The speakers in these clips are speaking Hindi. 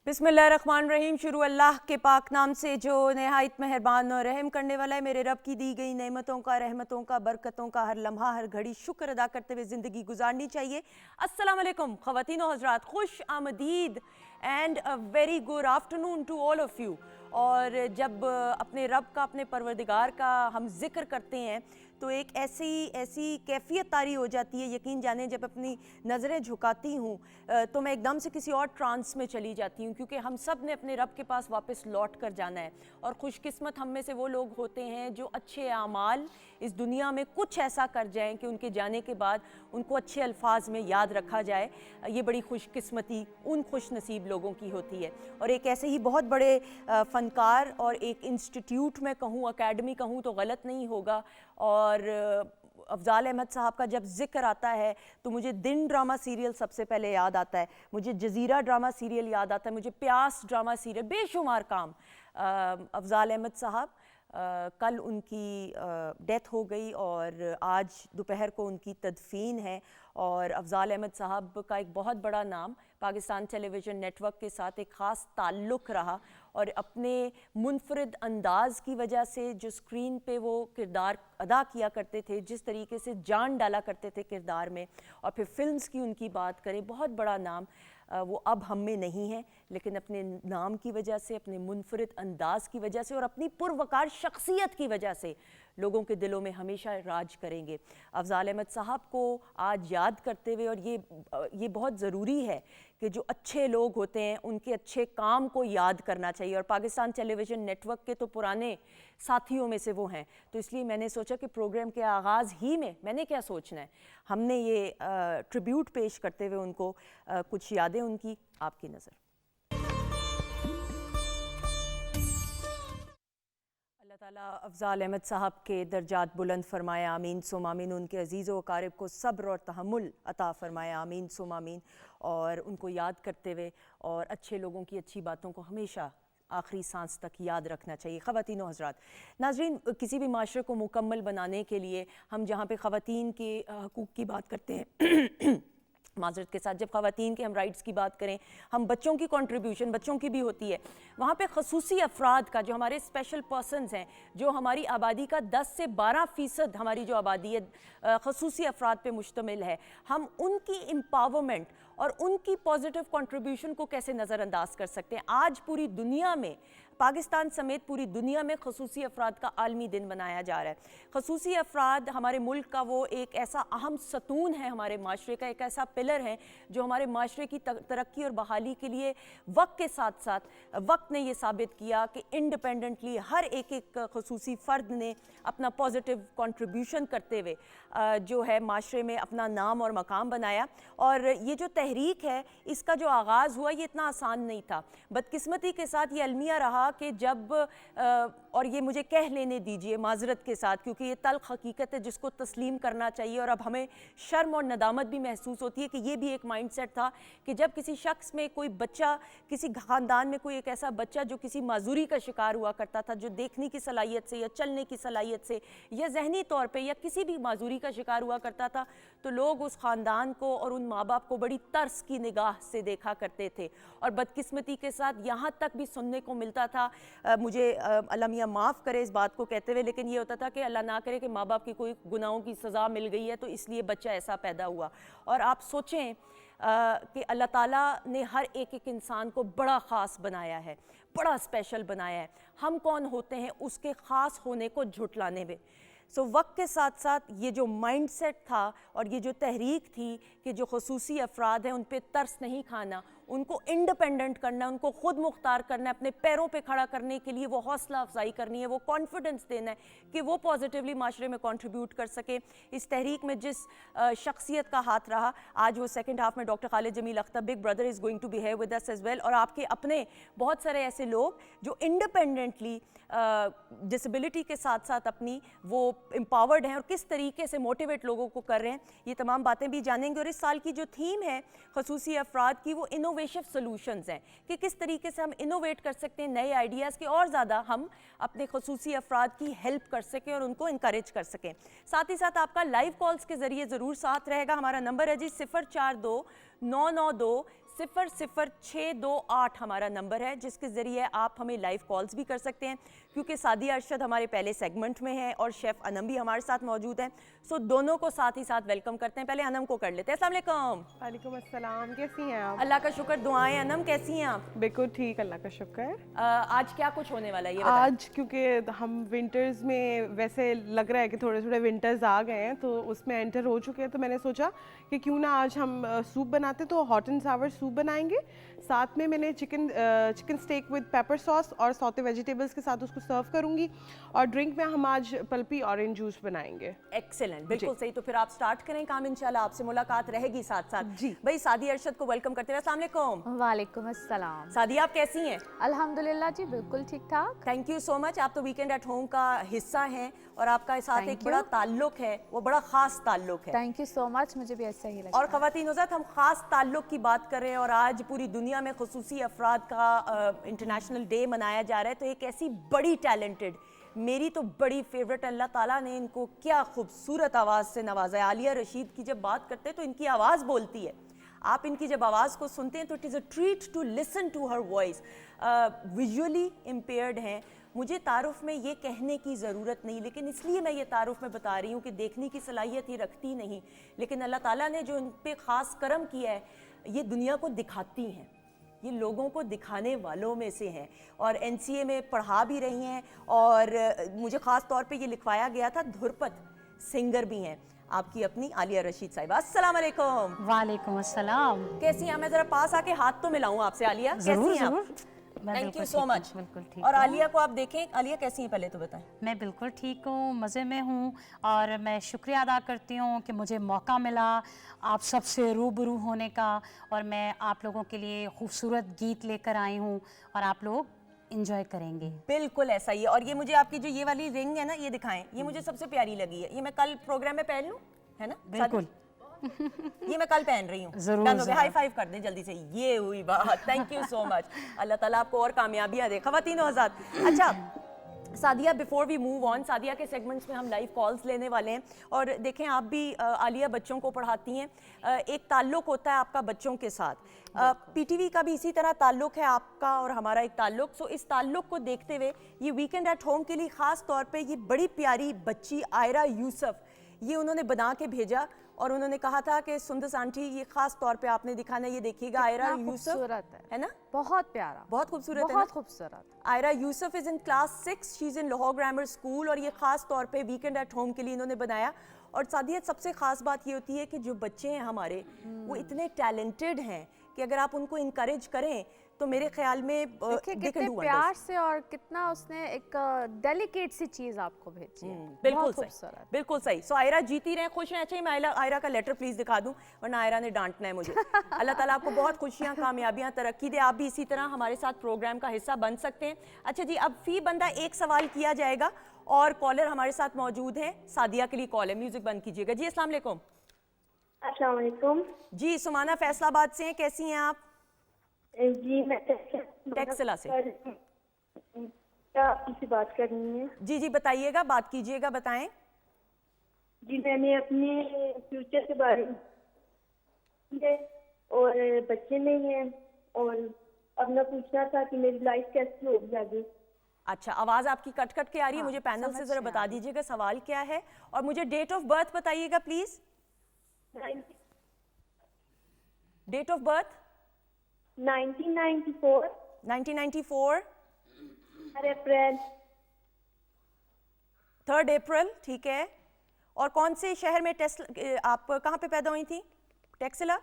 बिस्मिल्लाहिर्रहमानिर्रहीम। शुरू अल्लाह के पाक नाम से जो नहायत मेहरबान और रहम करने वाला है। मेरे रब की दी गई नेमतों का, रहमतों का, बरकतों का हर लम्हा हर घड़ी शुक्र अदा करते हुए ज़िंदगी गुजारनी चाहिए। अस्सलाम वालेकुम ख़वातीन और हज़रात, खुश आमदीद and a very good afternoon to all of you. और जब अपने रब का, अपने परवरदिगार का हम जिक्र करते हैं तो एक ऐसी कैफियत तारी हो जाती है। यकीन जाने जब अपनी नज़रें झुकाती हूँ तो मैं एकदम से किसी और ट्रांस में चली जाती हूँ, क्योंकि हम सब ने अपने रब के पास वापस लौट कर जाना है। और खुशकिस्मत हम में से वो लोग होते हैं जो अच्छे आमाल इस दुनिया में कुछ ऐसा कर जाएं कि उनके जाने के बाद उनको अच्छे अल्फाज में याद रखा जाए। ये बड़ी खुशकिस्मती उन खुश नसीब लोगों की होती है। और एक ऐसे ही बहुत बड़े फ़नकार और एक इंस्टीट्यूट में कहूँ, अकेडमी कहूँ तो गलत नहीं होगा। और अफ़ज़ाल अहमद साहब का जब जिक्र आता है तो मुझे दिन ड्रामा सीरियल सबसे पहले याद आता है, मुझे जज़ीरा ड्रामा सीरियल याद आता है, मुझे प्यास ड्रामा सीरियल, बेशुमार काम। अफ़ज़ाल अहमद साहब कल उनकी डेथ हो गई और आज दोपहर को उनकी तदफीन है। और अफ़ज़ाल अहमद साहब का एक बहुत बड़ा नाम पाकिस्तान टेलीविज़न नेटवर्क के साथ एक ख़ास ताल्लुक़ रहा। और अपने मुनफरिद अंदाज़ की वजह से जो स्क्रीन पे वो किरदार अदा किया करते थे, जिस तरीके से जान डाला करते थे किरदार में, और फिर फिल्म्स की उनकी बात करें, बहुत बड़ा नाम। वो अब हम में नहीं है, लेकिन अपने नाम की वजह से, अपने मुनफरिद अंदाज़ की वजह से और अपनी पुरवकार शख्सियत की वजह से लोगों के दिलों में हमेशा राज करेंगे। अफ़ज़ाल अहमद साहब को आज याद करते हुए, और ये बहुत ज़रूरी है कि जो अच्छे लोग होते हैं उनके अच्छे काम को याद करना चाहिए। और पाकिस्तान टेलीविज़न नेटवर्क के तो पुराने साथियों में से वो हैं, तो इसलिए मैंने सोचा कि प्रोग्राम के आगाज़ ही में मैंने क्या सोचना है, हमने ये ट्रिब्यूट पेश करते हुए उनको कुछ यादें उनकी आपकी नज़र। अल्लाह ताला अफ़ज़ाल अहमद साहब के दर्जात बुलंद फ़रमाए, आमीन सुम आमीन। उनके अज़ीज़ व अकारिब को सब्र और तहम्मुल अता फ़रमाए, आमीन सुम आमीन। और उनको याद करते हुए और अच्छे लोगों की अच्छी बातों को हमेशा आखिरी सांस तक याद रखना चाहिए। ख़वातीन व हज़रात, नाज़रीन, किसी भी माशरे को मुकम्मल बनाने के लिए हम जहाँ पे ख़वातीन के हकूक़ की बात करते हैं माज़रत के साथ, जब ख़वातीन के हम राइट्स की बात करें, हम बच्चों की कंट्रीब्यूशन बच्चों की भी होती है। वहाँ पे ख़ुसूसी अफराद का, जो हमारे स्पेशल पर्सनस हैं, जो हमारी आबादी का 10 से 12% हमारी जो आबादी है ख़ुसूसी अफराद पे मुश्तमिल है, हम उनकी एम्पावरमेंट और उनकी पॉजिटिव कंट्रीब्यूशन को कैसे नज़रअंदाज कर सकते हैं। आज पूरी दुनिया में, पाकिस्तान समेत पूरी दुनिया में ख़ुसूसी अफराद का आलमी दिन मनाया जा रहा है। ख़ुसूसी अफराद हमारे मुल्क का वो एक ऐसा अहम सतून है, हमारे माशरे का एक ऐसा पिलर है जो हमारे माशरे की तरक्की और बहाली के लिए वक्त के साथ साथ वक्त ने ये साबित किया कि इंडिपेंडेंटली हर एक ख़ुसूसी फ़र्द ने अपना पॉजिटिव कंट्रीब्यूशन करते हुए जो है माशरे में अपना नाम और मकाम बनाया। और ये जो तहरीक है, इसका जो आगाज़ हुआ ये इतना आसान नहीं था। बदकिस्मती के साथ ये अलमिया रहा कि जब और ये मुझे कह लेने दीजिए माज़रत के साथ, क्योंकि ये तल्ख़ हकीकत है जिसको तस्लीम करना चाहिए। और अब हमें शर्म और नदामत भी महसूस होती है कि ये भी एक माइंडसेट था कि जब किसी शख्स में कोई बच्चा, किसी ख़ानदान में कोई एक ऐसा बच्चा जो किसी माजूरी का शिकार हुआ करता था, जो देखने की सलाहियत से या चलने की सलाहियत से या जहनी तौर पर या किसी भी माजूरी का शिकार हुआ करता था, तो लोग उस ख़ानदान को और उन माँ बाप को बड़ी तरस की निगाह से देखा करते थे। और बदकिस्मती के साथ यहाँ तक भी सुनने को मिलता था, मुझे अल्लाह मियाँ माफ़ करे इस बात को कहते हुए, लेकिन ये होता था कि अल्लाह ना करे कि माँ बाप की कोई गुनाहों की सज़ा मिल गई है तो इसलिए बच्चा ऐसा पैदा हुआ। और आप सोचें कि अल्लाह ताला ने हर एक इंसान को बड़ा ख़ास बनाया है, बड़ा स्पेशल बनाया है। हम कौन होते हैं उसके ख़ास होने को झुटलाने में। सो वक्त के साथ साथ ये जो माइंडसेट था और ये जो तहरीक थी कि जो ख़ुसूसी अफराद हैं उन पे तरस नहीं खाना, उनको इंडिपेंडेंट करना, उनको ख़ुद मुख्तार करना है, अपने पैरों पे खड़ा करने के लिए वो हौसला अफजाई करनी है, वो कॉन्फिडेंस देना है कि वो पॉजिटिवली माशरे में कंट्रीब्यूट कर सके। इस तहरीक में जिस शख्सियत का हाथ रहा, आज वो सेकंड हाफ में doctor Khalid Jamil Akhtar, big brother is going to be here with us as well. और आपके अपने बहुत सारे ऐसे लोग जो इंडिपेंडेंटली डिसेबिलिटी के साथ साथ अपनी वो एम्पावर्ड हैं और किस तरीके से मोटिवेट लोगों को कर रहे हैं, ये तमाम बातें भी जानेंगे। और इस साल की जो थीम है ख़ुसूसी अफराद की, वो इनोवेटिव सॉल्यूशंस हैं कि किस तरीके से हम इनोवेट कर सकते हैं, नए आइडियाज़ के और ज़्यादा हम अपने ख़ुसूसी अफराद की हेल्प कर सकें और उनको इंकरेज कर सकें। साथ ही साथ आपका लाइव कॉल्स के ज़रिए ज़रूर साथ रहेगा। हमारा नंबर है जी 042 992 000628 हमारा नंबर है, जिसके ज़रिए आप हमें लाइव कॉल्स भी कर सकते हैं, क्योंकि सादिया अरशद हमारे पहले सेगमेंट में है और शेफ़ अनम भी हमारे साथ मौजूद हैं। सो दोनों को साथ ही साथ वेलकम करते हैं। पहले अनम को कर लेते हैं। अस्सलाम वालेकुम। वालेकुम अस्सलाम, कैसी हैं आप? अल्लाह का शुक्र, दुआएं। अनम कैसी हैं आप? बिल्कुल ठीक, अल्लाह का शुक्र। आज क्या कुछ होने वाला है ये बताएं। आज क्योंकि हम विंटर्स में वैसे लग रहा है कि थोड़े थोड़े विंटर्स आ गए हैं, तो उसमें एंटर हो चुके हैं, तो मैंने सोचा कि क्यों ना आज हम सूप बनाते, तो हॉट एंड सावर सूप बनाएंगे। साथ में मैंने chicken steak with pepper sauce और सौते वेजिटेबल्स के साथ उसको सर्व करूंगी, और ड्रिंक में हम आज पल्पी ऑरेंज जूस बनाएंगे। एक्सीलेंट, बिल्कुल सही। तो फिर आप स्टार्ट करें काम, इंशाल्लाह आपसे मुलाकात रहेगी साथ साथ। जी भाई सादिया अरशद को वेलकम करते हुए अस्सलाम वालेकुम। वालेकुम अस्सलाम। सादिया आप कैसी हैं? अल्हम्दुलिल्लाह जी, बिल्कुल ठीक ठाक। Thank you so much. आप तो वीकेंड एट होम का हिस्सा हैं और आपका साथ Thank एक बड़ा you. ताल्लुक है, वो बड़ा ख़ास ताल्लुक है। थैंक यू सो मच, मुझे भी ऐसा ही लगा। और ख़वातीन हज़रात, हम ख़ास ताल्लुक की बात कर रहे हैं और आज पूरी दुनिया में खुसूसी अफराद का इंटरनेशनल डे मनाया जा रहा है। तो एक ऐसी बड़ी टैलेंटेड, मेरी तो बड़ी फेवरेट, अल्लाह ताला ने इनको क्या खूबसूरत आवाज़ से नवाजा है। आलिया रशीद की जब बात करते हैं तो इनकी आवाज़ बोलती है। आप इनकी जब आवाज़ को सुनते हैं तो it is a treat to listen to her voice. Visually impaired हैं, मुझे तारुफ में ये कहने की ज़रूरत नहीं, लेकिन इसलिए मैं ये तारुफ में बता रही हूँ कि देखने की सलाहियत ये रखती नहीं, लेकिन अल्लाह ताला ने जो इन पे ख़ास करम किया है, ये दुनिया को दिखाती हैं, ये लोगों को दिखाने वालों में से हैं। और एनसीए में पढ़ा भी रही हैं और मुझे ख़ास तौर पे ये लिखवाया गया था, धुरपत सिंगर भी हैं आपकी अपनी आलिया रशीद साहिबा। अस्सलाम वालेकुम। वालेकुम अस्सलाम। कैसी हैं? मैं ज़रा पास आके हाथ तो मिलाऊं आपसे। आलिया कैसी हैं आप? Thank you so much. बिल्कुल ठीक और हूँ। आलिया को आप देखें, आलिया कैसी हैं पहले तो बताएं। मैं बिल्कुल ठीक हूँ, मज़े में हूँ, और मैं शुक्रिया अदा करती हूँ कि मुझे मौका मिला आप सबसे रूबरू होने का, और मैं आप लोगों के लिए खूबसूरत गीत लेकर आई हूँ और आप लोग इंजॉय करेंगे। बिल्कुल ऐसा ही है। और ये मुझे आपकी जो ये वाली रिंग है ना, ये दिखाएं, ये मुझे सबसे प्यारी लगी है। ये मैं कल प्रोग्राम में पहन लूं, है ना? बिल्कुल। ये मैं कल पहन रही हूँ। जरूर। हाई फाइव कर दें जल्दी से। ये हुई बात। Thank you so much. Allah ताला आपको और कामयाबियां दे। ख़वातीन हज़रात, अच्छा Sadia, before we move on, Sadia के सेगमेंट्स में हम लाइव कॉल्स लेने वाले हैं। और देखें, आप भी आलिया बच्चों को पढ़ाती हैं, एक ताल्लुक होता है आपका बच्चों के साथ। पीटीवी का भी इसी तरह ताल्लुक है आपका और हमारा एक ताल्लुक। सो इस ताल्लुक को देखते हुए ये वीकेंड एट होम के लिए ख़ास तौर पे ये बड़ी प्यारी बच्ची आयरा यूसुफ, ये उन्होंने बना के भेजा और उन्होंने कहा था कि सुंदस आंटी ये खास तौर पे आपने दिखाना, ये देखिएगा। आयरा यूसुफ है ना, बहुत प्यारा, बहुत खूबसूरत है, बहुत खूबसूरत। Ayra Yusuf is in class 6, she is in Lahore grammar school, और ये ख़ास तौर पे वीकेंड एट होम के लिए इन्होंने बनाया। और सादिया, सबसे ख़ास बात ये होती है कि जो बच्चे हैं हमारे, वो इतने टैलेंटेड हैं कि अगर आप उनको इनकरेज करें तो मेरे ख्याल में कितने प्यार से और कितना उसने एक डेलिकेट सी चीज आपको भेजी है। बिल्कुल सही, बिल्कुल सही। सो आयरा जीती रहे, खुश हैं। अच्छा ही मैं आयरा का लेटर प्लीज दिखा दूं, वरना आयरा ने डांटना है मुझे। अल्लाह ताला आपको बहुत खुशियां, कामयाबियां, तरक्की दे। आप भी इसी तरह हमारे साथ प्रोग्राम का हिस्सा बन सकते हैं। अच्छा जी, अब फी बंदा एक सवाल किया जाएगा और कॉलर हमारे साथ मौजूद हैं। सादिया के लिए कॉल है, म्यूजिक बंद कीजिएगा जी। अस्सलाम वालेकुम। अस्सलाम वालेकुम जी, सुमाना फैसलाबाद से हैं, कैसी हैं आप? जी, मैं टेक्सला से। क्या आपसे बात करनी है? जी जी बताइएगा, बात कीजिएगा, बताएं। जी, मैंने अपने फ्यूचर के बारे में, और बच्चे नहीं हैं, और अब मैं पूछना था कि मेरी लाइफ कैसी होगी आगे। अच्छा, आवाज़ आपकी कट कट के आ रही है। मुझे पैनल से ज़रा बता दीजिएगा सवाल क्या है, और मुझे डेट ऑफ बर्थ बताइएगा प्लीज़। डेट ऑफ बर्थ 1994 1994 अप्रैल 3 अप्रैल, ठीक है। और कौन से शहर में आप कहाँ पे पैदा हुई थी? टेक्सला,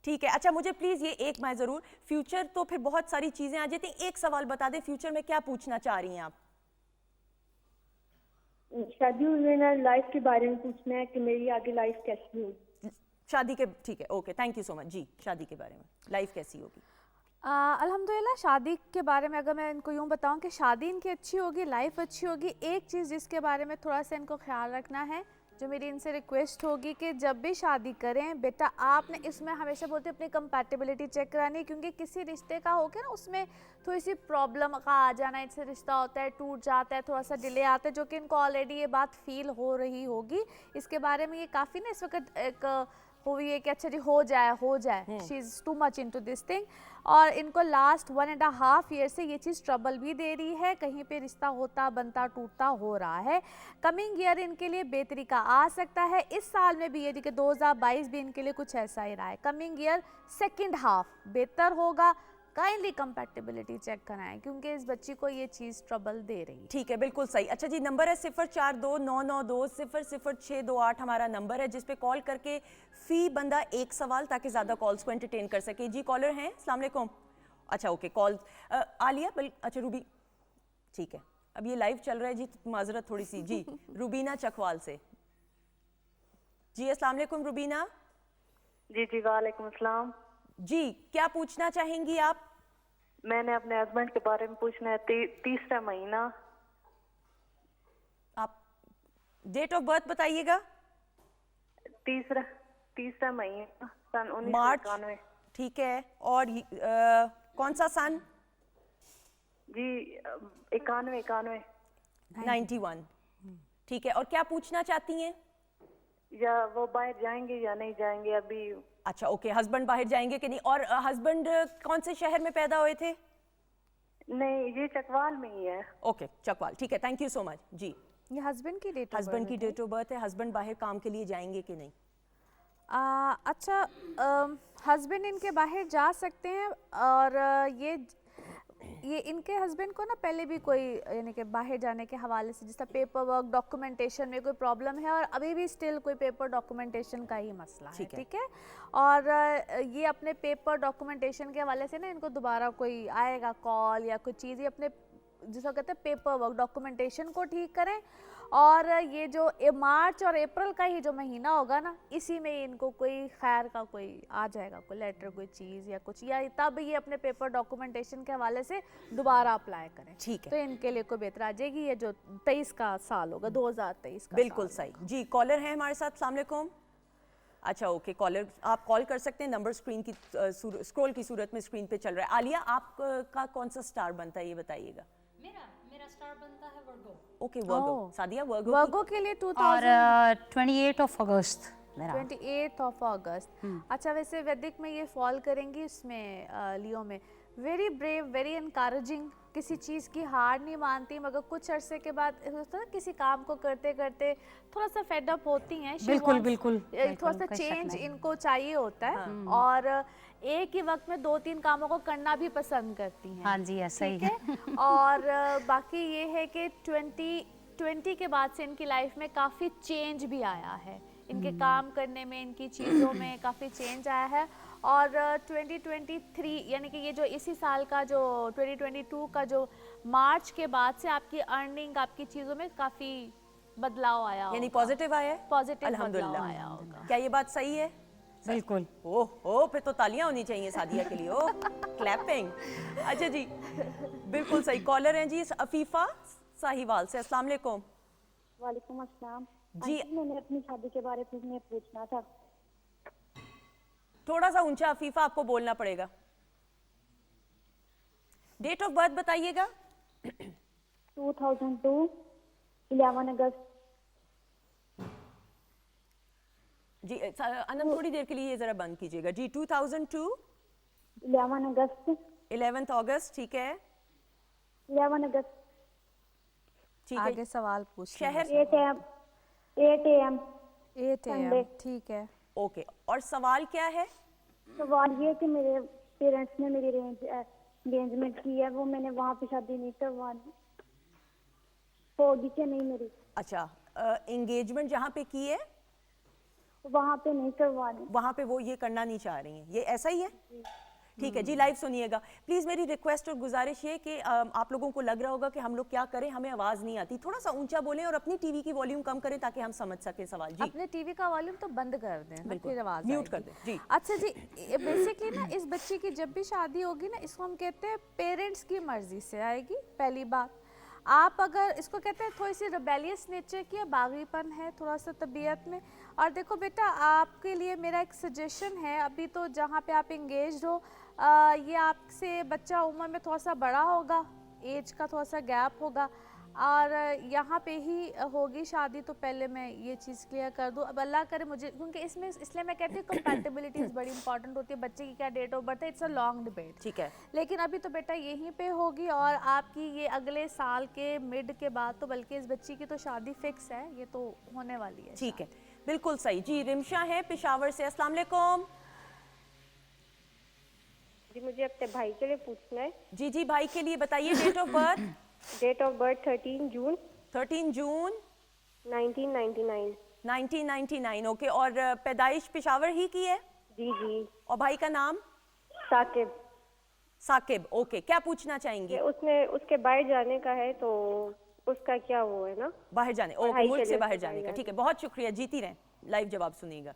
ठीक है। अच्छा, मुझे प्लीज़ ये एक, मैं ज़रूर, फ्यूचर तो फिर बहुत सारी चीज़ें आ जाती हैं, एक सवाल बता दें, फ्यूचर में क्या पूछना चाह रही हैं आप? शादी हुई ना, लाइफ के बारे में पूछना है कि मेरी आगे लाइफ कैसी होगी। शादी के, ठीक है, okay, thank you so much जी। शादी के बारे में, लाइफ कैसी होगी? अल्हम्दुलिल्लाह, शादी के बारे में अगर मैं इनको यूँ बताऊं कि शादी इनकी अच्छी होगी, लाइफ अच्छी होगी, एक चीज़ जिसके बारे में थोड़ा सा इनको ख्याल रखना है, जो मेरी इनसे रिक्वेस्ट होगी कि जब भी शादी करें बेटा, आपने इसमें हमेशा बोलते अपनी कंपैटिबिलिटी चेक करानी, क्योंकि किसी रिश्ते का हो के ना उसमें थोड़ी सी प्रॉब्लम का आ जाना, इससे रिश्ता होता है, टूट जाता है, थोड़ा सा डिले आता है, जो कि इनको ऑलरेडी ये बात फील हो रही होगी। इसके बारे में ये काफ़ी ना इस वक्त एक हुई है कि अच्छा जी हो जाए, she is too much into this thing. और इनको लास्ट 1.5 ईयर से ये चीज़ ट्रबल भी दे रही है, कहीं पे रिश्ता होता बनता टूटता हो रहा है। कमिंग ईयर इनके लिए बेहतरी का आ सकता है, इस साल में भी ये कि 2022 भी इनके लिए कुछ ऐसा ही रहा है। कमिंग ईयर सेकेंड हाफ बेहतर होगा, काइंडली कंपैटिबिलिटी चेक कराएं क्योंकि इस बच्ची को ये चीज़ ट्रबल दे रही है। ठीक है, बिल्कुल सही। अच्छा जी, नंबर है 042992000628 हमारा नंबर है, जिस पे कॉल करके फी बंदा एक सवाल, ताकि ज़्यादा कॉल्स को एंटरटेन कर सके। जी कॉलर हैं, अस्सलाम वालेकुम। अच्छा ओके, कॉल आलिया अच्छा रूबी, ठीक है, अब ये लाइव चल रहा है जी, तो माजरत थोड़ी सी। जी रूबीना चकवाल से। जी अस्सलाम वालेकुम रूबीना। जी जी वालेकुम अस्सलाम। जी क्या पूछना चाहेंगी आप? मैंने अपने हस्बैंड के बारे में पूछना है। तीसरा महीना। आप डेट ऑफ बर्थ बताइएगा। तीसरा महीना सन 1991। मार्च, ठीक है। और कौन सा सन? जी 91। 91, ठीक है। और क्या पूछना चाहती हैं? या वो बाहर जाएंगे या नहीं जाएंगे अभी? अच्छा ओके, हस्बैंड बाहर जाएंगे कि नहीं? और हस्बैंड कौन से शहर में पैदा हुए थे? नहीं, ये चकवाल में ही है। ओके चकवाल, ठीक है, थैंक यू सो मच। जी ये हस्बैंड की डेट हस्बैंड की डेट ऑफ बर्थ है। हस्बैंड बाहर काम के लिए जाएंगे कि नहीं? अच्छा, हस्बैंड इनके बाहर जा सकते हैं और ये इनके हस्बैंड को ना पहले भी कोई यानी कि बाहर जाने के हवाले से जिस तरह पेपर वर्क डॉक्यूमेंटेशन में कोई प्रॉब्लम है और अभी भी स्टिल कोई पेपर डॉक्यूमेंटेशन का ही मसला है, ठीक है। और ये अपने पेपर डॉक्यूमेंटेशन के हवाले से ना इनको दोबारा कोई आएगा कॉल या कोई चीज़, ये अपने जिसको कहते हैं पेपर वर्क डॉक्यूमेंटेशन को ठीक करें। और ये जो मार्च और अप्रैल का ही जो महीना होगा ना, इसी में इनको कोई खैर का कोई आ जाएगा, कोई लेटर कोई चीज़ या कुछ, या तब ये अपने पेपर डॉक्यूमेंटेशन के हवाले से दोबारा अप्लाई करें, ठीक है। तो इनके लिए कोई बेहतर आ जाएगी। ये जो 23 का साल होगा, 2023 का बिल्कुल साल सही। जी कॉलर हैं हमारे साथ, अस्सलाम वालेकुम। अच्छा ओके, कॉलर आप कॉल कर सकते हैं, नंबर स्क्रीन की स्क्रॉल की सूरत में स्क्रीन पे चल रहा है। आलिया आपका कौन सा स्टार बनता है ये बताइएगा। मेरा स्टार बनता है वर्गो। ओके वर्गो। सादिया वर्गो वर्गो के लिए 2000 और 28 ऑफ अगस्त मेरा। 28 ऑफ अगस्त। अच्छा, वैसे वैदिक में ये फॉल करेंगी, इसमें लियो में वेरी ब्रेव, वेरी एनकरेजिंग, किसी चीज़ की हार नहीं मानती, मगर कुछ अरसे के बाद होता है ना, किसी काम को करते करते थोड़ा सा फेड अप होती हैं। बिल्कुल बिल्कुल, थोड़ा सा चेंज इनको चाहिए होता है। और एक ही वक्त में 2-3 कामों को करना भी पसंद करती हैं। हाँ जी, ऐसा ही है। और बाकी ये है कि 2020 के बाद से इनकी लाइफ में काफ़ी चेंज भी आया है, इनके काम करने में, इनकी चीज़ों में काफ़ी चेंज आया है। और 2023 यानी कि ये जो इसी साल का जो 2022 का जो मार्च के बाद से आपकी अर्निंग, आपकी चीज़ों में काफ़ी बदलाव आया, यानी पॉजिटिव आया है। पॉजिटिव अल्हम्दुलिल्लाह आया होगा। क्या ये बात सही है? बिल्कुल। ओह फिर तो तालियां होनी चाहिए सादिया के लिए। ओह क्लैपिंग। अच्छा जी बिल्कुल सही। कॉलर हैं जी अफीफा साहिवाल से, अस्सलाम वालेकुम। वालेकुम अस्सलाम जी आंटी, मैंने अपनी शादी के बारे में पूछना था। थोड़ा सा ऊंचा अफीफा आपको बोलना पड़ेगा। डेट ऑफ बर्थ बताइएगा। 2002 11 अगस्त। जी अनंत थोड़ी देर के लिए ये जरा बंद कीजिएगा। जी 2002 11 अगस्त 11 अगस्त, ठीक है 11 अगस्त। ठीक है। आगे सवाल पूछ शहर 8 AM 8 AM 8 AM, ठीक है। ओके, और सवाल क्या है? सवाल ये कि मेरे पेरेंट्स ने मेरी अरेंजमेंट की है, वो मैंने वहाँ पे शादी नहीं करवानी, होगी कि नहीं मेरी? अच्छा, एंगेजमेंट जहाँ पे की है वहाँ पे नहीं करवानी। वहाँ पे वो ये करना नहीं चाह रही हैं, ये ऐसा ही है? ठीक है जी, लाइव सुनिएगा प्लीज़। मेरी रिक्वेस्ट और गुजारिश है कि आप लोगों को लग रहा होगा कि हम लोग क्या करें, हमें आवाज़ नहीं आती, थोड़ा सा ऊंचा बोलें और अपनी टीवी की वॉल्यूम कम करें ताकि हम समझ सकें सवाल। जी अपने टीवी का वॉल्यूम तो बंद कर दें ना, फिर आवाज म्यूट कर आएगी। दें। जी अच्छा जी, बेसिकली ना इस बच्ची की जब भी शादी होगी ना, इसको हम कहते हैं पेरेंट्स की मर्जी से आएगी। पहली बात, आप अगर इसको कहते हैं थोड़ी सी रिबेलियस नेचर की है, बागीपन है थोड़ा सा तबीयत में। और देखो बेटा, आपके लिए मेरा एक सजेशन है, अभी तो जहाँ पे आप इंगेज हो, ये आपसे बच्चा उम्र में थोड़ा सा बड़ा होगा, एज का थोड़ा सा गैप होगा। और यहाँ पे ही होगी शादी, तो पहले मैं ये चीज़ क्लियर कर दूँ। अब अल्लाह करे मुझे, क्योंकि इसमें इसलिए मैं कहती हूँ कंपैटिबिलिटीज़ बड़ी इंपॉर्टेंट होती है। बच्चे की क्या डेट ऑफ बर्थ है, इट्स अ लॉन्ग डिबेट। ठीक है, लेकिन अभी तो बेटा यहीं पे होगी, और आपकी ये अगले साल के मिड के बाद तो बल्कि इस बच्ची की तो शादी फिक्स है, ये तो होने वाली है। ठीक है, बिल्कुल सही जी। रिमशा है पेशावर से, अस्सलाम वालेकुम। जी मुझे अपने भाई के लिए पूछना है। जी जी, भाई के लिए बताइए date of birth. Date of birth 13 June 13 June 1999। 1999, okay. और पैदाइश पेशावर ही की है? जी जी। और भाई का नाम? साकिब। साकिब, ओके। क्या पूछना चाहेंगे? उसने उसके बाहर जाने का है, तो उसका क्या वो है ना, बाहर जाने, ओके, पढ़ाई मुल्क के से लिए बाहर उसको जाने का। बाहर ठीक है, बहुत शुक्रिया, जीती रहें, लाइव जवाब सुनिएगा।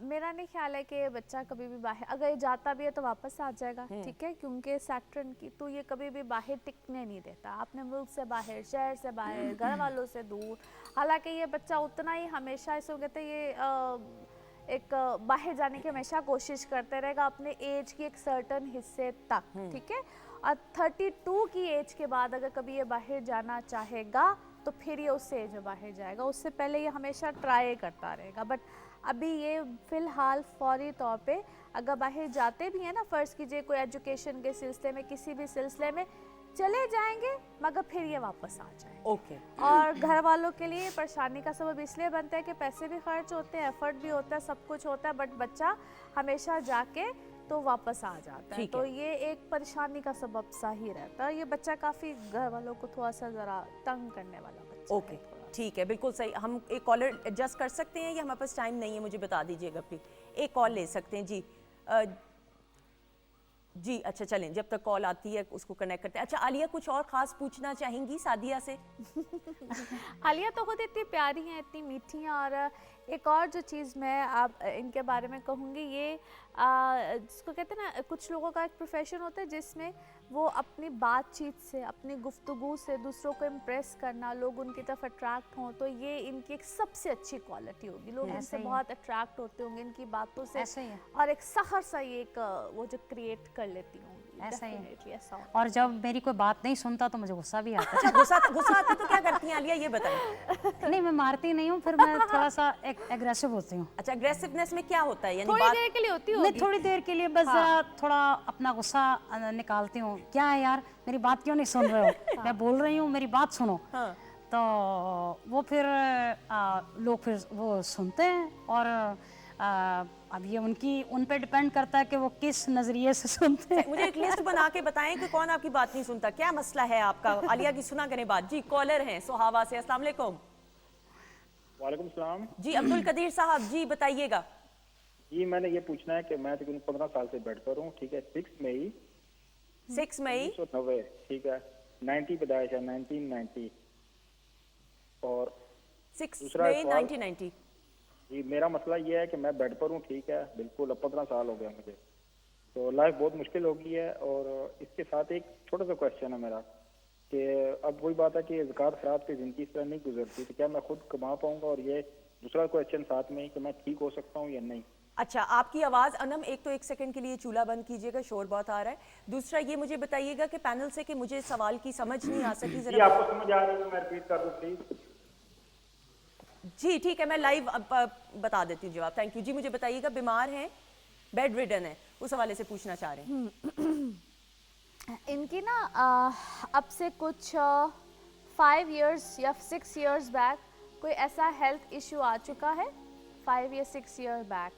मेरा नहीं ख्याल है कि बच्चा कभी भी बाहर, अगर ये जाता भी है तो वापस आ जाएगा, ठीक है, क्योंकि सैटर्न की तो ये कभी भी बाहर टिकने नहीं देता। अपने मुल्क से बाहर, शहर से बाहर, घर वालों से दूर। हालांकि ये बच्चा उतना ही हमेशा, इसको कहते हैं ये एक बाहर जाने की हमेशा कोशिश करते रहेगा अपने एज की एक सर्टन हिस्से तक, ठीक है। और 32 की एज के बाद अगर कभी ये बाहर जाना चाहेगा तो फिर ये उस एज में बाहर जाएगा, उससे पहले ये हमेशा ट्राई करता रहेगा। बट अभी ये फ़िलहाल फौरी तौर पे अगर बाहर जाते भी हैं ना, फ़र्ज़ कीजिए कोई एजुकेशन के सिलसिले में, किसी भी सिलसिले में चले जाएंगे, मगर फिर ये वापस आ जाए। ओके। और घर वालों के लिए परेशानी का सबब इसलिए बनता है कि पैसे भी खर्च होते हैं, एफर्ट भी होता है, सब कुछ होता है, बट बच्चा हमेशा जाके तो वापस आ जाता है। ठीक तो है। ये एक परेशानी का सबब सा ही रहता है। ये बच्चा काफ़ी घर वालों को थोड़ा सा ज़रा तंग करने वाला बच्चा ओके, है थोड़ा। ठीक है, बिल्कुल सही। हम एक कॉलर एडजस्ट कर सकते हैं या हमारे पास टाइम नहीं है? मुझे बता दीजिएगा प्लीज। एक कॉल ले सकते हैं जी। जी अच्छा, चलें, जब तक कॉल आती है उसको कनेक्ट करते हैं। अच्छा आलिया, कुछ और ख़ास पूछना चाहेंगी सादिया से? आलिया तो खुद इतनी प्यारी हैं, इतनी मीठी हैं। और एक और जो चीज़ मैं आप इनके बारे में कहूँगी, ये जिसको कहते हैं ना, कुछ लोगों का एक प्रोफेशन होता है जिसमें वो अपनी बातचीत से, अपनी गुफ्तगू से दूसरों को इम्प्रेस करना, लोग उनकी तरफ अट्रैक्ट हों, तो ये इनकी एक सबसे अच्छी क्वालिटी होगी। लोग इनसे बहुत अट्रैक्ट होते होंगे इनकी बातों से, ऐसा ही है। और एक सहर सा ये एक वो जो क्रिएट कर लेती होंगी। ऐसा ही है। Definitely ऐसा होगा। और जब मेरी कोई बात नहीं सुनता तो मुझे गुस्सा भी आता अच्छा, गुस्सा आता तो क्या करती हैं आलिया, ये बताएं। है। नहीं, मैं मारती नहीं हूँ, फिर मैं थोड़ा सा एग्रेसिव होती हूँ। अच्छा, अग्रेसिवनेस में क्या होता है? यानी थोड़ी बात देर के लिए होती नहीं, होगी। थोड़ी देर के लिए बस जरा थोड़ा अपना गुस्सा निकालती हूँ। क्या है यार, मेरी बात क्यों नहीं सुन रहे हो? मैं बोल रही हूँ, मेरी बात सुनो। हाँ। तो वो फिर लोग फिर वो सुनते हैं, और अब ये उन पे डिपेंड करता है कि वो किस नज़रिए से सुनते हैं। मुझे एक लिस्ट बना के बताएं कि कौन आपकी बात नहीं सुनता, क्या मसला है आपका? आलिया की सुना करें बात। जी, कॉलर हैं सोहावा से, अस्सलाम वालेकुम। वालेकुम सलाम। जी, अब्दुल कदीर साहब, जी बताइएगा। जी मैंने ये पूछना है कि मैं तकरीबन 15 साल से बेड पर हूँ, ठीक है। 6 मई 6 मई 1990, ठीक है। 90 पैदाइश है, 1990। और 6 दूसरा मई सवाल- 1990। जी मेरा मसला ये है कि मैं बेड पर हूँ, ठीक है, बिल्कुल। अब 15 साल हो गया मुझे, तो लाइफ बहुत मुश्किल हो गई है। और इसके साथ एक छोटा सा क्वेश्चन है मेरा कि अब वही बात है कि ज़कात ख़राब की ज़िंदगी इस तरह नहीं गुजरती, तो क्या मैं खुद कमा पाऊंगा? और ये दूसरा क्वेश्चन साथ में कि मैं ठीक हो सकता हूँ या नहीं। अच्छा, आपकी आवाज़ अनम, एक सेकंड के लिए चूल्हा बंद कीजिएगा, शोर बहुत आ रहा है। दूसरा ये मुझे बताइएगा कि पैनल से कि मुझे सवाल की समझ नहीं आ सकी, जी जरा। आपको समझ आ रही है? मैं रिपीट कर दूँ प्लीज़? जी ठीक है, मैं लाइव बता देती हूँ जवाब। थैंक यू जी। मुझे बताइएगा, बीमार हैं, बेड रिडन है, उस हवाले से पूछना चाह रहे हैं। इनकी ना अब से कुछ 5 इयर्स या 6 इयर्स बैक कोई ऐसा हेल्थ इशू आ चुका है, 5 या 6 ईयर बैक,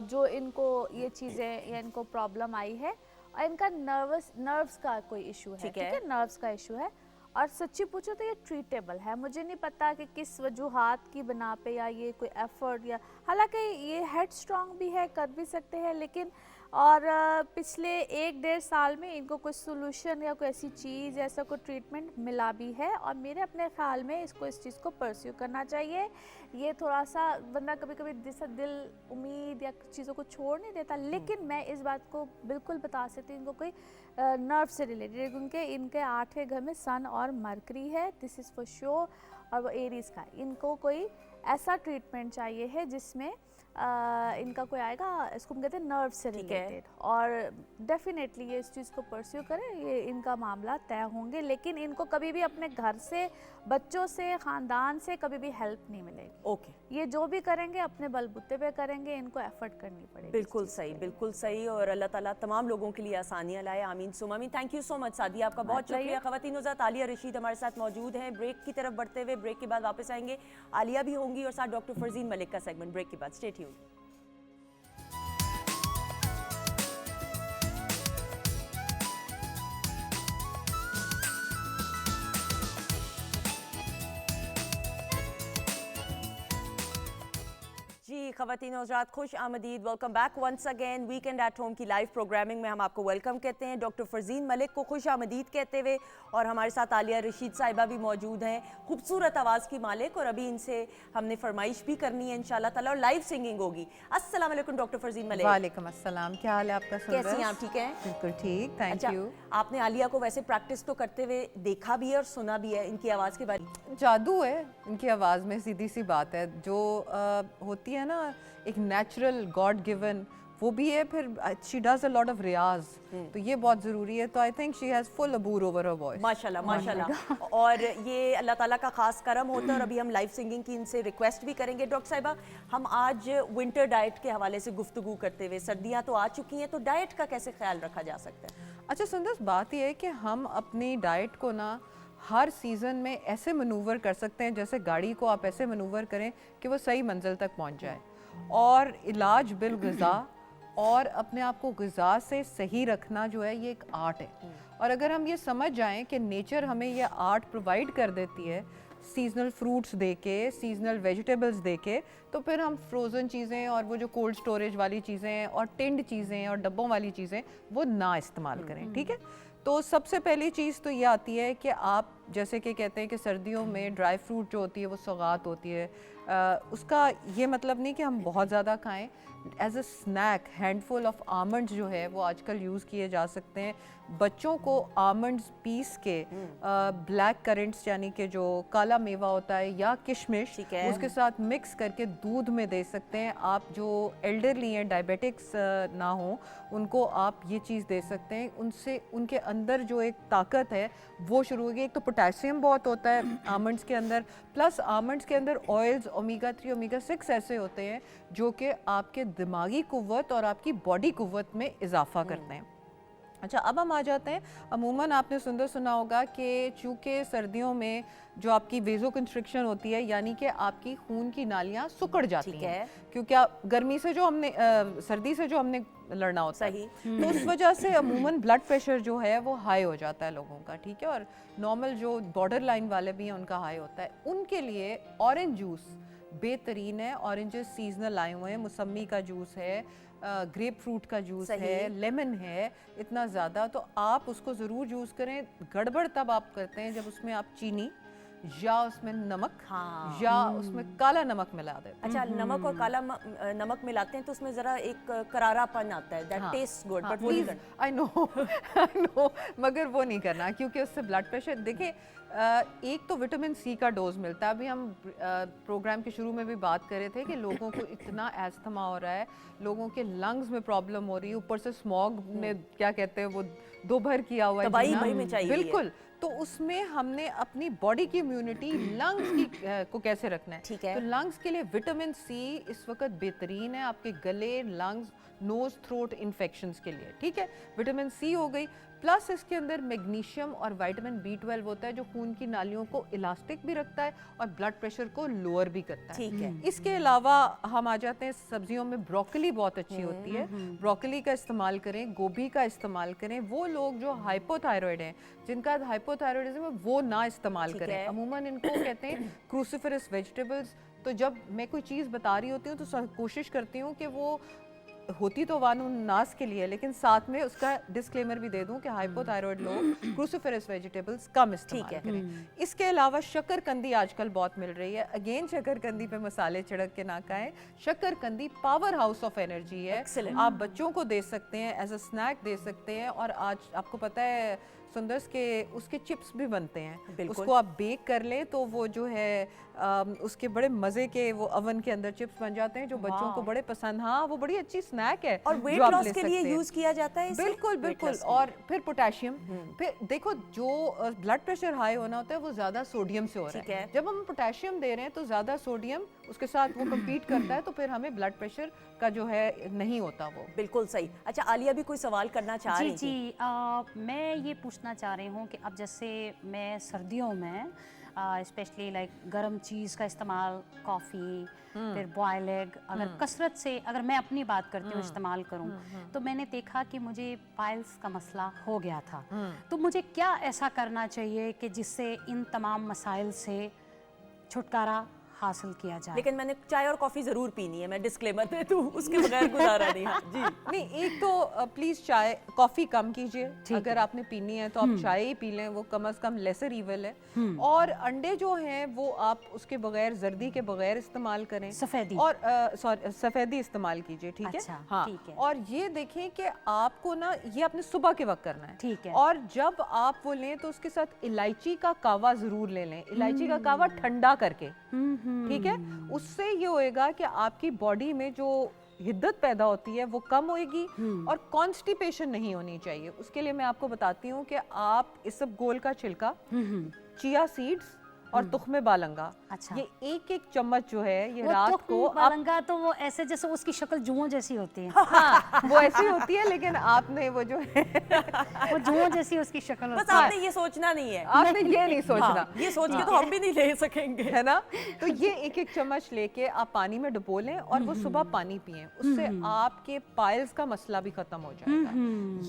जो इनको ये चीज़ें या इनको प्रॉब्लम आई है। और इनका नर्व्स का कोई इशू है, ठीक ठीक है। है, नर्व्स का इशू है। और सच्ची पूछो तो ये ट्रीटेबल है। मुझे नहीं पता कि किस वजूहात की बना पे, या ये कोई एफर्ट, या हालांकि ये हेड स्ट्रॉन्ग भी है, कर भी सकते हैं, लेकिन और पिछले 1-1.5 साल में इनको कोई सोल्यूशन या कोई ऐसी चीज़, ऐसा कोई ट्रीटमेंट मिला भी है। और मेरे अपने ख्याल में इसको इस चीज़ को परस्यू करना चाहिए। ये थोड़ा सा बंदा कभी कभी दिल उम्मीद या चीज़ों को छोड़ नहीं देता, लेकिन मैं इस बात को बिल्कुल बता सकती हूँ, इनको कोई नर्व से रिलेटेड है, क्योंकि इनके 8वें घर में सन और मरकरी है, दिस इज़ फॉर श्योर। और वो एरीज का, इनको कोई ऐसा ट्रीटमेंट चाहिए है जिसमें इनका कोई आएगा, इसको हम कहते हैं नर्व से ठीक है। रिलेटेड, और डेफिनेटली ये इस चीज़ को परस्यू करें, ये इनका मामला तय होंगे। लेकिन इनको कभी भी अपने घर से, बच्चों से, ख़ानदान से कभी भी हेल्प नहीं मिलेगी। ओके, ये जो भी करेंगे अपने बलबूते पे करेंगे, इनको एफर्ट करनी पड़ेगी। बिल्कुल सही, बिल्कुल सही। और अल्लाह ताला तमाम लोगों के लिए आसानियाँ लाए, आमीन सुम आमीन। Thank you so much Sadia, आपका बहुत शुक्रिया। ख़वातीन हज़रात, आलिया रशीद हमारे साथ मौजूद हैं। ब्रेक की तरफ बढ़ते हुए, ब्रेक के बाद वापस आएंगे, आलिया भी होंगी और साथ डॉक्टर फरजीन मलिक का सेगमेंट ब्रेक के बाद। Stay tuned. जी ख़वातीन हज़रात, खुश आमदीद, welcome back once again. Weekend at home की लाइव प्रोग्रामिंग में हम आपको वेलकम कहते हैं। डॉक्टर फरजीन मलिक को खुश आमदीद कहते हुए, और हमारे साथ आलिया रशीद साहिबा भी मौजूद हैं, खूबसूरत आवाज़ की मालिक, और अभी इनसे हमने फरमाइश भी करनी है इंशाल्लाह ताला, और लाइव सिंगिंग होगी। अस्सलाम वालेकुम डॉक्टर फरजीन मलिक। वालेकुम अस्सलाम, क्या हाल है आपका? कैसी हैं आप? ठीक हैं? बिल्कुल ठीक, थैंक अच्छा, यू। आपने आलिया को वैसे प्रैक्टिस तो करते हुए देखा भी है और सुना भी है, इनकी आवाज़ के बारे में? जादू है इनकी आवाज़ में, सीधी सी बात है। जो होती है ना एक नेचुरल गॉड गिवन, वो भी है, फिर she does a lot of रियाज, तो ये बहुत ज़रूरी है। तो I think she has full अबूर ओवर हर वॉइस। माशाल्लाह माशाल्लाह। और ये अल्लाह ताला का खास करम होता है। और अभी हम लाइव सिंगिंग की इनसे रिक्वेस्ट भी करेंगे। डॉक्टर साहिबा, हम आज विंटर डाइट के हवाले से गुफ्तगू करते हुए, सर्दियाँ तो आ चुकी हैं, तो डाइट का कैसे ख्याल रखा जा सकता है? अच्छा सुंदर, बात यह है कि हम अपनी डाइट को ना हर सीज़न में ऐसे मनूवर कर सकते हैं, जैसे गाड़ी को आप ऐसे मनूवर करें कि वो सही मंजिल तक पहुंच जाए। और इलाज बिल ग़िज़ा और अपने आप को ग़िज़ा से सही रखना जो है, ये एक आर्ट है। और अगर हम ये समझ जाएं कि नेचर हमें ये आर्ट प्रोवाइड कर देती है, सीजनल फ्रूट्स दे के, सीजनल वेजिटेबल्स दे के, तो फिर हम फ्रोज़न चीज़ें और वो जो कोल्ड स्टोरेज वाली चीज़ें और टिंड चीज़ें और डब्बों वाली चीज़ें वो ना इस्तेमाल करें। ठीक है, तो सबसे पहली चीज़ तो ये आती है कि आप जैसे कि कहते हैं कि सर्दियों में ड्राई फ्रूट जो होती है वो सौगात होती है, उसका ये मतलब नहीं कि हम बहुत ज़्यादा खाएं। As a snack handful of almonds जो है वो आजकल यूज़ किए जा सकते हैं। बच्चों को आमंड्स पीस के ब्लैक करेंट्स यानी कि जो काला मेवा होता है या किशमिश, उसके साथ मिक्स करके दूध में दे सकते हैं। आप जो एल्डरली हैं, डायबिटिक्स ना हो, उनको आप ये चीज़ दे सकते हैं। उनसे उनके अंदर जो एक ताकत है वो शुरू होगी। एक तो पोटेशियम बहुत होता है आमंड्स के अंदर, प्लस आमंड्स के अंदर ऑयल्स, ओमेगा 3, ओमेगा 6 ऐसे होते हैं जो कि आपके दिमागी कुव्वत और आपकी बॉडी कुव्वत में इजाफा करते हैं। अच्छा, अब हम आ जाते हैं, अमूमन आपने सुंदर सुना होगा कि चूँकि सर्दियों में जो आपकी वेजो कंस्ट्रिक्शन होती है, यानी कि आपकी खून की नालियाँ सुकड़ जाती हैं, क्योंकि आप गर्मी से जो हमने सर्दी से जो हमने लड़ना होता है, तो उस वजह से अमूमन ब्लड प्रेशर जो है वो हाई हो जाता है लोगों का। ठीक है, और नॉर्मल जो बॉर्डर लाइन वाले भी हैं उनका हाई होता है। उनके लिए ऑरेंज जूस बेहतरीन है। ऑरेंजेस सीजनल आए हुए हैं, मौसमी का जूस है, ग्रेप फ्रूट का जूस है, लेमन है, इतना ज़्यादा, तो आप उसको ज़रूर यूज़ करें। गड़बड़ तब आप करते हैं जब उसमें आप चीनी या उसमें नमक या उसमें काला नमक मिला देते हैं। अच्छा, नमक और काला नमक मिलाते हैं तो उसमें ज़रा एक करारापन आता है, दैट टेस्ट गुड, बट वो नहीं करना। आई नो, मगर वो नहीं करना, क्योंकि उससे ब्लड प्रेशर, देखिए एक तो विटामिन सी का डोज मिलता है। अभी हम प्रोग्राम के शुरू में भी बात कर रहे थे कि लोगों को इतना एस्थमा हो रहा है, लोगों के लंग्स में प्रॉब्लम हो रही है, ऊपर से स्मॉग ने क्या कहते हैं वो दो भर किया हुआ है, तबाही में चाहिए बिल्कुल। तो उसमें हमने अपनी बॉडी की इम्यूनिटी लंग्स की को कैसे रखना है? ठीक है, तो लंग्स के लिए विटामिन सी इस वक्त बेहतरीन है आपके गले, लंग्स, नोज, थ्रोट इन्फेक्शंस के लिए। ठीक है, विटामिन सी हो गई, प्लस इसके अंदर मैग्नीशियम और विटामिन B12 होता है जो खून की नालियों को इलास्टिक भी रखता है और ब्लड प्रेशर को लोअर भी करता है। ठीक है, इसके अलावा हम आ जाते हैं सब्जियों में, ब्रोकली बहुत अच्छी होती है, ब्रोकली का इस्तेमाल करें, गोभी का इस्तेमाल करें। वो लोग जो हाइपोथायराइड हैं, जिनका हाइपोथायराइडिज्म है, वो ना इस्तेमाल करें। अमूमन इनको कहते हैं क्रूसिफरस वेजिटेबल्स। तो जब मैं कोई चीज़ बता रही होती हूँ तो कोशिश करती हूँ कि वो होती तो वानुन्नास के लिए, लेकिन साथ में उसका डिस्क्लेमर भी दे दूं कि हाइपोथायराइड लोग क्रूसिफरस वेजिटेबल्स कम इस्तेमाल करें। इसके अलावा शकरकंदी आजकल बहुत मिल रही है। अगेन शकरकंदी पे मसाले छिड़क के ना खाएं। शकरकंदी पावर हाउस ऑफ एनर्जी है। आप बच्चों को दे सकते हैं, एज अ स्नैक दे सकते हैं। और आज आपको पता है सुंदर्स के उसके चिप्स भी बनते हैं, बिल्कुल। उसको आप बेक कर लें तो वो जो है उसके बड़े मज़े के वो ओवन के अंदर चिप्स बन जाते हैं जो बच्चों को बड़े पसंद। हाँ, वो बड़ी अच्छी स्नैक है और वेट जो आप लॉस ले के लिए सकते हैं। यूज किया जाता है इसे? बिल्कुल Weight बिल्कुल। loss के लिए। और फिर पोटेशियम, फिर देखो जो ब्लड प्रेशर हाई होना होता है वो ज़्यादा सोडियम से हो रहा ठीक है। है। जब हम पोटेशियम दे रहे हैं तो ज़्यादा सोडियम उसके साथ वो कम्पीट करता है, तो फिर हमें ब्लड प्रेशर का जो है नहीं होता वो। बिल्कुल सही। अच्छा, आलिया भी कोई सवाल करना चाह जी रही थी? जी, मैं ये पूछना चाह रही हूँ कि अब जैसे मैं सर्दियों में स्पेशली लाइक गरम चीज़ का इस्तेमाल, कॉफ़ी, फिर बॉयल एग, अगर कसरत से अगर मैं अपनी बात करती हूँ इस्तेमाल करूँ, तो मैंने देखा कि मुझे पाइल्स का मसला हो गया था। तो मुझे क्या ऐसा करना चाहिए कि जिससे इन तमाम मसाइल से छुटकारा हासिल किया जाए? लेकिन मैंने चाय और कॉफी जरूर पीनी है, मैं डिस्क्लेमर दे दूं, उसके बगैर गुजारा नहीं। हाँ जी। नहीं, एक तो प्लीज चाय कॉफी कम कीजिए, अगर आपने पीनी है तो आप चाय ही पी लें, वो कम से कम लेसर इवल है। और अंडे जो हैं वो आप उसके बगैर, जर्दी के बगैर इस्तेमाल करें, सफ़ेदी। और सॉरी सफ़ेदी इस्तेमाल कीजिए, ठीक है? अच्छा, हाँ, ठीक है। और ये देखें कि आपको ना ये आपने सुबह के वक्त करना है, ठीक है। और जब आप वो लें तो उसके साथ इलायची का कावा जरूर ले लें, इलायची का कावा ठंडा करके, ठीक है? उससे ये होएगा कि आपकी बॉडी में जो हिद्दत पैदा होती है वो कम होएगी और कॉन्स्टिपेशन नहीं होनी चाहिए। उसके लिए मैं आपको बताती हूँ कि आप इसबगोल का छिलका, चिया सीड्स और तुख्मे बालंगा, अच्छा। ये एक एक चम्मच जो है ये वो रात तो को आप, बालंगा तो वो ऐसे जैसे उसकी शक्ल जुओं जैसी होती है। हाँ वो ऐसी होती है, लेकिन आपने वो जो है वो जुओं जैसी उसकी शक्ल बस होती है। आपने ये सोचना नहीं है। आपने ये नहीं सोचना, हाँ, ये सोच के तो हम भी नहीं ले सकेंगे, है ना? तो ये एक एक चम्मच लेके आप पानी में डुबो लें और वो सुबह पानी पिएं, उससे आपके पाइल्स का मसला भी खत्म हो जाएगा।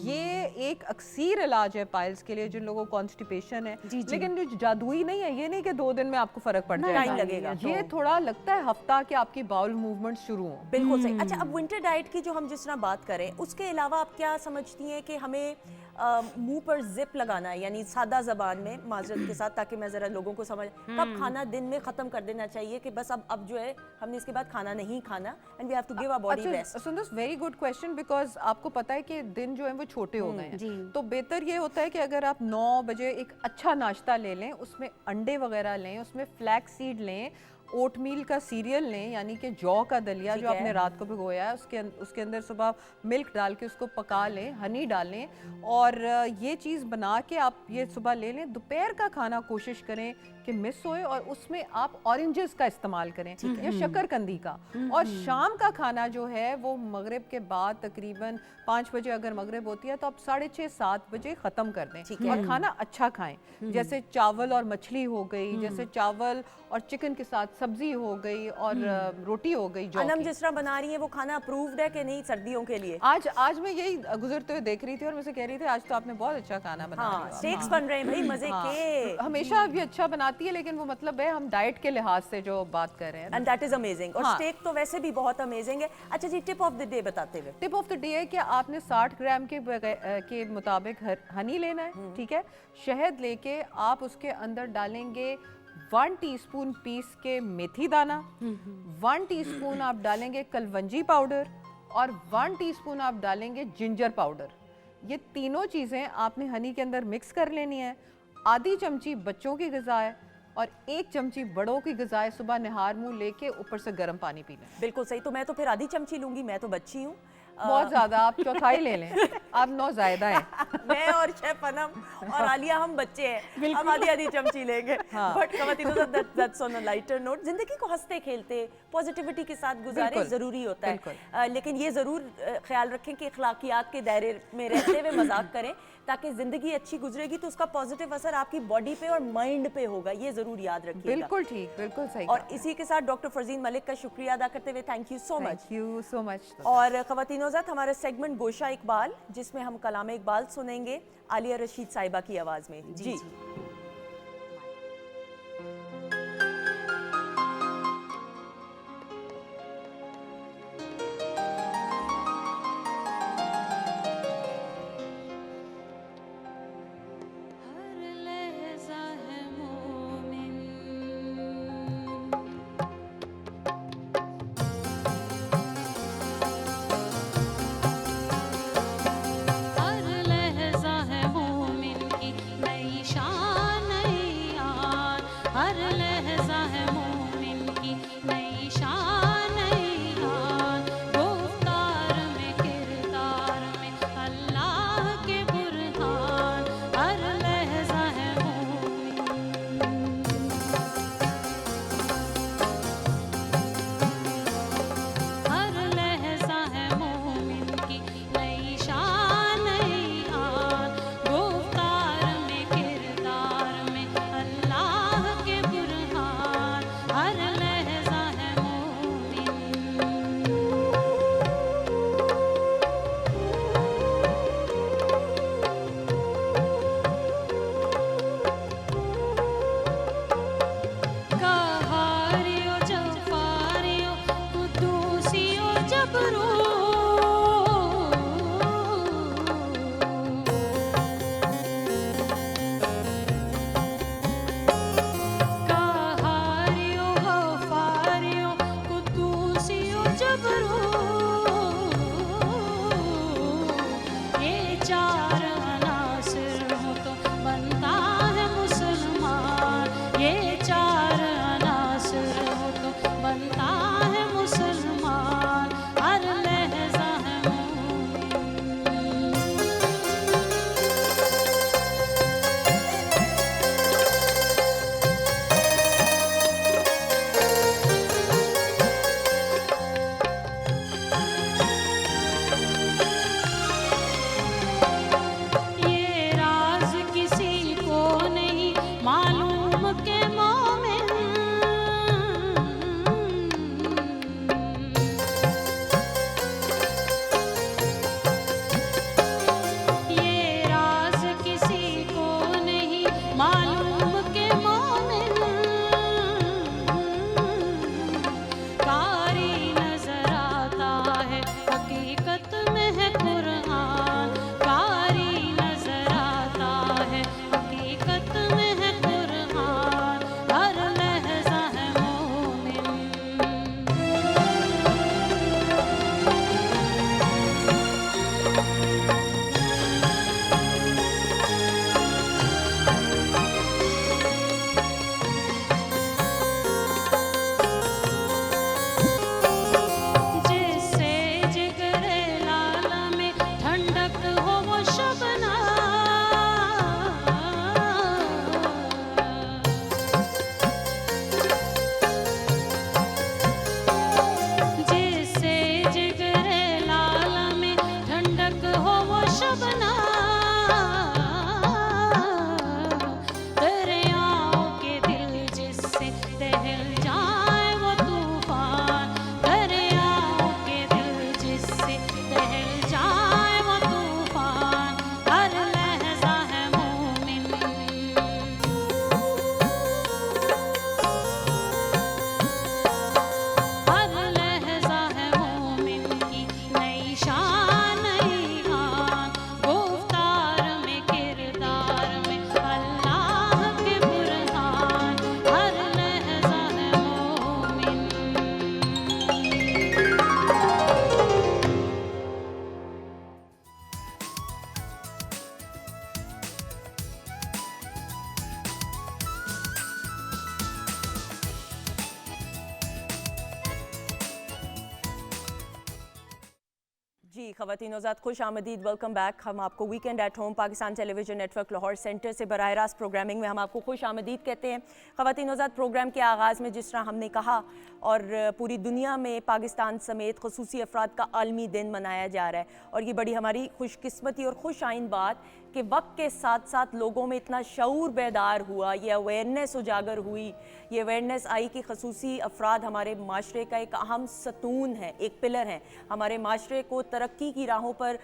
ये एक अक्सीर इलाज है पाइल्स के लिए, जिन लोगों को कॉन्स्टिपेशन है, लेकिन जो जादुई नहीं है, ये नहीं कि 2 दिन में आपको फर्क पड़ जाएगा, टाइम लगेगा। ये थोड़ा लगता है हफ्ता कि आपकी बाउल मूवमेंट शुरू हो। बिल्कुल सही। अच्छा, अब विंटर डाइट की जो हम जिस तरह बात करें, उसके अलावा आप क्या समझती हैं कि हमें मुंह पर जिप लगाना है, यानी सादा जबान में, माजरत के साथ, ताकि मैं जरा लोगों को समझ, कब खाना दिन में खत्म कर देना चाहिए कि बस अब जो है हमने इसके बाद खाना नहीं खाना, and we have to give our body rest? सुंदर, वेरी गुड क्वेश्चन, बिकॉज आपको पता है कि दिन जो है वो छोटे हो गए हैं, तो बेहतर ये होता है कि अगर आप 9 बजे एक अच्छा नाश्ता ले लें, उसमें अंडे वगैरह लें, उसमें फ्लैक्स सीड लें, ओटमील का सीरियल लें, यानी कि जौ का दलिया जो आपने रात को भिगोया है, उसके अंदर सुबह मिल्क डाल के उसको पका लें, हनी डालें, और ये चीज़ बना के आप ये सुबह ले लें। दोपहर का खाना कोशिश करें कि मिस होए, और उसमें आप ऑरेंजेस का इस्तेमाल करें या शकरकंदी का। और शाम का खाना जो है वो मगरिब के बाद तकरीबन 5 बजे अगर मगरिब होती है तो आप 6:30-7 बजे ख़त्म कर दें, और खाना अच्छा खाएं, जैसे चावल और मछली हो गई, जैसे चावल और चिकन के साथ सब्जी हो गई, और रोटी हो गई। जो अनम जिस तरह बना रही है वो खाना अप्रूव्ड है कि नहीं सर्दियों के लिए? आज मैं यही गुजरते हुए देख रही थी और मुझे कह रही थी आज तो आपने बहुत अच्छा खाना बनाया। हाँ, स्टेक्स बन रहे हैं भाई, मजे के। हमेशा भी अच्छा बनाती है, लेकिन वो मतलब है हम डाइट के लिहाज से जो बात कर रहे हैं, एंड दैट इज अमेजिंग। और स्टेक तो वैसे भी बहुत अमेजिंग है। अच्छा जी, टिप ऑफ द डे बताते हुए। टिप ऑफ द डे है कि आपने 60 ग्राम के मुताबिक हनी लेना है, ठीक है? शहद लेके आप उसके अंदर डालेंगे 1 टीस्पून पीस के मेथी दाना, 1 टीस्पून आप डालेंगे कलवंजी पाउडर, और 1 टीस्पून आप डालेंगे जिंजर पाउडर। ये तीनों चीज़ें आपने हनी के अंदर मिक्स कर लेनी है। आधी चमची बच्चों की ग़िज़ा है और 1 चमची बड़ों की ग़िज़ा है। सुबह निहार मुंह लेके ऊपर से गर्म पानी पीना। बिल्कुल सही। तो मैं तो फिर आधी चमची लूंगी, मैं तो बच्ची हूँ। बहुत ज्यादा, आप चौथाई ले लें, आप 9 ज़ायदा हैं। मैं और शेफ अनम और आलिया हम बच्चे हैं, हम आधी आधी चमची लेंगे। बट खवातीनो, that's on a lighter note. जिंदगी को हंसते खेलते पॉजिटिविटी के साथ गुजारे जरूरी होता है, लेकिन ये जरूर ख्याल रखें कि अखलाकियात के दायरे में रहते हुए मजाक करें, ताकि जिंदगी अच्छी गुजरेगी तो उसका पॉजिटिव असर आपकी बॉडी पे और माइंड पे होगा, ये जरूर याद रखिएगा। बिल्कुल ठीक, बिल्कुल सही। और इसी के साथ डॉक्टर फरजीन मलिक का शुक्रिया अदा करते हुए thank you so much. Thank you so much. और खवातीनोज़ात, हमारा सेगमेंट गोशा इकबाल, जिसमें हम कलाम इकबाल सुनेंगे आलिया रशीद साहिबा की आवाज़ में। जी। हर लहज़ा है मोमिन की मालूम के मोमिन कारी नजर आता है, हकीकत में है कुरान। कारी नजर आता है, हकीकत में है कुरान। हर लहजा है मोमिन। जिससे जिगरे लाला में ठंडक हो वो शबना, जिससे जिगरे लाला में ठंडक हो वो शबना। दरियाओं के दिल जिससे दहल जाए वो तूफान। दरियाओं के दिल जिससे दहल जाए वो तूफान। हर लहजा है मोमिन। हर लहजा है मोमिन की नई शान नई आन। गुफ्तार में किरदार में अल्लाह के बुरहान। हर लहजा है मोमिन। जी ख़वातीन हज़रात खुश आमदीद, वेलकम बैक। हम आपको weekend at home Pakistan television network Lahore centre से बराह रास्त प्रोग्रामिंग में हम आपको खुश आमदीद कहते हैं। ख़वातीन हज़रात प्रोग्राम के आगाज़ में जिस तरह हमने कहा और पूरी दुनिया में पाकिस्तान समेत ख़ुसूसी अफराद का आलमी दिन मनाया जा रहा है और ये बड़ी हमारी खुशकिस्मती और खुश आइन बात कि वक्त के साथ साथ लोगों में इतना शऊर बेदार हुआ, ये अवेयरनेस उजागर हुई, ये अवेयरनेस आई कि ख़ुसूसी अफराद हमारे माशरे का एक अहम सतून है, एक पिलर है। हमारे माशरे को तरक्की की राहों पर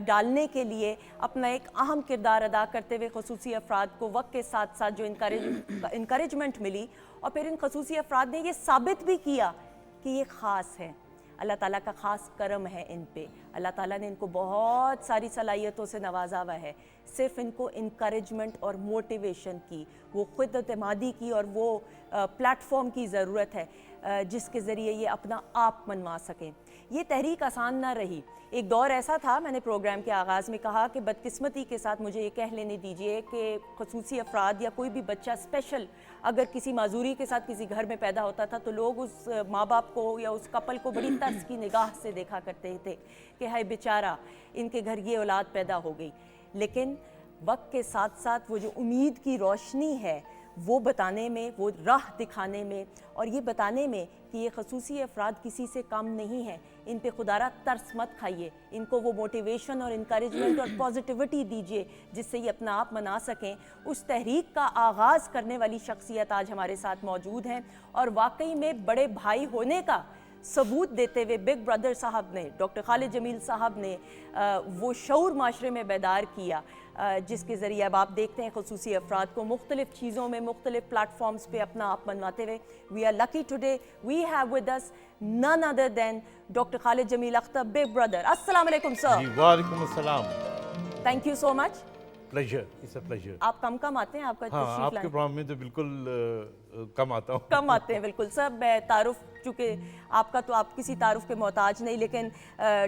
डालने के लिए अपना एक अहम किरदार अदा करते हुए ख़ुसूसी अफराद को वक्त के साथ साथ जो इनकरेजमेंट मिली और फिर इन ख़ुसूसी अफराद ने ये साबित भी किया कि ये ख़ास है। अल्लाह ताला का ख़ास करम है इन पे। अल्लाह ताला ने इनको बहुत सारी सलाहियतों से नवाजा हुआ है। सिर्फ इनको इनकरेजमेंट और मोटिवेशन की, वो ख़ुद एतमादी की और वो प्लेटफॉर्म की ज़रूरत है जिसके ज़रिए ये अपना आप मनवा सकें। ये तहरीक आसान ना रही। एक दौर ऐसा था, मैंने प्रोग्राम के आगाज़ में कहा कि बदकिस्मती के साथ मुझे ये कह लेने दीजिए कि ख़ुसूसी अफराद या कोई भी बच्चा स्पेशल अगर किसी माजूरी के साथ किसी घर में पैदा होता था तो लोग उस माँ बाप को या उस कपल को बड़ी तर्स की निगाह से देखा करते थे कि हाय बेचारा, इनके घर ये औलाद पैदा हो गई। लेकिन वक्त के साथ साथ वो जो उम्मीद की रोशनी है वो बताने में, वो राह दिखाने में और ये बताने में कि ये ख़ुसूसी अफराद किसी से कम नहीं है, इन पे खुदारा तरस मत खाइए, इनको वो मोटिवेशन और इनकरेजमेंट और पॉजिटिविटी दीजिए जिससे ये अपना आप मना सकें। उस तहरीक का आगाज़ करने वाली शख्सियत आज हमारे साथ मौजूद हैं और वाकई में बड़े भाई होने का सबूत देते हुए बिग ब्रदर साहब ने, डॉक्टर खालिद जमील साहब ने वो शऊर माशरे में बेदार किया जिसके ज़रिए अब आप देखते हैं ख़ुसूसी अफराद को मुख्तलिफ़ चीज़ों में मुख्तलिफ़ प्लेटफॉर्म्स पे अपना आप मनवाते हुए। We are lucky today we have with us none other than doctor Khalid Jamil Akhtar, big brother. अस्सलाम वालेकुम सर। वालेकुम अस्सलाम। Thank you so much. Pleasure, it's a pleasure. आप कम आते हैं, आपका हाँ, आपके प्रोग्राम में तो बिल्कुल कम आता हूँ। कम आते हैं बिल्कुल सर। मैं तारुफ, चूँकि आपका तो आप किसी तारुफ के मोहताज नहीं, लेकिन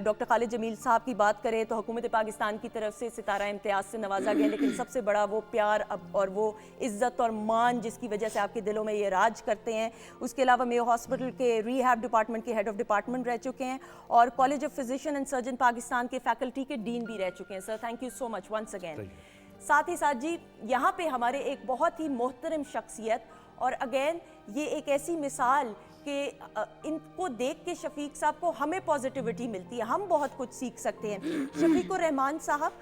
डॉक्टर खालिद जमील साहब की बात करें तो हुकूमत पाकिस्तान की तरफ से सितारा इम्तियाज़ से नवाजा गया, लेकिन सबसे बड़ा वो प्यार और वो इज़्ज़त और मान जिसकी वजह से आपके दिलों में ये राज करते हैं। उसके अलावा मेयो हॉस्पिटल के रिहैब डिपार्टमेंट के हेड ऑफ डिपार्टमेंट रह चुके हैं और college of physician and surgeon Pakistan के फैकल्टी के डीन भी रह चुके हैं। Sir thank you so much once again. साथ ही साथ जी यहाँ पे हमारे एक बहुत ही मोहतरम शख्सियत और अगेन ये एक ऐसी मिसाल कि इनको देख के शफीक साहब को हमें पॉजिटिविटी मिलती है, हम बहुत कुछ सीख सकते हैं। शफीकुर रहमान साहब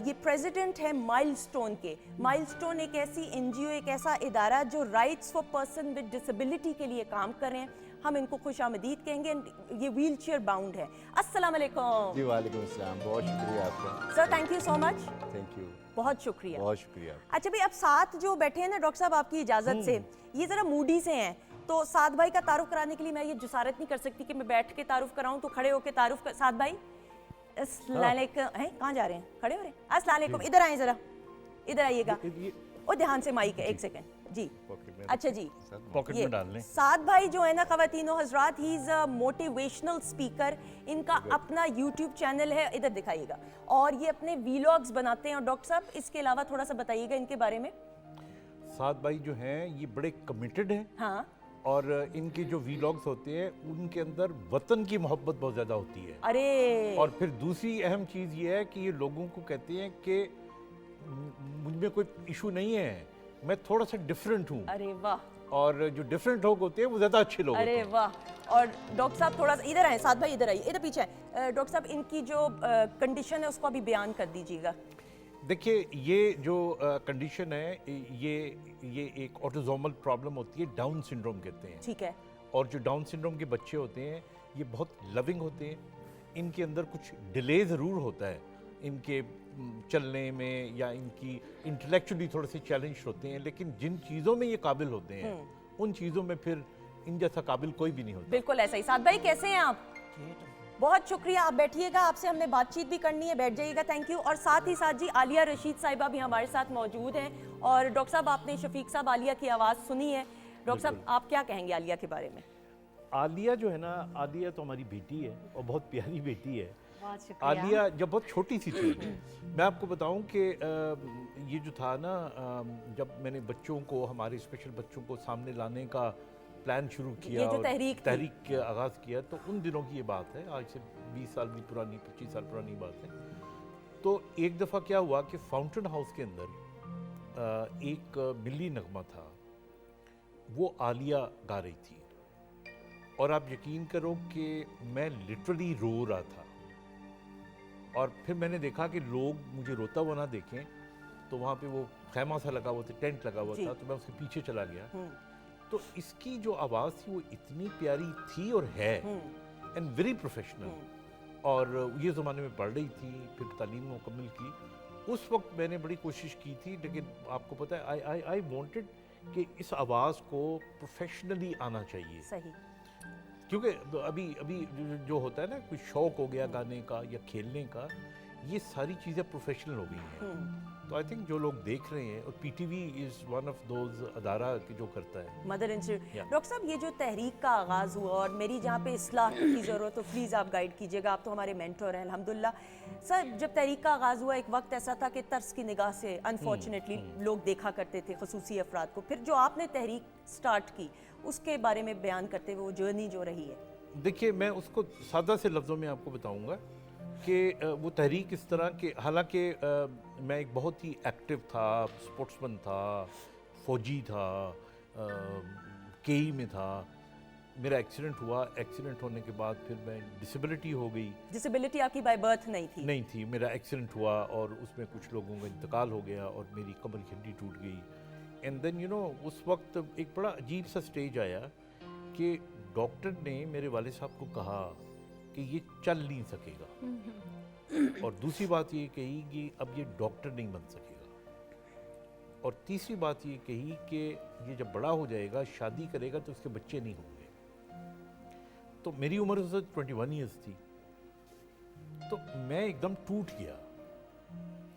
ये प्रेसिडेंट हैं माइलस्टोन के। माइलस्टोन एक ऐसी NGO, एक ऐसा इदारा जो rights for person with disability के लिए काम कर रहे हैं। हम इनको खुशामदीद कहेंगे। ये व्हील चेयर बाउंड है। अस्सलाम वालेकुम। जी वालेकुम अस्सलाम, बहुत शुक्रिया आपका। Sir thank you so much. Thank you, बहुत शुक्रिया। बहुत शुक्रिया। अच्छा भाई, अब साथ जो बैठे हैं ना डॉक्टर साहब, आपकी इजाज़त से ये ज़रा मूडी से हैं, तो साद भाई का तारुफ कराने के लिए मैं ये जुसारत नहीं कर सकती कि मैं बैठ के तारुफ कराऊं, तो खड़े होके तारुफ कर। साद भाई अस्सलाम वालेकुम। हैं, कहाँ जा रहे हैं? खड़े हो रहे हैं? अस्सलाम वालेकुम। इधर आए ज़रा, इधर आइएगा। ओ ध्यान से माइक है, एक सेकंड जी। अच्छा जी, पॉकेट ये में डाल लें। साद भाई जो है ना ख़वातीनो हज़रात, he is a motivational speaker. इनका अपना यूट्यूब चैनल है, इधर दिखाइएगा, और ये अपने वीलॉग्स बनाते हैं। और डॉक्टर साहब इसके अलावा थोड़ा सा बताइएगा इनके बारे में। साद भाई जो हैं ये बड़े कमिटेड हैं, हाँ, और इनके जो वीलॉग्स होते हैं उनके अंदर वतन की मोहब्बत बहुत ज़्यादा होती है। अरे और फिर दूसरी अहम चीज़ ये है कि ये लोगों को कहते हैं कि मुझ में कोई इशू नहीं है, मैं थोड़ा सा डिफरेंट हूँ, अरे वाह, और जो डिफरेंट लोग होते हैं वो ज़्यादा अच्छे लोग होते अरे हैं। वाह। और डॉक्टर साहब थोड़ा सा इधर आए, साद भाई इधर आइए, इधर पीछे आए। डॉक्टर साहब इनकी जो कंडीशन है उसको अभी बयान कर दीजिएगा। देखिए, ये जो कंडीशन है ये एक ऑटोजोमल प्रॉब्लम होती है, डाउन सिंड्रोम कहते हैं। ठीक है। और जो डाउन सिंड्रोम के बच्चे होते हैं ये बहुत लविंग होते हैं, इनके अंदर कुछ डिले ज़रूर होता है इनके चलने में, या इनकी इंटेलेक्चुअली थोड़े से चैलेंज होते हैं, लेकिन जिन चीज़ों में ये काबिल होते हैं उन चीज़ों में फिर इन जैसा काबिल कोई भी नहीं होता। बिल्कुल ऐसा ही। साद भाई कैसे हैं आप? बहुत शुक्रिया, आप बैठिएगा, आपसे हमने बातचीत भी करनी है, बैठ जाइएगा। Thank you. और साथ ही साथ जी आलिया रशीद साहिबा भी हमारे साथ मौजूद हैं। और डॉक्टर साहब आपने शफीक साहब आलिया की आवाज़ सुनी है, डॉक्टर साहब आप क्या कहेंगे आलिया के बारे में? आलिया जो है ना, आलिया तो हमारी बेटी है और बहुत प्यारी बेटी है। बहुत शुक्रिया। आलिया जब बहुत छोटी सी थी, मैं आपको बताऊं कि ये जो था ना, जब मैंने बच्चों को, हमारे स्पेशल बच्चों को सामने लाने का प्लान शुरू किया, ये जो और तहरीक के आगाज़ किया, तो उन दिनों की ये बात है, आज से 20 साल भी पुरानी, 25 साल पुरानी बात है। तो एक दफ़ा क्या हुआ कि फाउंटेन हाउस के अंदर एक मिली नगमा था, वो आलिया गा रही थी, और आप यकीन करो कि मैं लिटरली रो रहा था। और फिर मैंने देखा कि लोग मुझे रोता हुआ ना देखें, तो वहाँ पे वो खैमा सा लगा हुआ था, टेंट लगा हुआ था, तो मैं उसके पीछे चला गया। तो इसकी जो आवाज़ थी वो इतनी प्यारी थी और है, एंड वेरी प्रोफेशनल, और ये ज़माने में पढ़ रही थी, फिर तालीम मुकम्मल की। उस वक्त मैंने बड़ी कोशिश की थी, लेकिन आपको पता है आई वांटेड कि इस आवाज़ को प्रोफेशनली आना चाहिए। सही। क्योंकि अभी अभी जो होता है ना, कोई शौक हो गया गाने का या खेलने का, ये सारी चीज़ें प्रोफेशनल हो गई हैं। तो आई थिंक जो लोग देख रहे हैं, और PTV is one of those अदारा की जो करता है, मदर इंस्टीट्यूट। Yeah. डॉक्टर साहब ये जो तहरीक का आगाज़ हुआ, और मेरी जहाँ पे इस्लाह की ज़रूरत हो प्लीज़ आप गाइड कीजिएगा, आप तो हमारे मेंटर हैं अल्हम्दुलिल्लाह। सर जब तहरीक का आगाज़ हुआ, एक वक्त ऐसा था कि तर्स की निगाह से अनफॉर्चुनेटली लोग देखा करते थे खुसूसी अफराद को। फिर जो आपने तहरीक स्टार्ट की, उसके बारे में बयान करते हुए वो जर्नी जो रही है। देखिए मैं उसको सादा से लफ्ज़ों में आपको बताऊंगा कि वो तहरीक इस तरह के, हालांकि मैं एक बहुत ही एक्टिव था, स्पोर्ट्समैन था, फौजी था, केई में था, मेरा एक्सीडेंट हुआ, एक्सीडेंट होने के बाद फिर मैं डिसेबिलिटी हो गई। डिसेबिलिटी आपकी बाय बर्थ नहीं थी? नहीं थी, मेरा एक्सीडेंट हुआ और उसमें कुछ लोगों का इंतकाल हो गया और मेरी कमर की हड्डी टूट गई। एंड देन उस वक्त एक बड़ा अजीब सा स्टेज आया कि डॉक्टर ने मेरे वाले साहब को कहा कि ये चल नहीं सकेगा, और दूसरी बात ये कही कि अब ये डॉक्टर नहीं बन सकेगा, और तीसरी बात ये कही कि ये जब बड़ा हो जाएगा, शादी करेगा तो उसके बच्चे नहीं होंगे। तो मेरी उम्र उस वक्त 21 ईयर्स थी, तो मैं एकदम टूट गया।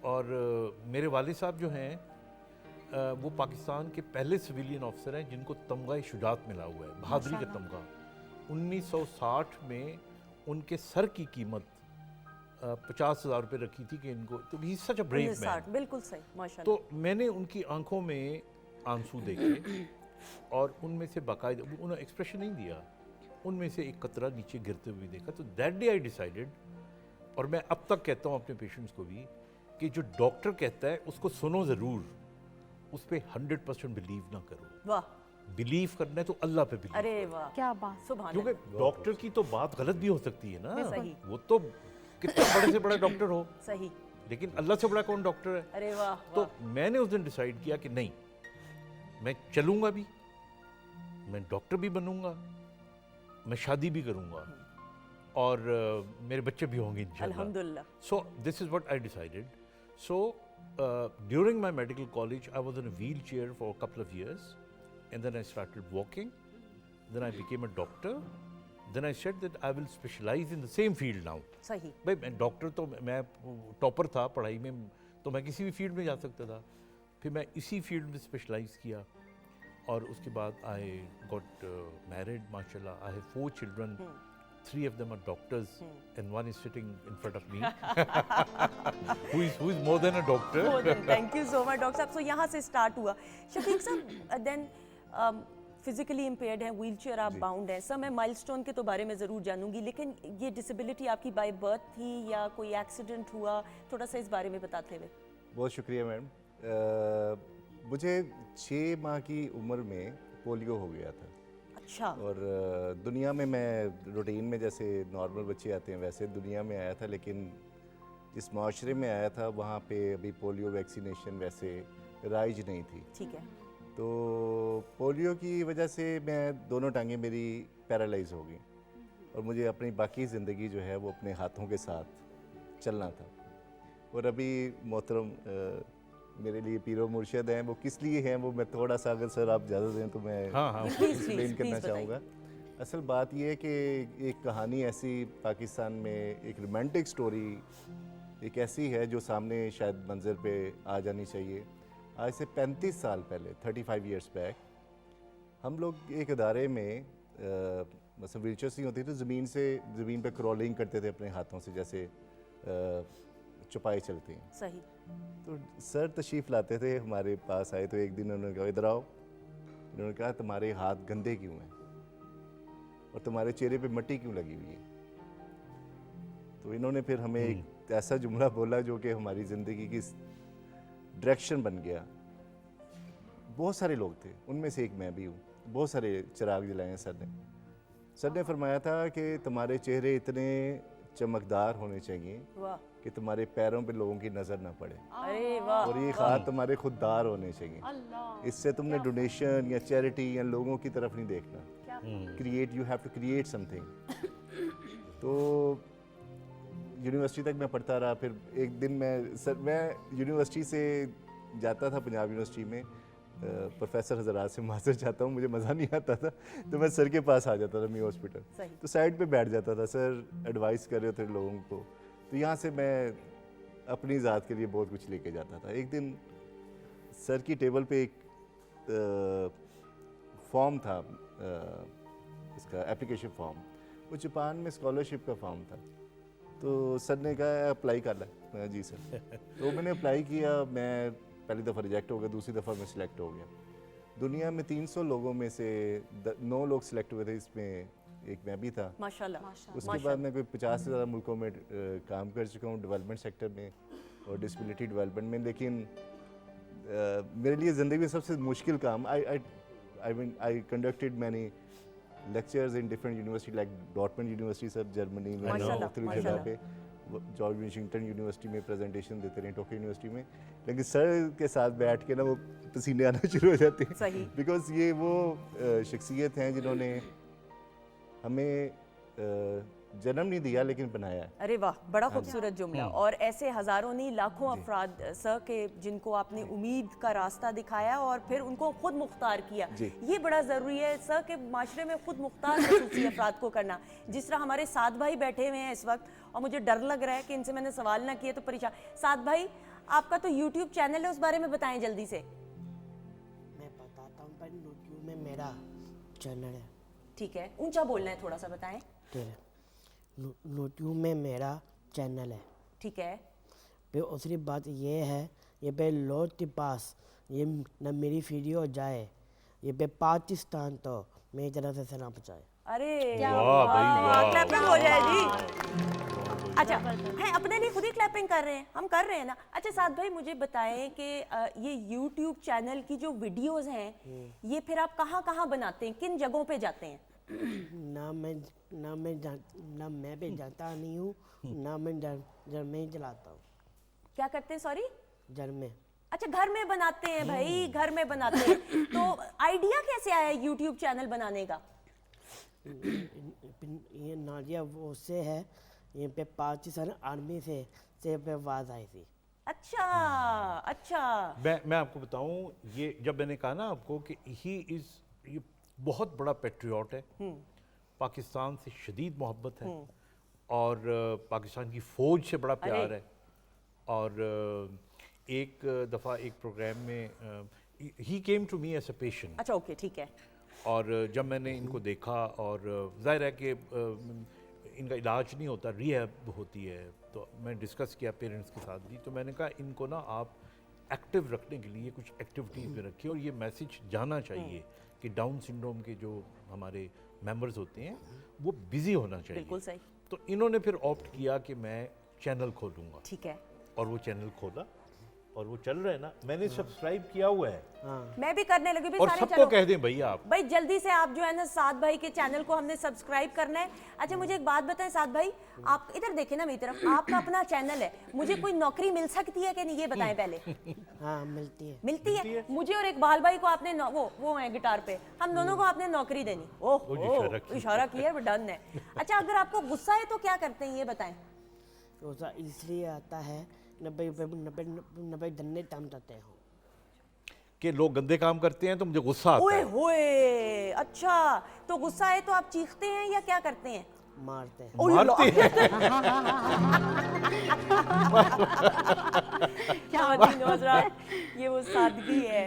और मेरे वाले साहब जो हैं वो पाकिस्तान के पहले सिविलियन ऑफिसर हैं जिनको तमगा शुजात मिला हुआ है, बहादुरी का तमगा। 1960 में उनके सर की कीमत 50,000 रुपये रखी थी कि इनको, तो ही सच अ ब्रेव मैन। बिल्कुल सही, माशाल्लाह। तो मैंने उनकी आंखों में आंसू देखे और उनमें से बाकायदा, उन्होंने एक्सप्रेशन नहीं दिया, उनमें से एक कतरा नीचे गिरते हुए देखा। तो दैट डे आई डिसाइडेड, और मैं अब तक कहता हूँ अपने पेशेंट्स को भी, कि जो डॉक्टर कहता है उसको सुनो ज़रूर, उस पर 100% बिलीव ना करो। वाह। बिलीव करना है तो अल्लाह पे बिलीव। अरे वाह, क्या बात। सुभान क्योंकि डॉक्टर की तो बात गलत भी हो सकती है ना, सही। वो तो कितना बड़े से बड़ा डॉक्टर हो, सही, लेकिन अल्लाह से बड़ा कौन डॉक्टर है। अरे वाह, तो मैंने उस दिन डिसाइड किया कि नहीं, मैं चलूंगा भी, मैं डॉक्टर भी बनूंगा, मैं शादी भी करूँगा और मेरे बच्चे भी होंगे इंशाल्लाह। अल्हम्दुलिल्लाह। So this is what I decided. So during my medical college, I was in a wheelchair for a couple of years, and then I started walking. Then I became a doctor. Then I said that I will specialize in the same field now. सही। भाई मैं डॉक्टर तो मैं टॉपर था पढ़ाई में, तो मैं किसी भी फील्ड में जा सकता था। फिर मैं इसी फील्ड में स्पेशलाइज किया और उसके बाद आई गॉट मैरिड माशाल्लाह। I have 4 children. 3 of them are doctors and one is sitting in front of me who is more than a doctor. Thank you so much doctor साहब। सो यहाँ से स्टार्ट हुआ। शफीक साहब, देन फिजिकली इम्पेयर्ड हैं, व्हीलचेयर आप बाउंड हैं। सर मैं माइलस्टोन के तो बारे में ज़रूर जानूंगी, लेकिन ये डिसेबिलिटी आपकी बाय बर्थ थी या कोई एक्सीडेंट हुआ, थोड़ा सा इस बारे में बताते हुए। बहुत शुक्रिया मैम। मुझे 6 माह की उम्र में पोलियो हो गया था। अच्छा। और दुनिया में मैं रूटीन में जैसे नॉर्मल बच्चे आते हैं वैसे दुनिया में आया था, लेकिन जिस माशरे में आया था वहाँ पे अभी पोलियो वैक्सीनेशन वैसे राइज नहीं थी। ठीक है। तो पोलियो की वजह से मैं दोनों टांगें मेरी पैरालाइज हो गई और मुझे अपनी बाकी ज़िंदगी जो है वो अपने हाथों के साथ चलना था। और अभी मोहतरम मेरे लिए पीरो मुर्शिद हैं, वो किस लिए हैं वो मैं थोड़ा सा अगर सर आप इजाज़त दें तो मैं एक्सप्लेन करना चाहूँगा। असल बात ये है कि एक कहानी ऐसी पाकिस्तान में, एक रोमांटिक स्टोरी एक ऐसी है जो सामने शायद मंजर पे आ जानी चाहिए। आज से 35 साल पहले, 35 ईयर्स बैक, हम लोग एक इदारे में मतलब व्हीलचेयर्स नहीं होती तो ज़मीन पे क्रॉलिंग करते थे अपने हाथों से, जैसे चौपाई चलती हैं। सही। तो सर तशरीफ़ लाते थे, हमारे पास आए तो एक दिन उन्होंने कहा इधर आओ। उन्होंने कहा तुम्हारे हाथ गंदे क्यों हैं और तुम्हारे चेहरे पे मिट्टी क्यों लगी हुई है। तो इन्होंने फिर हमें एक ऐसा जुमला बोला जो कि हमारी ज़िंदगी की डायरेक्शन बन गया। बहुत सारे लोग थे, उनमें से एक मैं भी हूँ। बहुत सारे चिराग जलाए हैं सर ने फरमाया था कि तुम्हारे चेहरे इतने चमकदार होने चाहिए कि तुम्हारे पैरों पे लोगों की नज़र ना पड़े। अरे वाह। और ये हाथ तुम्हारे खुददार होने चाहिए। इससे तुमने डोनेशन या चैरिटी या लोगों की तरफ नहीं देखना। Create, you have to create something. तो यूनिवर्सिटी तक मैं पढ़ता रहा। फिर एक दिन मैं यूनिवर्सिटी से जाता था, पंजाब यूनिवर्सिटी में प्रोफेसर हजरात से मास्टर चाहता हूँ, मुझे मज़ा नहीं आता था तो मैं सर के पास आ जाता था, मी हॉस्पिटल। तो साइड पे बैठ जाता था, सर एडवाइस कर रहे थे लोगों को। तो यहाँ से मैं अपनी ज़ात के लिए बहुत कुछ लेके जाता था। एक दिन सर की टेबल पे एक फॉर्म था, इसका एप्लीकेशन फॉर्म, वो जापान में स्कॉलरशिप का फॉर्म था। तो सर ने कहा अप्लाई कर ला। जी सर। तो मैंने अप्लाई किया। मैं पहली दफ़ा रिजेक्ट हो गया, दूसरी दफ़ा मैं सिलेक्ट हो गया। दुनिया में 300 लोगों में से 9 लोग सिलेक्ट हुए थे, इसमें एक मैं भी था माशाल्लाह। उसके बाद मैं कोई 50 से ज़्यादा मुल्कों में काम कर चुका हूँ डेवलपमेंट सेक्टर में और डिसेबिलिटी डेवलपमेंट में। लेकिन मेरे लिए ज़िंदगी में सबसे मुश्किल काम, I conducted many lectures in different university like Dortmund university sir Germany में, मुख्तलिफ जगह पे, जॉर्ज वाशिंगटन यूनिवर्सिटी में प्रेजेंटेशन देते रहे, टोक्यो यूनिवर्सिटी में। लेकिन सर के साथ बैठ के ना वो पसीने आना शुरू हो जाते हैं, बिकॉज ये वो शख्सियत हैं जिन्होंने हमें जन्म नहीं दिया लेकिन बनाया है। अरे वाह, बड़ा खूबसूरत जुमला। और ऐसे हज़ारों नहीं लाखों अफराद सर के जिनको आपने उम्मीद का रास्ता दिखाया और फिर उनको खुद मुख्तार किया, ये बड़ा ज़रूरी है सर के माशरे में खुद मुख्तार खसूसी अफराद को करना। जिस तरह हमारे साथ भाई बैठे हुए हैं इस वक्त और मुझे डर लग रहा है कि इनसे मैंने सवाल ना किए तो परेशान। साथ भाई, आपका तो यूट्यूब चैनल है, उस बारे में बताएं जल्दी से। मैं बताता हूँ, पर यूट्यूब में मेरा चैनल है। ठीक है, ऊंचा बोलना है, थोड़ा सा बताएं। ठीक है, यूट्यूब में मेरा चैनल है। ठीक है। फिर दूसरी बात ये है, ये पे लोग के पास ये न मेरी वीडियो जाए, ये पे पाकिस्तान तो मेरी तरफ से सलाम पहुँचाए। अरे वाह भाई वाह, क्लैपिंग हो जाए जी। अच्छा है, अपने लिए खुद ही क्लैपिंग कर रहे हैं, हम कर रहे हैं ना। अच्छा साथ भाई, मुझे बताएं कि ये YouTube चैनल की जो वीडियोस हैं ये फिर आप कहाँ कहाँ बनाते हैं, किन जगहों पे जाते हैं? ना मैं भी जानता नहीं हूँ, ना मैं घर में ही चलाता हूँ। क्या करते हैं? सॉरी, घर में। अच्छा, घर में बनाते हैं भाई, घर में बनाते हैं। तो आइडिया कैसे आया YouTube चैनल बनाने का? ये नादिया वो से है, ये पे पाकिस्तान आर्मी से पे आवाज़ आई थी। अच्छा अच्छा। मैं आपको बताऊं, ये जब मैंने कहा ना आपको कि ये बहुत बड़ा पेट्रियट है, पाकिस्तान से शदीद मोहब्बत है और पाकिस्तान की फ़ौज से बड़ा प्यार है। और एक दफ़ा एक प्रोग्राम में he came to me as a patient. अच्छा ओके ठीक है। और जब मैंने इनको देखा और ज़ाहिर है कि इनका इलाज नहीं होता, रिहैब होती है, तो मैं डिस्कस किया पेरेंट्स के साथ भी, तो मैंने कहा इनको ना आप एक्टिव रखने के लिए कुछ एक्टिविटीज़ में रखिए और ये मैसेज जाना चाहिए कि डाउन सिंड्रोम के जो हमारे मेंबर्स होते हैं वो बिज़ी होना चाहिए। बिल्कुल सही। तो इन्होंने फिर ऑप्ट किया कि मैं चैनल खोलूँगा। ठीक है। और वो चैनल खोला और वो चल रहा है ना, मैंने सब्सक्राइब किया हुआ है। मैं भी करने लगी भी और सारे सबको चलो। कह दें भैया आप भाई जल्दी से आप जो है ना साद भाई के चैनल को हमने सब्सक्राइब करना है। अच्छा मुझे एक बात बताएं साद भाई, आप इधर देखें ना मेरी तरफ, आपका अपना चैनल है, मुझे कोई नौकरी मिल सकती है कि नहीं ये बताएं पहले। हाँ मिलती है। मिलती है। मुझे और इकबाल भाई को आपने वो है गिटार पे, हम दोनों को आपने नौकरी देनी। ओह इशारा किया डन है। अच्छा अगर आपको गुस्सा है तो क्या करते हैं ये बताएं। गुस्सा इसलिए आता है 90 धन्ने काम करते हो कि लोग गंदे काम करते हैं तो मुझे गुस्सा आता ओए है। होए अच्छा, तो गुस्सा है तो आप चीखते हैं या क्या करते हैं? मारते हैं। क्या हज़रात, ये वो सादगी है,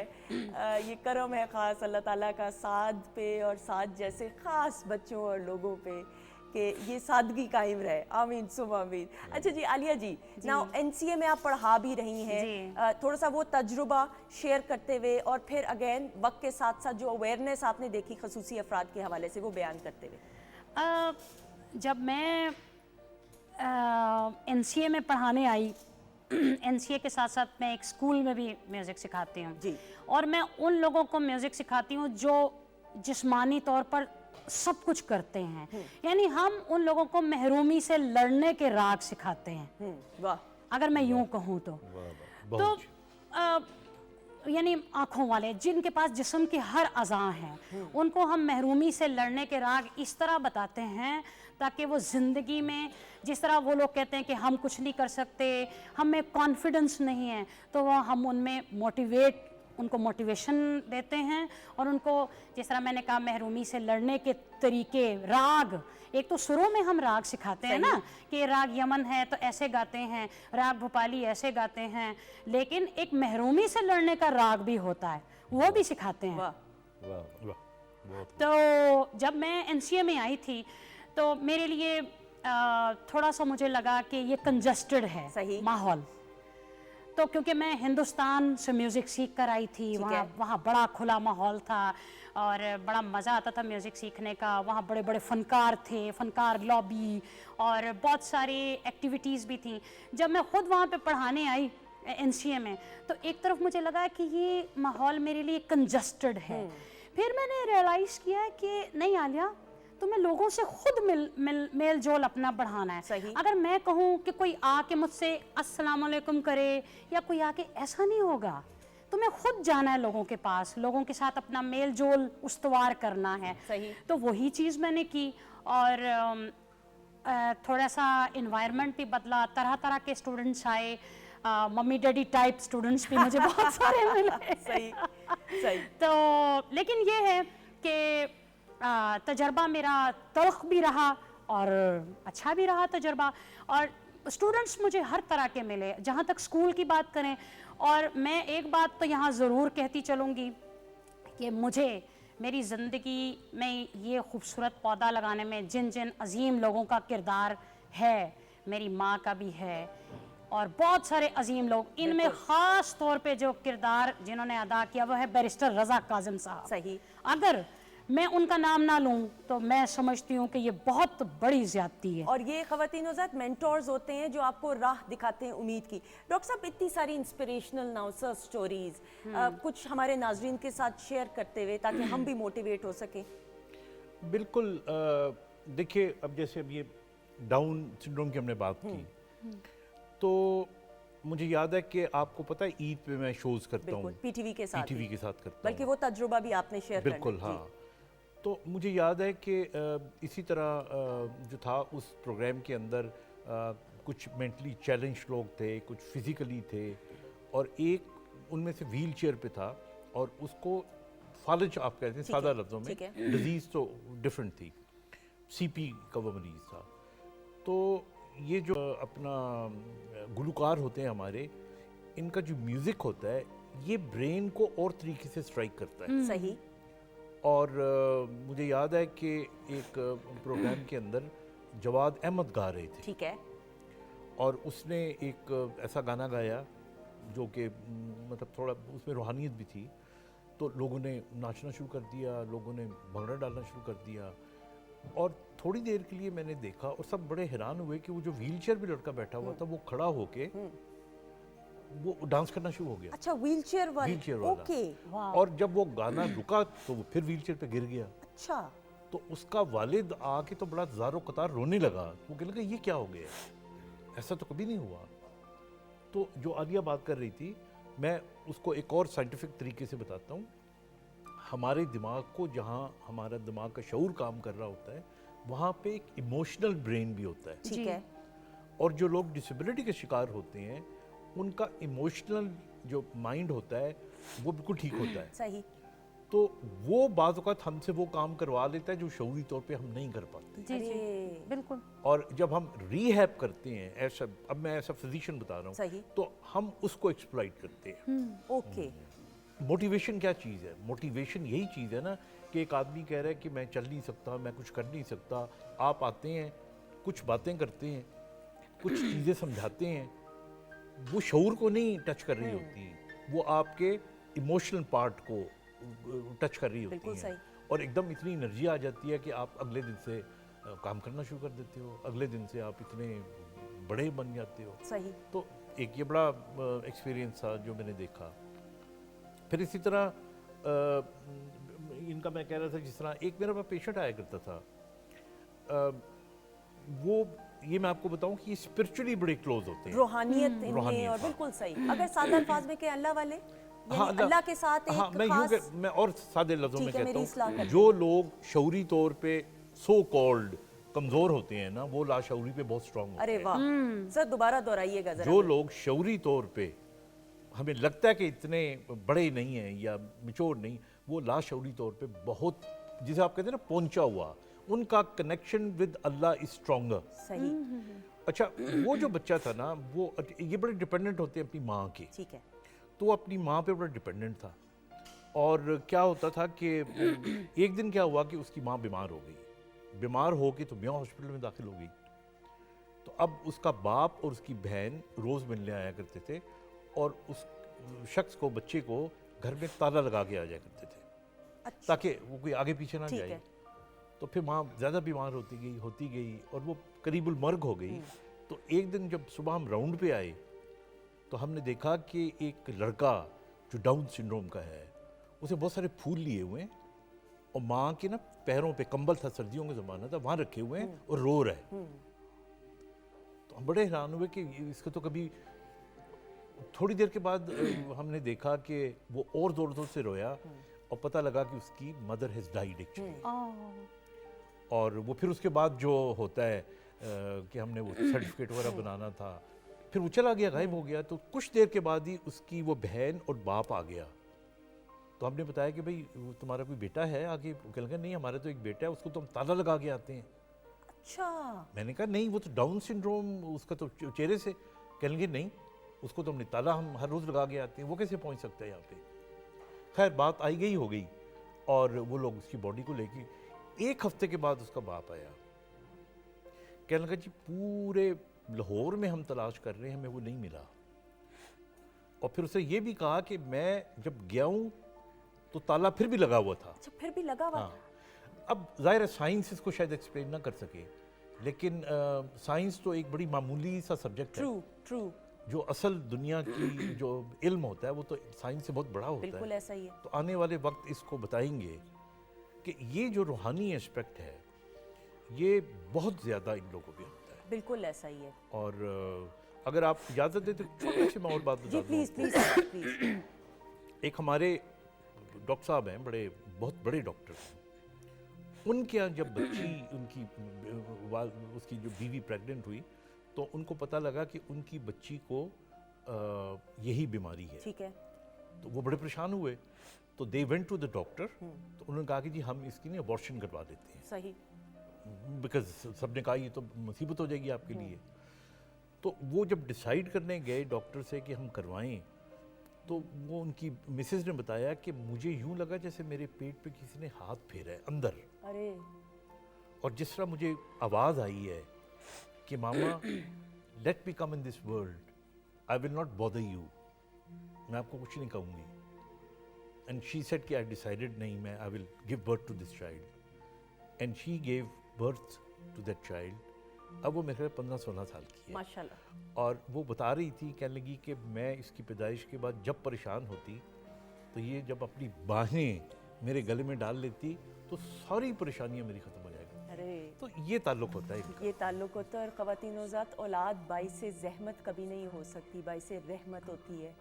ये करम है ख़ास अल्लाह ताला का साद पे और साद जैसे ख़ास बच्चों और लोगों पे कि ये सादगी कायम रहे। आमीन सुम आमीन। अच्छा जी आलिया जी, नाउ एनसीए में आप पढ़ा भी रही हैं, थोड़ा सा वो तजुर्बा शेयर करते हुए और फिर अगेन वक्त के साथ साथ जो अवेयरनेस आपने देखी खसूसी अफराद के हवाले से वो बयान करते हुए। जब मैं एनसीए में पढ़ाने आई, एनसीए के साथ साथ मैं एक स्कूल में भी म्यूज़िक सिखाती हूँ जी। और मैं उन लोगों को म्यूज़िक सिखाती हूँ जो जिस्मानी तौर पर सब कुछ करते हैं, यानी हम उन लोगों को महरूमी से लड़ने के राग सिखाते हैं। वाह। अगर मैं यूं कहूँ तो यानी आँखों वाले जिनके पास जिस्म की हर अज़ा हैं, उनको हम महरूमी से लड़ने के राग इस तरह बताते हैं ताकि वो ज़िंदगी में, जिस तरह वो लोग कहते हैं कि हम कुछ नहीं कर सकते, हमें कॉन्फिडेंस नहीं है, तो वो हम उनमें उनको मोटिवेशन देते हैं और उनको, जिस तरह मैंने कहा, महरूमी से लड़ने के तरीके, राग, एक तो सुरों में हम राग सिखाते हैं ना कि राग यमन है तो ऐसे गाते हैं, राग भोपाली ऐसे गाते हैं, लेकिन एक महरूमी से लड़ने का राग भी होता है, वो भी सिखाते हैं। तो जब मैं एनसीए में आई थी तो मेरे लिए थोड़ा सा मुझे लगा कि ये कंजस्टेड है माहौल, तो क्योंकि मैं हिंदुस्तान से म्यूज़िक सीख कर आई थी, वहाँ बड़ा खुला माहौल था और बड़ा मज़ा आता था म्यूज़िक सीखने का। वहाँ बड़े बड़े फ़नकार थे, फ़नकार लॉबी और बहुत सारी एक्टिविटीज़ भी थी। जब मैं ख़ुद वहाँ पे पढ़ाने आई एनसीए में, तो एक तरफ मुझे लगा कि ये माहौल मेरे लिए कंजस्टेड है। फिर मैंने रियलाइज़ किया कि नहीं आलिया, तुम्हें लोगों से खुद मेल जोल अपना बढ़ाना है। सही। अगर मैं कहूँ कि कोई आके मुझसे अस्सलाम वालेकुम करे या कोई आके, ऐसा नहीं होगा, तुम्हें खुद जाना है लोगों के पास, लोगों के साथ अपना मेल जोल उस्तवार करना है। सही। तो वही चीज़ मैंने की और थोड़ा सा इन्वायरमेंट भी बदला, तरह तरह के स्टूडेंट्स आए, मम्मी डैडी टाइप स्टूडेंट्स भी मुझे बहुत सारे मिले। सही सही। तो लेकिन ये है कि तजर्बा मेरा तल्ख भी रहा और अच्छा भी रहा तजर्बा, और स्टूडेंट्स मुझे हर तरह के मिले। जहाँ तक स्कूल की बात करें, और मैं एक बात तो यहाँ ज़रूर कहती चलूँगी कि मुझे मेरी ज़िंदगी में ये खूबसूरत पौधा लगाने में जिन जिन अजीम लोगों का किरदार है, मेरी माँ का भी है और बहुत सारे अजीम लोग, इनमें ख़ास तौर पे जो किरदार जिन्होंने अदा किया वो है बैरिस्टर रज़ा काज़िम साहब। सही। अगर मैं उनका नाम ना लूं तो मैं समझती हूँ कि ये बहुत बड़ी ज़्यादती है। और ये ख़वातीन ज़ात मेंटोर्स होते हैं जो आपको राह दिखाते हैं उम्मीद की। डॉक्टर साहब, इतनी सारी इंस्पिरेशनल नाउसर स्टोरीज कुछ हमारे नाजरीन के साथ शेयर करते हुए ताकि हम भी मोटिवेट हो सकें। बिल्कुल। देखिए, अब जैसे अब ये डाउन सिंड्रोम की हमने बात की, तो मुझे याद है कि आपको पता है ईद पे मैं शोज करता हूँ पीटीवी के साथ करता हूँ, बल्कि वो तजुर्बा भी आपने शेयर बिल्कुल। हाँ, तो मुझे याद है कि इसी तरह जो था उस प्रोग्राम के अंदर कुछ मेंटली चैलेंज लोग थे, कुछ फिज़िकली थे, और एक उनमें से व्हील चेयर पे था और उसको फालज आप कहते हैं सादा लफ्ज़ों में, डिजीज़ तो डिफरेंट थी, सीपी का वो मरीज़ था। तो ये जो अपना गुलकार होते हैं हमारे, इनका जो म्यूज़िक होता है ये ब्रेन को और तरीके से स्ट्राइक करता है। सही। और मुझे याद है कि एक प्रोग्राम के अंदर जवाद अहमद गा रहे थे, ठीक है, और उसने एक ऐसा गाना गाया जो कि मतलब थोड़ा उसमें रूहानियत भी थी, तो लोगों ने नाचना शुरू कर दिया, लोगों ने भंगड़ा डालना शुरू कर दिया, और थोड़ी देर के लिए मैंने देखा और सब बड़े हैरान हुए कि वो जो व्हीलचेयर पे लड़का बैठा हुआ था वो खड़ा होके वो डांस करना शुरू हो गया। अच्छा, व्हीलचेयर वाला। ओके। और जब वो गाना रुका तो वो फिर व्हीलचेयर पे गिर गया। अच्छा। तो उसका वालिद आके तो बड़ा ज़ारो कतार रोने लगा। वो कहने लगा ये क्या हो गया, ऐसा तो कभी नहीं हुआ। तो जो आलिया बात कर रही थी, मैं उसको एक और साइंटिफिक तरीके से बताता हूँ। हमारे दिमाग को, जहाँ हमारा दिमाग का शऊर काम कर रहा होता है, वहाँ पे एक इमोशनल ब्रेन भी होता है। ठीक है। और जो लोग डिसेबिलिटी के शिकार होते हैं उनका इमोशनल जो माइंड होता है वो बिल्कुल ठीक होता है। सही। तो वो बात औक़ात हमसे वो काम करवा लेता है जो शऊरी तौर पे हम नहीं कर पाते। जी जी बिल्कुल। और जब हम रीहैब करते हैं, ऐसा, अब मैं ऐसा फिजिशियन बता रहा हूँ, तो हम उसको एक्सप्लॉइट करते हैं। ओके। मोटिवेशन क्या चीज़ है? मोटिवेशन यही चीज़ है ना कि एक आदमी कह रहा है कि मैं चल नहीं सकता, मैं कुछ कर नहीं सकता। आप आते हैं, कुछ बातें करते हैं, कुछ चीज़ें समझाते हैं, वो शऊर को नहीं टच कर रही होती, वो आपके इमोशनल पार्ट को टच कर रही होती हैं, और एकदम इतनी एनर्जी आ जाती है कि आप अगले दिन से काम करना शुरू कर देते हो, अगले दिन से आप इतने बड़े बन जाते हो। सही। तो एक ये बड़ा एक्सपीरियंस था जो मैंने देखा। फिर इसी तरह इनका मैं कह रहा था, जिस तरह एक मेरा पेशेंट आया करता था, वो ये मैं आपको बताऊं कि स्पिरिचुअली बड़े क्लोज होते हैं, रूहानियत इनमें, और बिल्कुल सही। अगर सादा अल्फाज में के अल्लाह वाले, यानी अल्लाह के साथ एक मैं खास, मैं और सादे लफ्जों में मेरी कहता इस्लाह हूँ, कर जो लोग शऊरी तौर पे सो कॉल्ड कमजोर होते हैं ना, वो लाशऊरी पे बहुत स्ट्रांग होते हैं। अरे वाह, सर दोबारा दोहराइएगा जरा। जो लोग शऊरी तौर पे हमें लगता है कि इतने बड़े नहीं हैं या मिचोर नहीं, वो लाशऊरी तौर पे बहुत, जिसे आप कहते हैं ना पहुंचा हुआ, उनका connection with Allah is stronger. सही। अच्छा, वो जो बच्चा था ना, वो ये बड़े डिपेंडेंट होते हैं अपनी माँ के। ठीक है। तो वो अपनी माँ पे बड़ा डिपेंडेंट था, और क्या होता था कि एक दिन क्या हुआ कि उसकी माँ बीमार हो गई। बीमार हो के तो मियाँ हॉस्पिटल में दाखिल हो गई। तो अब उसका बाप और उसकी बहन रोज़ मिलने आया करते थे, और उस शख्स को, बच्चे को घर में ताला लगा के आ जाया करते थे। अच्छा। ताकि वो कोई आगे पीछे ना जाए। तो फिर माँ ज़्यादा बीमार होती गई और वो करीबुल मर्ग हो गई। तो एक दिन जब सुबह हम राउंड पे आए तो हमने देखा कि एक लड़का जो डाउन सिंड्रोम का है, उसे बहुत सारे फूल लिए हुए हैं, और माँ के ना पैरों पे, कंबल था, सर्दियों का ज़माना था, वहाँ रखे हुए हैं और रो रहा है। तो हम बड़े हैरान हुए कि इसको तो कभी। थोड़ी देर के बाद हमने देखा कि वो और ज़ोर ज़ोर से रोया, और पता लगा कि उसकी मदर हैज़ डाइड एक्चुअली। और वो फिर उसके बाद जो होता है कि हमने वो सर्टिफिकेट वगैरह बनाना था, फिर वो चला गया, गायब हो गया। तो कुछ देर के बाद ही उसकी वो बहन और बाप आ गया। तो हमने बताया कि भाई तुम्हारा कोई बेटा है आगे? कहने लगा नहीं, हमारा तो एक बेटा है, उसको तो हम ताला लगा के आते हैं। अच्छा। मैंने कहा नहीं, वो तो डाउन सिंड्रोम, उसका तो चेहरे से। कहने लगे नहीं, उसको तो हमने ताला हम हर रोज़ लगा के आते हैं, वो कैसे पहुँच सकता है यहाँ पे? खैर बात आई गई हो गई, और वो लोग उसकी बॉडी को लेके, एक हफ्ते के बाद उसका बाप आया। कहने लगा जी पूरे लाहौर में हम तलाश कर रहे हैं, हमें वो नहीं मिला। और फिर उसे ये भी कहा कि मैं जब गया हूँ तो ताला फिर भी लगा हुआ था। अच्छा, फिर भी लगा हुआ। अब जाहिर है साइंस इसको शायद एक्सप्लेन ना कर सके, लेकिन साइंस तो एक बड़ी मामूली सा सब्जेक्ट है। ट्रू। जो असल दुनिया की जो इल्म होता है वो तो साइंस से बहुत बड़ा होता है। बिल्कुल ऐसा ही है। तो आने वाले वक्त इसको बताएंगे कि ये जो रूहानी एस्पेक्ट है ये बहुत ज़्यादा इन लोगों पे होता है। बिल्कुल ऐसा ही है। और अगर आप इजाज़त दें तो छोटी सी मैं और बात बता दूं। प्लीज। एक हमारे डॉक्टर साहब हैं, बहुत बड़े डॉक्टर हैं, उनके यहाँ जब बच्ची उनकी उसकी जो बीवी प्रेग्नेंट हुई तो उनको पता लगा कि उनकी बच्ची को यही बीमारी है। ठीक है। तो वो बड़े परेशान हुए, तो they went to the doctor. तो उन्होंने कहा कि जी हम इसकी ना अबॉर्शन करवा देते हैं। सही। बिकॉज सबने कहा ये तो मुसीबत हो जाएगी आपके लिए। तो वो जब डिसाइड करने गए डॉक्टर से कि हम करवाएं, तो वो उनकी मिसेज ने बताया कि मुझे यूं लगा जैसे मेरे पेट पे किसी ने हाथ फेरा है अंदर। अरे। और जिस तरह मुझे आवाज़ आई है कि mama let me come in this world, I will not bother you, मैं आपको कुछ नहीं कहूँगी। एंड शी सेड कि आई डिसाइडेड नहीं, मैं I will give birth to this child. And she gave birth to that child. अब वो मेरे 15-16 साल की है माशाल्लाह। और वो बता रही थी, कहने लगी कि मैं इसकी पैदाइश के बाद जब परेशान होती तो ये जब अपनी बाहें मेरे गले में डाल लेती तो सारी परेशानियां मेरी ख़त्म हो जाएगी। अरे तो ये ताल्लुक़ होता है इनका। ये ताल्लुक़ होता है। और ख़वातीन औज़ात औलाद बाइस से ज़हमत कभी नहीं हो सकती, बाइस से रहमत होती है।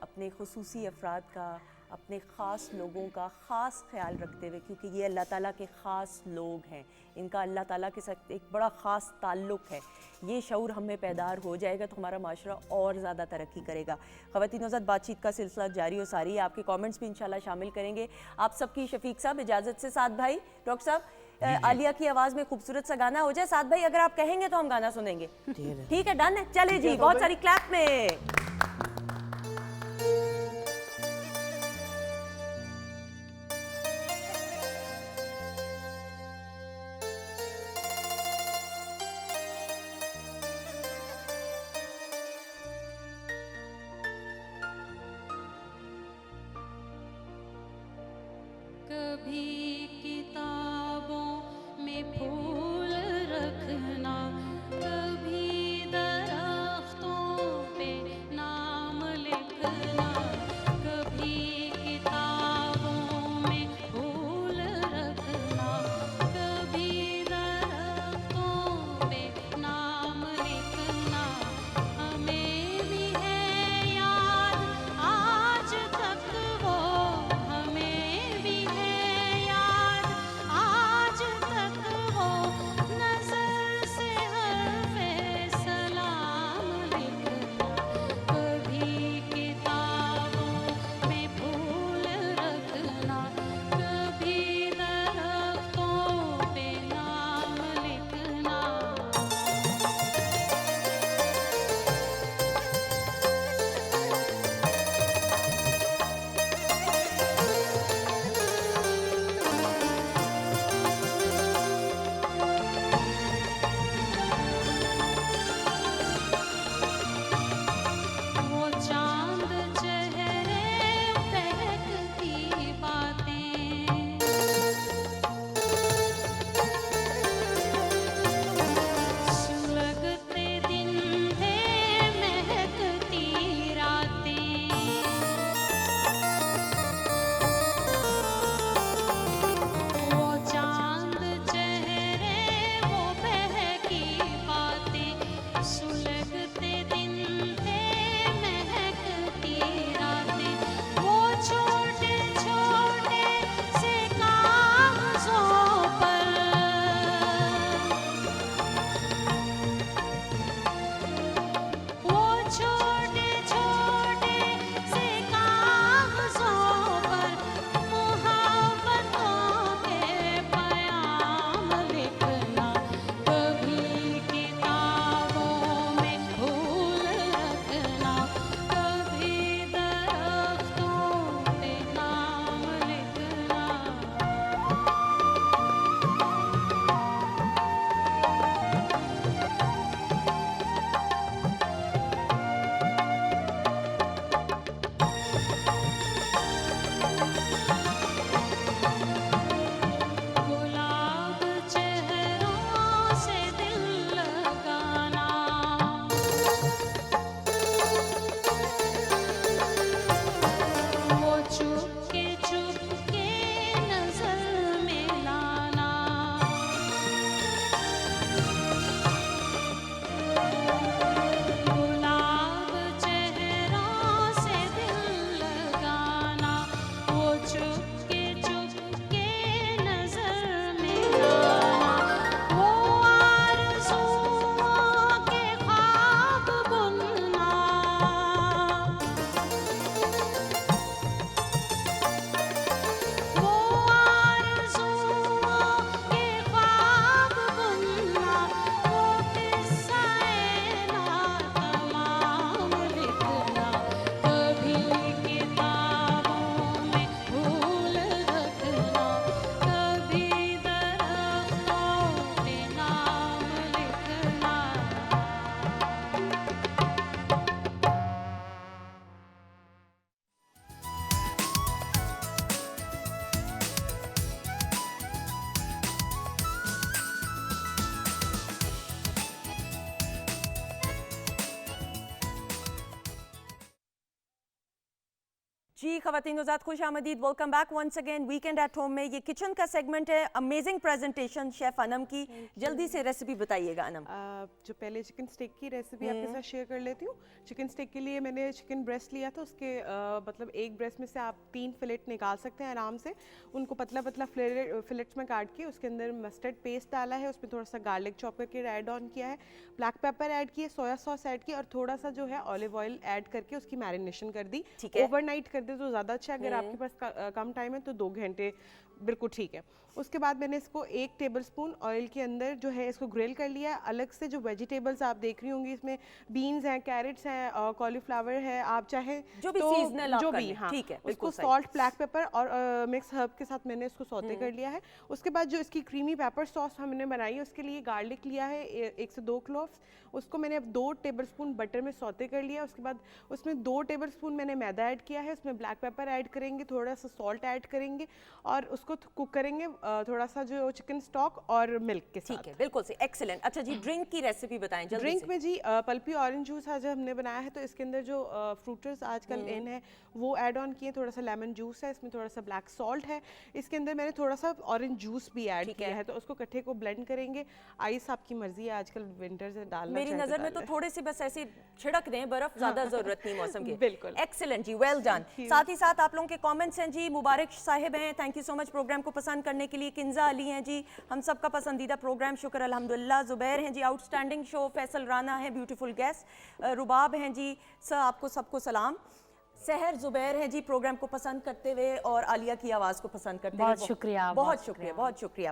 अपने खुसूसी अफराद का, अपने ख़ास लोगों का ख़ास ख्याल रखते हुए, क्योंकि ये अल्लाह ताला के ख़ास लोग हैं, इनका अल्लाह ताला के साथ एक बड़ा ख़ास ताल्लुक़ है। ये शऊर हमें पैदार हो जाएगा तो हमारा माशरा और ज़्यादा तरक्की करेगा। ख़वातीन औज़ात, बातचीत का सिलसिला जारी और सारी है। आपके कमेंट्स भी इंशाल्लाह शामिल करेंगे। आप सबकी शफीक साहब इजाज़त से साथ भाई डॉक्टर साहब आलिया की आवाज़ में खूबसूरत सा गाना हो जाए। साथ भाई अगर आप कहेंगे तो हम गाना सुनेंगे। ठीक है, डन है। चले जी, बहुत सारी क्लैप में। कभी किताबों में फूल रखना, कभी दरख्तों पे नाम लिखना, कभी किताबों में फूल रखना, कभी दरख्तों पे नाम लिखना। हमें भी है याद आज तक वो, हमें भी है याद आज तक वो, नजर से हरफ़े जी ख़वातीन ज़ात खुश आमदीद, welcome back once again weekend at home में। ये किचन का सेगमेंट है, अमेजिंग प्रेजेंटेशन शेफ अनम की। जल्दी से रेसिपी बताइएगा अनम। जो पहले चिकन स्टेक की रेसिपी आपके साथ शेयर कर लेती हूँ। चिकन स्टेक के लिए मैंने चिकन ब्रेस्ट लिया था, उसके मतलब एक ब्रेस्ट में से आप 3 फिलेट निकाल सकते हैं आराम से। उनको पतला पतला फिलेट्स में काट के उसके अंदर मस्टर्ड पेस्ट डाला है, उसमें थोड़ा सा गार्लिक चॉप करके ऐड ऑन किया है, ब्लैक पेपर ऐड किए, सोया सॉस ऐड की और थोड़ा सा जो है ऑलिव ऑयल ऐड करके उसकी मैरिनेशन कर दी। ओवरनाइट कर दे तो ज़्यादा अच्छा है, अगर आपके पास कम टाइम है तो 2 घंटे बिल्कुल ठीक है। उसके बाद मैंने इसको 1 टेबलस्पून ऑयल के अंदर जो है इसको ग्रिल कर लिया। अलग से जो वेजिटेबल्स आप देख रही होंगी इसमें बीन्स हैं, कैरेट्स हैं, कॉलीफ्लावर है, आप चाहे जो भी तो सीजनल जो भी, हाँ, ठीक है, उसको सॉल्ट, ब्लैक पेपर और मिक्स हर्ब के साथ मैंने इसको सौते कर लिया है। उसके बाद जो इसकी क्रीमी पेपर सॉस हमने बनाई है उसके लिए गार्लिक लिया है 1 से 2 क्लोव्स, उसको मैंने 2 टेबलस्पून बटर में सौते कर लिया। उसके बाद उसमें 2 टेबलस्पून मैंने मैदा ऐड किया है, उसमें ब्लैक पेपर ऐड करेंगे, थोड़ा सा सॉल्ट ऐड करेंगे और उसको कुक करेंगे थोड़ा सा जो चिकन स्टॉक और मिल्क के साथ। ठीक है, बिल्कुल से एक्सीलेंट। अच्छा जी, ड्रिंक की रेसिपी बताएं जल्दी ड्रिंक से। में जी पल्पी ऑरेंज जूस आज हमने बनाया है, तो इसके अंदर जो फ्रूटर्स आजकल इन है वो ऐड ऑन किए, थोड़ा सा लेमन जूस है, इसमें थोड़ा सा ब्लैक सॉल्ट है, इसके अंदर मैंने थोड़ा सा ऑरेंज जूस भी ऐड किया है, तो उसको इकट्ठे को ब्लेंड करेंगे। आइस आपकी मर्जी है, आजकल विंटर से डालना मेरी नजर में तो थोड़े से बस ऐसे छिड़क दें बर्फ, ज्यादा जरूरत नहीं मौसम की। बिल्कुल एक्सीलेंट जी, वेल डन। साथ ही साथ आप लोगों के कमेंट्स हैं जी। मुबारक साहिब हैं, thank you so much programme को पसंद करने के लिए। किंजा अली हैं जी, हम सब का पसंदीदा प्रोग्राम, शुक्र अल्हम्दुलिल्लाह। जुबैर हैं जी, आउटस्टैंडिंग शो। फैसल राना है, ब्यूटीफुल गेस्ट। रुबाब हैं जी, सर आपको सबको सलाम। सहर जुबैर हैं जी, प्रोग्राम को पसंद करते हुए और आलिया की आवाज़ को पसंद करते हुए। बहुत शुक्रिया, बहुत शुक्रिया, बहुत शुक्रिया।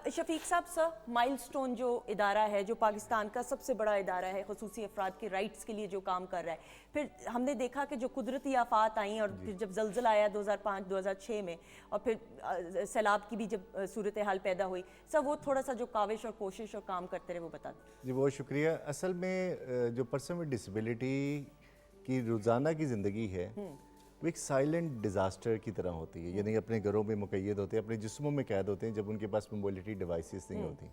शफीक साहब, सर माइलस्टोन जो इदारा है, जो पाकिस्तान का सबसे बड़ा इदारा है खुसूसी अफराद के राइट्स के लिए जो काम कर रहा है, फिर हमने देखा कि जो कुदरती आफात आई और फिर जब जल्जला आया 2005-2006 में और फिर सैलाब की भी जब सूरत हाल पैदा हुई, सर वो थोड़ा सा जो काविश और कोशिश और काम करते रहे वो बता दें। जी बहुत शुक्रिया। असल में जो पर्सन विद डिसेबिलिटी की रोज़ाना की ज़िंदगी है वो एक साइलेंट डिज़ास्टर की तरह होती है, यानी अपने घरों में मुक़य्यद होते हैं, अपने जिस्मों में कैद होते हैं जब उनके पास मोबिलिटी डिवाइसेस नहीं होती।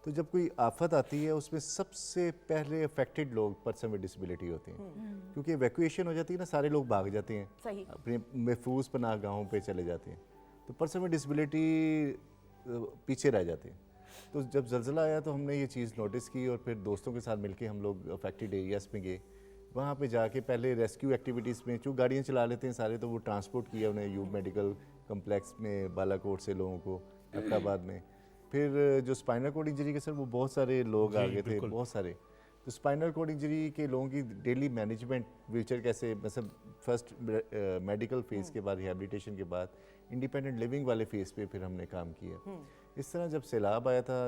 तो जब कोई आफत आती है उसमें सबसे पहले अफेक्टेड लोग पर्सन विद डिसेबिलिटी होते हैं, क्योंकि इवैक्यूएशन हो जाती है ना, सारे लोग भाग जाते हैं, सही, अपने महफूज पनाहगाहों पे चले जाते हैं, तो पर्सन विद डिसेबिलिटी पीछे रह जाते हैं। तो जब जल्जला आया तो हमने ये चीज़ नोटिस की और फिर दोस्तों के साथ मिलके हम लोग अफेक्टेड एरियाज़ में गए। वहाँ पे जाके पहले रेस्क्यू एक्टिविटीज़ में, चूँकि गाड़ियाँ चला लेते हैं सारे, तो वो ट्रांसपोर्ट किया उन्हें यूब मेडिकल कम्प्लेक्स में, बालाकोट से लोगों को अहमदाबाद में। फिर जो स्पाइनल कॉर्ड इंजरी के सर वो बहुत सारे लोग आ गए थे, बहुत सारे। तो स्पाइनल कॉर्ड इंजरी के लोगों की डेली मैनेजमेंट, व्हीलचेयर कैसे, मतलब फर्स्ट मेडिकल फेज़ के बाद, रिहेबिलिटेशन के बाद इंडिपेंडेंट लिविंग वाले फेज़ पे फिर हमने काम किया। इस तरह जब सैलाब आया था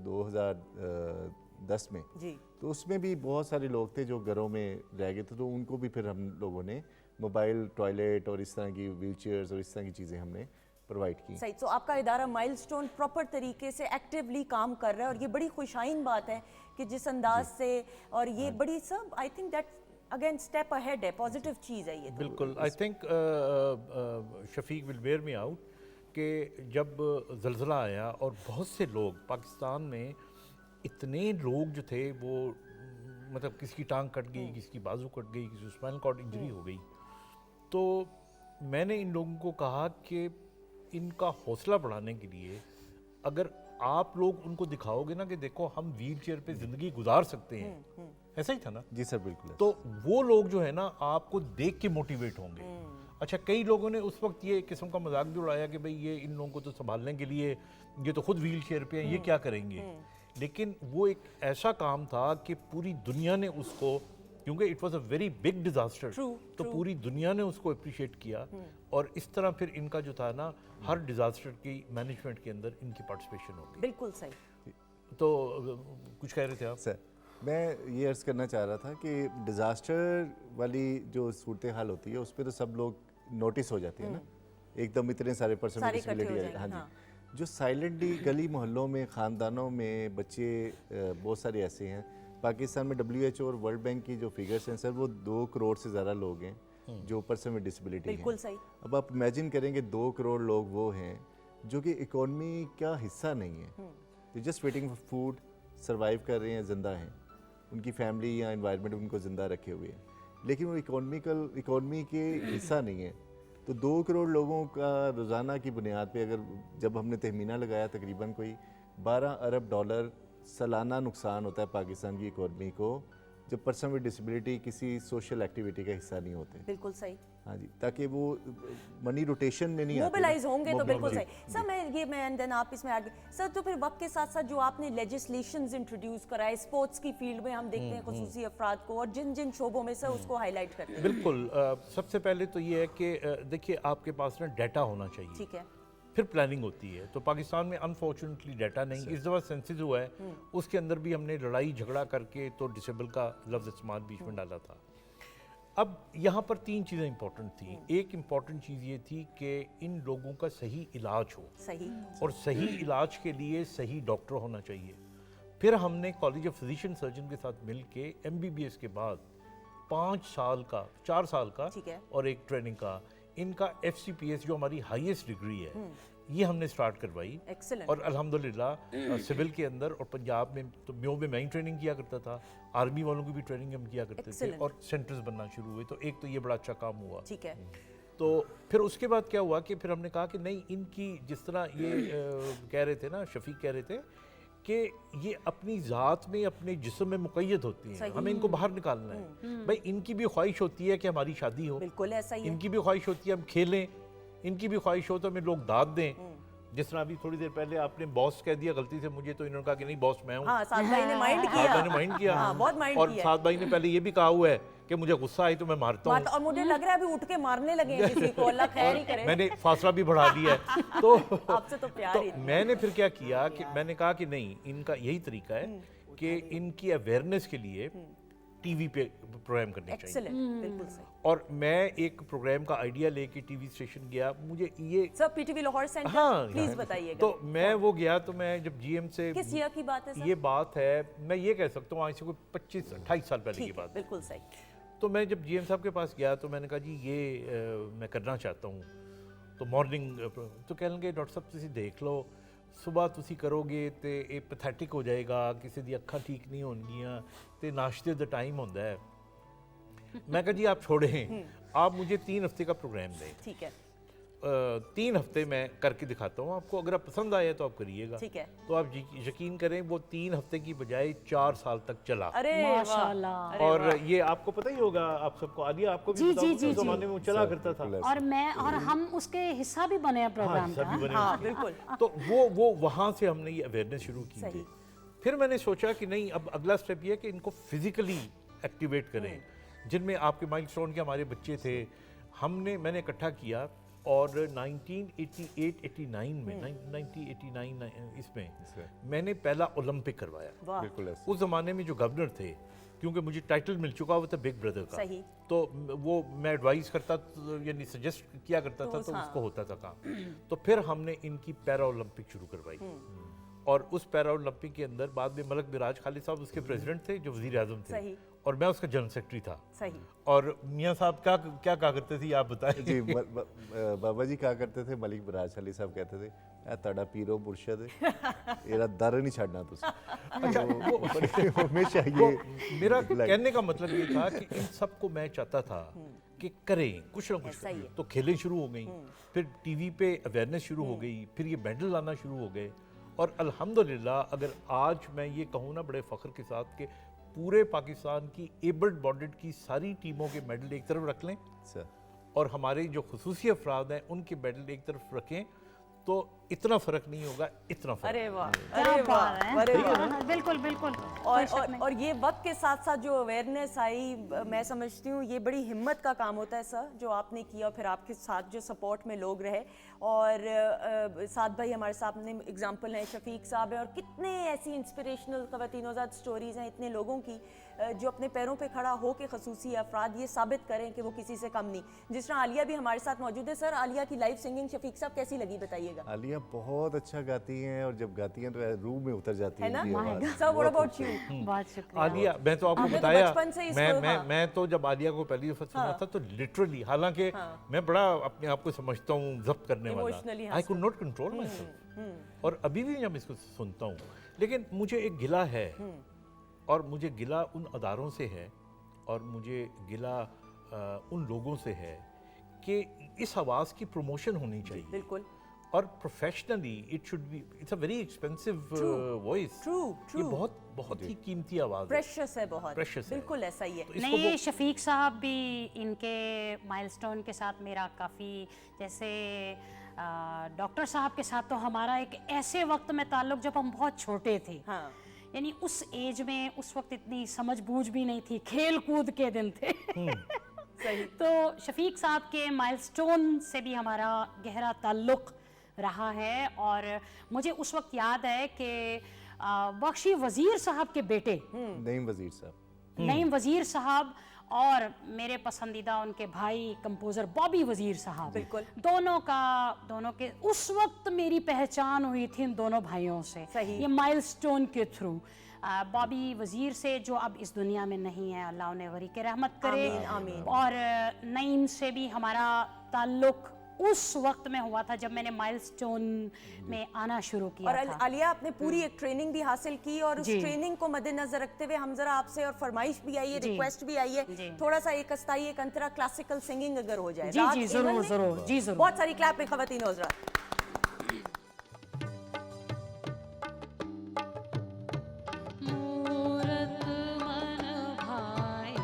2010 में जी, तो उसमें भी बहुत सारे लोग थे जो घरों में रह गए थे, तो उनको भी फिर हम लोगों ने मोबाइल टॉयलेट और इस तरह की व्हीलचेयर्स और इस तरह की चीज़ें हमने प्रोवाइड की। सही। तो आपका इदारा माइलस्टोन प्रॉपर तरीके से एक्टिवली काम कर रहा है और ये बड़ी खुशाइन बात है कि जिस अंदाज से, और ये बड़ी सब I think that again step ahead है, पॉजिटिव चीज़ है ये। बिल्कुल, I think Shafiq will bear me out कि जब जल्जला आया और बहुत से लोग पाकिस्तान में, इतने लोग जो थे वो मतलब किसी की टांग कट गई, किसी की बाजू कट गई, किसी को स्पाइनल कॉर्ड इंजरी हो गई, तो मैंने इन लोगों को कहा कि इनका हौसला बढ़ाने के लिए अगर आप लोग उनको दिखाओगे ना कि देखो हम व्हील चेयर पर ज़िंदगी गुजार सकते हैं, ऐसा ही था ना? जी सर, बिल्कुल। तो वो लोग जो है ना आपको देख के मोटिवेट होंगे। अच्छा, कई लोगों ने उस वक्त ये किस्म का मजाक भी उड़ाया कि भाई ये इन लोगों को तो संभालने के लिए ये तो खुद व्हील चेयर पे हैं, ये क्या करेंगे। लेकिन वो एक ऐसा काम था कि पूरी दुनिया ने उसको, क्योंकि it was a very big disaster, तो पूरी दुनिया ने उसको अप्रिशिएट किया और इस तरह फिर इनका जो था ना हर डिजास्टर की मैनेजमेंट के अंदर इनकी पार्टिसिपेशन होगी। बिल्कुल सही। तो कुछ कह रहे थे आप? सर मैं ये अर्ज़ करना चाह रहा था कि डिज़ास्टर वाली जो सूरत हाल होती है उस पर तो सब लोग नोटिस हो जाते हैं ना, एकदम इतने सारे पर्सन विद डिसेबिलिटी। हाँ जी, जो साइलेंटली गली मोहल्लों में, ख़ानदानों में बच्चे बहुत सारे ऐसे हैं। पाकिस्तान में WHO और वर्ल्ड बैंक की जो फिगर्स हैं सर, वो 2 करोड़ से ज़्यादा लोग हैं जो पर्सन विद डिसेबिलिटी हैं। बिल्कुल सही। अब आप इमेजिन करेंगे 2 करोड़ लोग वो हैं जो कि इकोनॉमी का हिस्सा नहीं है, तो just waiting for food, survive कर रहे हैं, ज़िंदा हैं, उनकी फैमिली या एनवायरनमेंट उनको ज़िंदा रखे हुए हैं, लेकिन वो इकोनॉमी के हिस्सा नहीं है। तो 2 करोड़ लोगों का रोज़ाना की बुनियाद पे अगर जब हमने तहमीना लगाया तकरीबन कोई 12 अरब डॉलर सालाना नुकसान होता है पाकिस्तान की इकोनॉमी को जब पर्सन विद डिसेबिलिटी किसी सोशल एक्टिविटी का हिस्सा नहीं होते। बिल्कुल सही। हाँ जी, ताकि वो मनी रोटेशन में नहीं मोबिलाइज होंगे तो बिल्कुल जी, सही। सर मैं एंड देन आप इसमें आगे सर, तो फिर वक्त के साथ साथ जो आपने लेजिस्लेशंस इंट्रोड्यूस कराए स्पोर्ट्स की फील्ड में, हम देखते हैं खुसूसी अफराद को और जिन जिन शोबों में सर उसको हाईलाइट करते हैं। बिल्कुल। सबसे पहले तो ये है कि देखिए आपके पास ना डाटा होना चाहिए, ठीक है, फिर प्लानिंग होती है। तो पाकिस्तान में अनफॉर्चुनेटली डाटा नहीं, इस दफ़ा सेंसिस हुआ है, उसके अंदर भी हमने लड़ाई झगड़ा करके तो डिसेबल का लफ्ज़ इस्तेमाल बीच में डाला था। अब यहाँ पर 3 चीज़ें इंपॉर्टेंट थी। एक इम्पॉर्टेंट चीज़ ये थी कि इन लोगों का सही इलाज हो, सही, और सही इलाज के लिए सही डॉक्टर होना चाहिए। फिर हमने कॉलेज ऑफ फिजिशियन सर्जन के साथ मिल के MBBS के बाद 5 साल का 4 साल का ठीक है, और एक ट्रेनिंग का इनका FCPS जो हमारी हाईएस्ट डिग्री है ये हमने स्टार्ट करवाई। एक्सीलेंट। और अल्हम्दुलिल्लाह सिविल के अंदर और पंजाब में तो म्यो में मैं ही ट्रेनिंग किया करता था, आर्मी वालों की भी ट्रेनिंग हम किया करते थे Excellent. और सेंटर्स बनना शुरू हुए। तो एक तो ये बड़ा अच्छा काम हुआ। ठीक है। तो फिर उसके बाद क्या हुआ कि फिर हमने कहा कि नहीं, इनकी जिस तरह ये कह रहे थे ना, शफीक कह रहे थे कि ये अपनी ज़ात में अपने जिस्म में मुक़य्यद होती हैं, हमें इनको बाहर निकालना है। भाई इनकी भी ख्वाहिश होती है कि हमारी शादी हो, बिल्कुल ऐसा ही है। इनकी भी ख्वाहिश होती है हम खेलें, इनकी भी ख्वाहिश हो तो हमें लोग दाद दें। जिस तरह अभी थोड़ी देर पहले आपने बॉस कह दिया गलती से मुझे, तो इन्होंने कहा कि नहीं बॉस मैं हूँ। हाँ, साद भाई ने माइंड किया। साद भाई ने माइंड किया। हाँ, बहुत माइंड और किया। साद भाई ने पहले ये भी कहा हुआ है कि मुझे गुस्सा आई तो मैं मारता हूँ, और मुझे लग रहा है अभी उठ के मारने लगे हैं किसी को, अल्लाह खैर ही करे। मैंने फासला भी बढ़ा लिया है। तो आपसे तो प्यार ही। मैंने फिर क्या किया कि मैंने कहा कि नहीं, इनका यही तरीका है कि इनकी अवेयरनेस के लिए टीवी पे प्रोग्राम करने चाहिए। एक्सीलेंट, बिल्कुल सही। और मैं एक प्रोग्राम का आइडिया लेके टीवी स्टेशन गया, मुझे ये सर PTV लाहौर सेंटर, हाँ, प्लीज बताइएगा। तो मैं वो गया, तो मैं जब GM से, किस ईयर की बात है सर? ये बात है मैं ये कह सकता हूँ आज से कोई 25-28 साल पहले की बात है। बिल्कुल सही। तो मैं जब GM साहब के पास गया तो मैंने कहा जी ये मैं करना चाहता हूँ। तो मॉर्निंग तो कह लेंगे डॉक्टर साहब तुसी देख लो, सुबह तुसी करोगे तो ये पैथेटिक हो जाएगा, किसी दी अक्खां ठीक नहीं होणगियां ते नाश्ते दा टाइम होंदा है। मैं कहा जी आप छोड़ें, आप मुझे 3 हफ्ते का प्रोग्राम दें। ठीक है। 3 हफ्ते मैं करके दिखाता हूँ आपको, अगर आप पसंद आया तो आप करिएगा। ठीक है। तो आप यकीन करें वो 3 हफ्ते की बजाय 4 साल तक चला। अरे माशाल्लाह। और ये आपको पता ही होगा, आप सबको, आलिया आपको भी पता होगा, उस ज़माने में वो चला करता था। और हम उसके हिस्सा भी बने हैं प्रोग्राम का। हाँ, बिल्कुल। तो वो वहाँ से हमने ये अवेयरनेस शुरू की थी। फिर मैंने सोचा कि नहीं, अब अगला स्टेप ये है कि इनको फिजिकली एक्टिवेट करें, जिनमें आपके माइलस्टोन के हमारे बच्चे थे, मैंने इकट्ठा किया। और 1988-89 में 1989 इसमें मैंने पहला ओलंपिक करवाया। बिल्कुल उस ज़माने में जो गवर्नर थे, क्योंकि मुझे टाइटल मिल चुका हुआ था बिग ब्रदर का, सही। तो वो मैं एडवाइस करता यानी सजेस्ट किया करता था, तो हाँ। उसको होता था काम। तो फिर हमने इनकी पैरा ओलंपिक शुरू करवाई। और उस पैरा ओलंपिक के अंदर बाद में मलक बिराज खालिद साहब उसके प्रेसिडेंट थे, जो वज़ीर आज़म थे। सही। और मैं उसका जनरल सेक्रेटरी था। सही। और मियाँ साहब क्या क्या कहा करते थे आप बताएं जी। बाबा जी कहा करते थे, मलिक बिराज अली साहब कहते थे ताड़ा पीरो मुर्शद एरा दर नहीं छाड़ना तुसी। अच्छा, वो हमेशा वो ये मेरा कहने का मतलब ये था कि इन सबको मैं चाहता था कि करें कुछ ना कुछ करें। तो खेलें शुरू हो गई, फिर टीवी पे अवेयरनेस शुरू हो गई, फिर ये मेडल लाना शुरू हो गए। और अल्हम्दुलिल्लाह अगर आज मैं ये कहूँ ना बड़े फ़ख्र के साथ कि पूरे पाकिस्तान की एबल्ड बॉडीड की सारी टीमों के मेडल एक तरफ रख लें और हमारे जो खुसूसी अफराद हैं उनके मेडल एक तरफ रखें, तो इतना फ़र्क नहीं होगा, इतना फ़र्क। अरे वाह, अरे वाह, अरे वाह। बिल्कुल बिल्कुल। और ये वक्त के साथ साथ जो अवेयरनेस आई, मैं समझती हूँ ये बड़ी हिम्मत का काम होता है सर, जो आपने किया, फिर आपके साथ जो सपोर्ट में लोग रहे। और साथ भाई हमारे सामने एग्जांपल हैं, शफीक साहब हैं, और कितने ऐसी इंस्पिरेशनल ख़वातीनोज़ाद स्टोरीज़ हैं इतने लोगों की जो अपने पैरों पे खड़ा हो के खसूसी अफराद ये साबित करें कि वो किसी से कम नहीं। जिस तरह आलिया भी हमारे साथ मौजूद है। सर, आलिया की लाइव सिंगिंग शफीक साहब कैसी लगी, बताइएगा। आलिया बहुत अच्छा गाती हैं, और जब गाती हैं तो रूह में उतर जाती है ना। आवाज़। Sir, what about you? बहुत शुक्रिया। आलिया, मैं तो आपको आपने तो बताया, बचपन से इसको, मैं तो जब आलिया को पहली दफ़ा सुना था तो लिटरली, हालांकि मैं बड़ा अपने आप को समझता हूँ जब्त करने वाला, I could not control my self. और अभी भी जब इसको सुनता हूँ, लेकिन मुझे एक गिला है, और मुझे गिला उन अदारों से है, और मुझे गिला उन लोगों से है कि इस आवाज़ की प्रमोशन होनी चाहिए। बिल्कुल। और professionally it should be, it's a very expensive voice. True ये बहुत ही कीमती आवाज़ है। प्रेशियस है बहुत। प्रेशियस है। बिल्कुल ऐसा ही है। तो इसको नहीं, शफीक साहब भी इनके माइलस्टोन के साथ मेरा काफ़ी, जैसे डॉक्टर साहब के साथ तो हमारा एक ऐसे वक्त में ताल्लुक़ जब हम बहुत छोटे थे। हाँ। यानी उस एज में उस वक्त इतनी समझ बूझ भी नहीं थी, खेल कूद के दिन थे। सही। तो शफीक साहब के माइलस्टोन से भी हमारा गहरा ताल्लुक़ रहा है। और मुझे उस वक्त याद है कि बख्शी वज़ीर साहब के बेटे नईम वज़ीर साहब, नईम वज़ीर साहब और मेरे पसंदीदा उनके भाई कंपोज़र बॉबी वज़ीर साहब, बिल्कुल। दोनों के उस वक्त मेरी पहचान हुई थी इन दोनों भाइयों से, सही। ये माइलस्टोन के थ्रू। बॉबी वज़ीर से जो अब इस दुनिया में नहीं है, अल्लाह उन्हें वरी के रहमत करे। आमीन, आमीन। और नईम से भी हमारा ताल्लुक़ उस वक्त में हुआ था जब मैंने माइलस्टोन में आना शुरू किया और था। आलिया, आपने पूरी एक ट्रेनिंग भी हासिल की और उस जी। ट्रेनिंग को मद्देनजर रखते हुए हम जरा आपसे, और फरमाइश भी आई है, जी। रिक्वेस्ट भी आई है, जी। थोड़ा सा एक अस्ताई एक अंतरा क्लासिकल सिंगिंग अगर हो जाए। जी, राग जी, एवन ज़रूर, में ज़रूर, जी, ज़रूर। बहुत सारी क्लैप में ख़वातीन और हज़रात। मूरत मन भाई,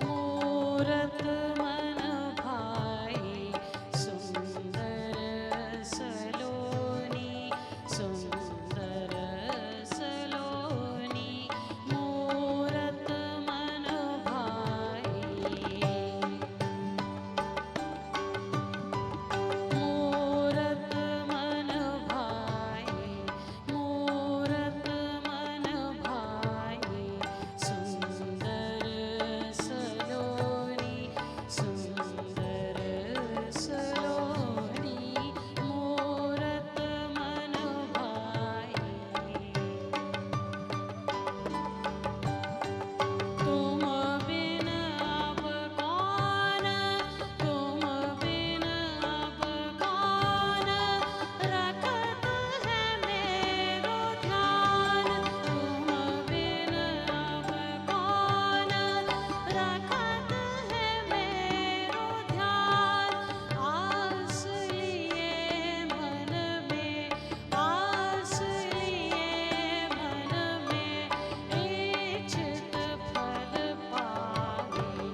मूरत मन भाई, सुंदर सलोनी, सुंदर सलोनी, मूरत मन भाई, मूरत मन भाई, मूरत मन भाई, सुंदर सलोनी, सुंदर सलोनी, मूरत मन भाई। तुम बिन अब कौन, तुम बिन अब कौन रखत है मेरो ध्यान, तुम बिन अब कौन रखत है मेरो ध्यान। आस लिए मन में, आस लिए मन में, इच्छित फल पावे,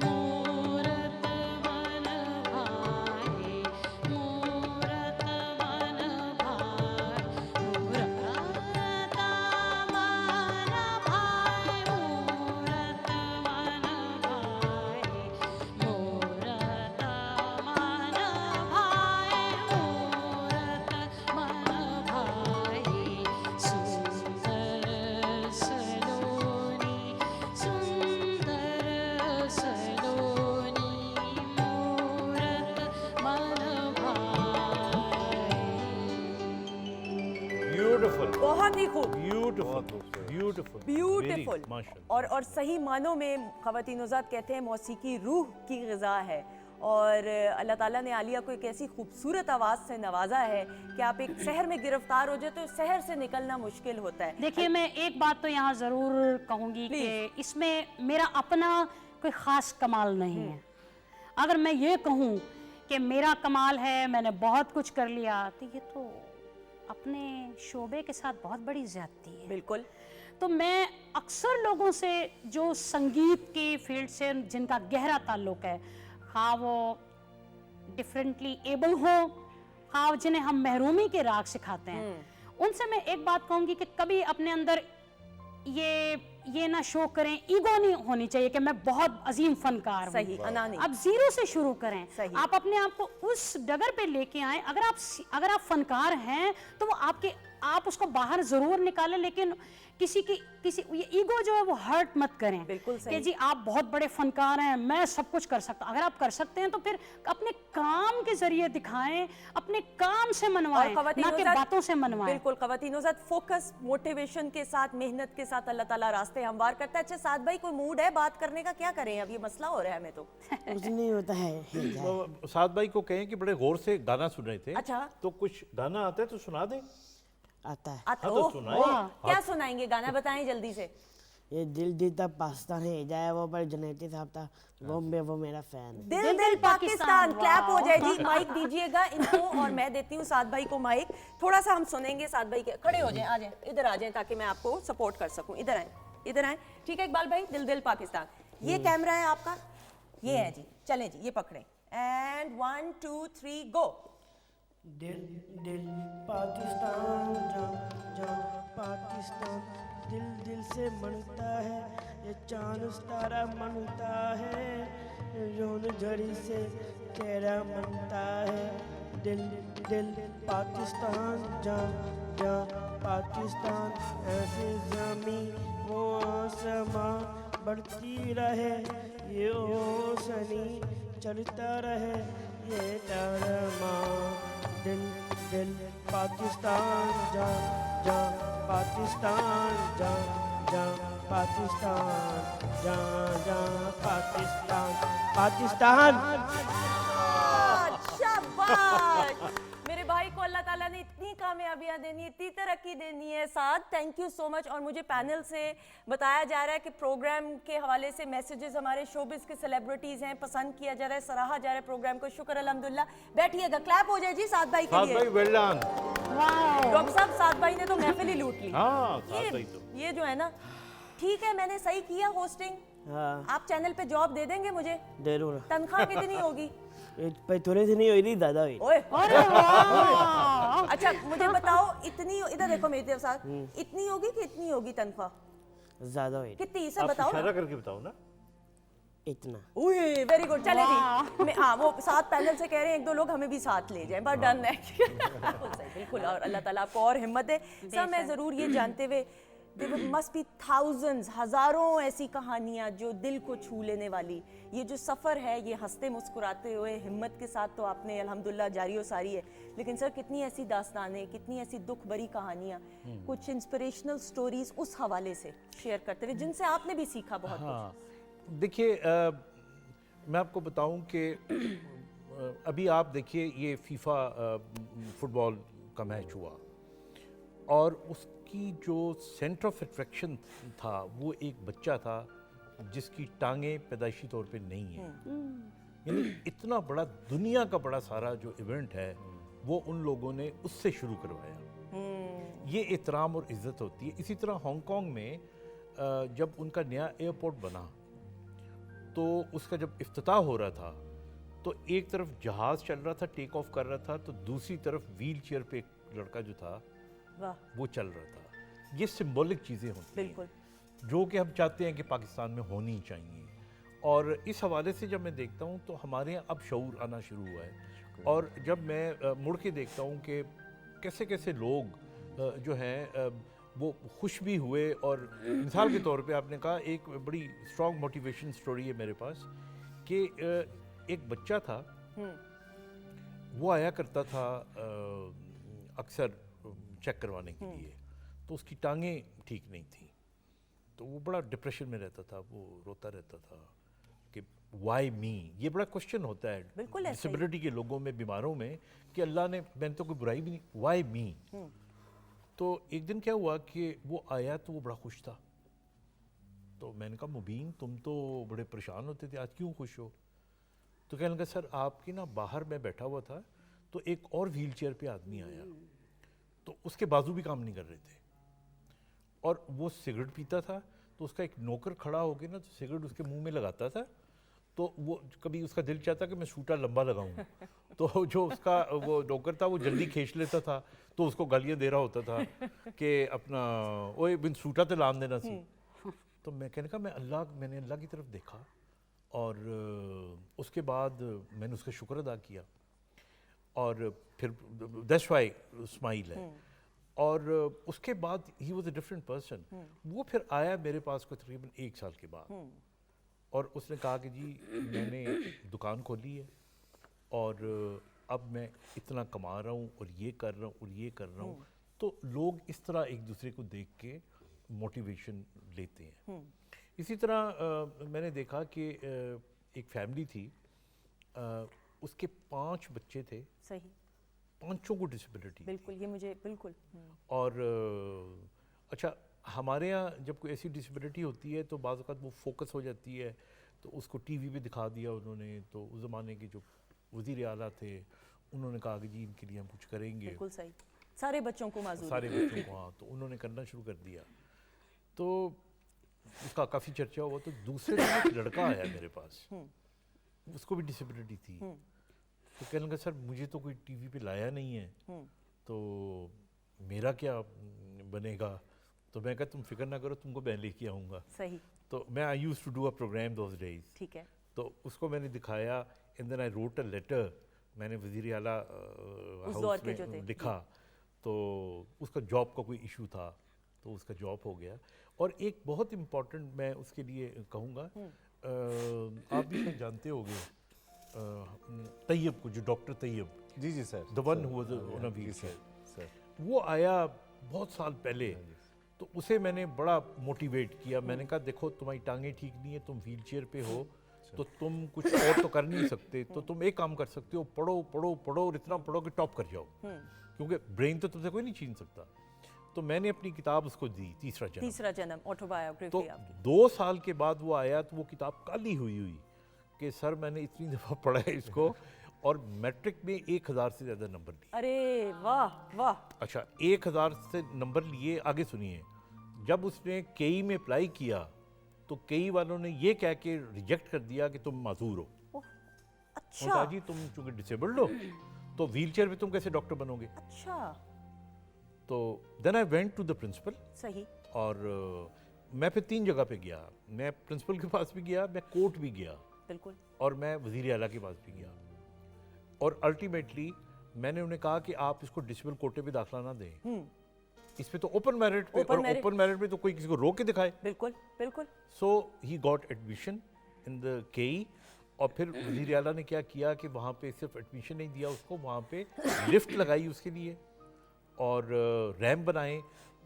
मूरत मन भाई, मूरत मन भाई, मूरत मन भाई, मूरत मन भाई, मूरत मन भाई, मूरत मन भाई, सुंदर सलोनी, सुंदर सलोनी, मूरत मन भाई। ब्यूटीफुल, बहुत ही खूब। Beautiful, beautiful, beautiful. माशाल्लाह। और सही मानों में ख़वातीन उज़ात कहते हैं मौसीकी रूह की ग़िज़ा है। और अल्लाह ताला ने आलिया को एक ऐसी खूबसूरत आवाज़ से नवाजा है कि आप एक शहर में गिरफ्तार हो जाए तो शहर से निकलना मुश्किल होता है। देखिए, मैं एक बात तो यहाँ ज़रूर कहूँगी कि इसमें मेरा अपना कोई ख़ास कमाल नहीं है। अगर मैं ये कहूँ कि मेरा कमाल है, मैंने बहुत कुछ कर लिया, तो ये तो अपने शोबे के साथ बहुत बड़ी ज़्यादती है। बिल्कुल। तो मैं अक्सर लोगों से जो संगीत की फील्ड से जिनका गहरा ताल्लुक़ है, हाँ वो डिफरेंटली एबल हो, हाँ जिन्हें हम महरूमी के राग सिखाते हैं, उनसे मैं एक बात कहूँगी कि कभी अपने अंदर ये ना शो करें, ईगो नहीं होनी चाहिए कि मैं बहुत अजीम फनकार हूँ। सही, अनानी। आप जीरो से शुरू करें। सही। आप अपने आप को उस डगर पे लेके आएं। अगर आप फनकार हैं तो वो आप उसको बाहर जरूर निकालें, लेकिन किसी ये ईगो जो है वो हर्ट मत करें। बिल्कुल सही। कि जी आप बहुत बड़े फनकार हैं, मैं सब कुछ कर सकता हूं। अगर आप कर सकते हैं तो फिर अपने काम के जरिए दिखाएं, अपने काम से मनवाएं, ना कि बातों से मनवाएं। बिल्कुल। ख़वातीन फोकस, मोटिवेशन के साथ, मेहनत के साथ अल्लाह ताला रास्ते हमवार करता है। अच्छा साद भाई, कोई मूड है बात करने का? क्या करें, अब ये मसला हो रहा है हमें तो। कुछ नहीं होता है। साद भाई को कहें कि बड़े गौर से गाना सुन रहे थे। अच्छा। तो कुछ गाना आता है तो सुना दें। आता है। आता हाँ, तो ओह, सुनाइए। ओह, क्या सुनाएंगे? गाना बताएं जल्दी से। ये दिल जीता पाकिस्तान है जाए वो पर जनेती साहब था वो मेरा फैन है। दिल दिल पाकिस्तान। क्लैप हो जाए जी। माइक दीजिएगा इनको और मैं देती हूँ साद भाई को माइक। थोड़ा सा हम सुनेंगे साद भाई के। खड़े हो जाएं, आ जाएं, इधर आ जाएं ताकि मैं आपको सपोर्ट कर सकूं। इधर आए, इधर आए। ठीक है इकबाल भाई, दिल दिल पाकिस्तान। ये कैमरा है आपका, ये है जी। चलें जी, ये पकड़ें एंड 1 2 3 गो। दिल दिल पाकिस्तान जा जा पाकिस्तान दिल दिल से मनता है ये चांद तारा मनता है जोन झड़ी से तेरा मनता है दिल दिल पाकिस्तान जा जा पाकिस्तान ऐसे ज़मीं वो आसमां बढ़ती रहे ये ओसनी चलता रहे ये तारा दिल दिल पाकिस्तान जा जा पाकिस्तान जा जा पाकिस्तान जा जा पाकिस्तान पाकिस्तान। शाबाश। मेरे भाई को अल्लाह ताला ने इतनी कामयाबियां देनी है, इतनी तरक्की देनी है। साथ थैंक यू सो मच। और मुझे पैनल से बताया जा रहा है कि प्रोग्राम के हवाले से मैसेजेस हमारे शोबिस के सेलिब्रिटीज हैं, पसंद किया जा रहा है, सराहा जा रहा है प्रोग्राम को। शुक्र अल्हम्दुलिल्लाह। बैठिएगा, क्लैप हो जाए जी साद भाई के लिए। भाई वेल डन। डॉक्टर साहब साद भाई ने तो महफिल ही लूट ली। हाँ, साद भाई तो ये जो है ना, ठीक है मैंने सही किया होस्टिंग। हाँ आप चैनल पे जॉब दे देंगे मुझे? जरूर। तनख्वाह कितनी होगी? भाई थोड़ी सी नहीं हुई, ज़्यादा हुई। ओए अच्छा मुझे बताओ, इतनी इधर देखो मेरी तरफ साथ, इतनी होगी कि इतनी होगी तनख्वाह? ज़्यादा हुई। कितनी इसे आप बताओ इशारा ना। करके बताओ ना। इतना। Very good. चले जी, मैं हाँ वो साथ पैनल से कह रहे हैं एक दो लोग हमें भी साथ ले जाएं, बट डन है। बिल्कुल। और अल्लाह ताला आपको और हिम्मत दे। सब मैं ज़रूर ये जानते हुए, there must be thousands, हज़ारों ऐसी कहानियाँ जो दिल को छू लेने वाली। ये जो सफ़र है, ये हंसते मुस्कुराते हुए हिम्मत के साथ तो आपने अल्हम्दुलिल्लाह जारी और सारी है, लेकिन सर कितनी ऐसी दास्तानें, कितनी ऐसी दुख भरी कहानियाँ, कुछ इंस्पिरेशनल स्टोरीज उस हवाले से शेयर करते हुए जिनसे आपने भी सीखा बहुत हाँ देखिए, मैं आपको बताऊं कि अभी आप देखिए ये फीफा फुटबॉल का मैच हुआ और उसकी जो सेंटर ऑफ अट्रैक्शन था वो एक बच्चा था जिसकी टांगें पैदाइशी तौर पे नहीं हैं। यानी इतना बड़ा दुनिया का बड़ा सारा जो इवेंट है वो उन लोगों ने उससे शुरू करवाया। ये एहतराम और इज़्ज़त होती है। इसी तरह हांगकांग में जब उनका नया एयरपोर्ट बना तो उसका जब इफ्तिताह हो रहा था तो एक तरफ जहाज़ चल रहा था, टेक ऑफ कर रहा था, तो दूसरी तरफ व्हील चेयर पे एक लड़का जो था वो चल रहा था। ये सिंबॉलिक चीज़ें होती हैं जो कि हम चाहते हैं कि पाकिस्तान में होनी चाहिए। और इस हवाले से जब मैं देखता हूँ तो हमारे यहाँ अब शऊर आना शुरू हुआ है। और जब मैं मुड़ के देखता हूँ कि कैसे कैसे लोग जो हैं वो खुश भी हुए। और मिसाल के तौर पे आपने कहा, एक बड़ी स्ट्रॉन्ग मोटिवेशन स्टोरी है मेरे पास कि एक बच्चा था, वो आया करता था अक्सर चेक करवाने के लिए, तो उसकी टांगें ठीक नहीं थी, तो वो बड़ा डिप्रेशन में रहता था, वो रोता रहता था कि वाई मी। ये बड़ा क्वेश्चन होता है डिसेबिलिटी के लोगों में, बीमारों में, कि अल्लाह ने, मैंने तो कोई बुराई भी नहीं, वाई मी। तो एक दिन क्या हुआ कि वो आया तो वो बड़ा खुश था, तो मैंने कहा मुबीन तुम तो बड़े परेशान होते थे, आज क्यों खुश हो? तो कहने लगा सर आपकी ना, बाहर मैं बैठा हुआ था तो एक और व्हील चेयर पे आदमी आया, तो उसके बाजू भी काम नहीं कर रहे थे और वो सिगरेट पीता था, तो उसका एक नौकर खड़ा हो गया ना, तो सिगरेट उसके मुंह में लगाता था, तो वो कभी उसका दिल चाहता कि मैं सूटा लंबा लगाऊं, तो जो उसका वो नौकर था वो जल्दी खींच लेता था, तो उसको गालियां दे रहा होता था कि अपना ओए बिन सूटा तो लान देना सी। तो मैं कहने का मैंने अल्लाह की तरफ देखा और उसके बाद मैंने उसका शुक्र अदा किया और फिर दैट्स व्हाई स्माइल है। और उसके बाद he was a different person. वो फिर आया मेरे पास को तकरीबन 1 साल के बाद और उसने कहा कि जी मैंने दुकान खोली है और अब मैं इतना कमा रहा हूँ और ये कर रहा हूँ और ये कर रहा हूँ। तो लोग इस तरह एक दूसरे को देख के मोटिवेशन लेते हैं। इसी तरह मैंने देखा कि एक फैमिली थी, उसके 5 बच्चे थे, सही, 5 को डिसेबिलिटी। बिल्कुल, ये मुझे बिल्कुल। और अच्छा हमारे यहाँ जब कोई ऐसी डिसेबिलिटी होती है तो बाज़ वक़्त वो फोकस हो जाती है, तो उसको टीवी पे दिखा दिया उन्होंने। तो उस ज़माने के जो वज़ीर आला थे उन्होंने कहा कि जी इनके लिए हम कुछ करेंगे, बिल्कुल सही, सारे बच्चों को माजूर सारे बच्चों को। हाँ, तो उन्होंने करना शुरू कर दिया, तो उसका काफ़ी चर्चा हुआ। तो दूसरे दिन एक लड़का आया मेरे पास, उसको भी डिसेबिलिटी थी। तो कहने लगा सर मुझे तो कोई टीवी पे लाया नहीं है, तो मेरा क्या बनेगा? तो मैं कहा तुम फिक्र ना करो, तुमको मैं लेके आऊँगा। सही। तो मैं I used to do a programme those days. ठीक है। तो उसको मैंने दिखाया, and then I wrote a letter, मैंने वज़ीर आला हाउस में लिखा। तो उसका जॉब का कोई इशू था, तो उसका जॉब हो गया। और एक बहुत इम्पॉर्टेंट मैं उसके लिए कहूँगा, आप भी शायद जानते होंगे तैयब को, जो डॉक्टर तैयब, जी जी sir, the one who was on a wheelchair sir, वो आया बहुत साल पहले। तो उसे मैंने बड़ा मोटिवेट किया। मैंने कहा देखो तुम्हारी टांगें ठीक नहीं है, तुम व्हीलचेयर पे हो, तो तुम कुछ और तो कर नहीं सकते, तो तुम एक काम कर सकते हो, पढ़ो पढ़ो पढ़ो और इतना पढ़ो कि टॉप कर जाओ, क्योंकि ब्रेन तो तुमसे कोई नहीं छीन सकता। तो मैंने अपनी किताब उसको दी, तीसरा जन्म ऑटोबायोग्राफी तो आपकी। 2 साल के बाद वो आया, तो वो किताब काली हुई कि सर मैंने इतनी दफ़ा पढ़ा है इसको, और मैट्रिक में 1000 से ज़्यादा नंबर लिए। अरे वाह वाह। अच्छा, 1000 से नंबर लिए। आगे सुनिए, जब उसने केई में अप्लाई किया तो केई वालों ने ये कह के रिजेक्ट कर दिया कि तुम माजूर हो। अच्छा जी, तुम चूंकि डिसेबल्ड हो तो व्हीलचेयर पे तुम कैसे डॉक्टर बनोगे? अच्छा। तो then I went to the principal. सही। और मैं फिर 3 जगह पे गया। मैं प्रिंसिपल के पास भी गया, मैं कोर्ट भी गया, बिल्कुल, और मैं वज़ीर आला के पास भी गया। और अल्टीमेटली मैंने उन्हें कहा कि आप इसको डिसेबल कोटे पे दाखिला ना दें, इस पे तो ओपन मेरिट पे, और ओपन मेरिट पे तो कोई किसी को रोक के दिखाए। बिल्कुल बिल्कुल। So he got admission in the K E. और फिर वज़ीर आला ने क्या किया कि वहाँ पे सिर्फ एडमिशन नहीं दिया उसको, वहाँ पे लिफ्ट लगाई उसके लिए, और रैम्प बनाए,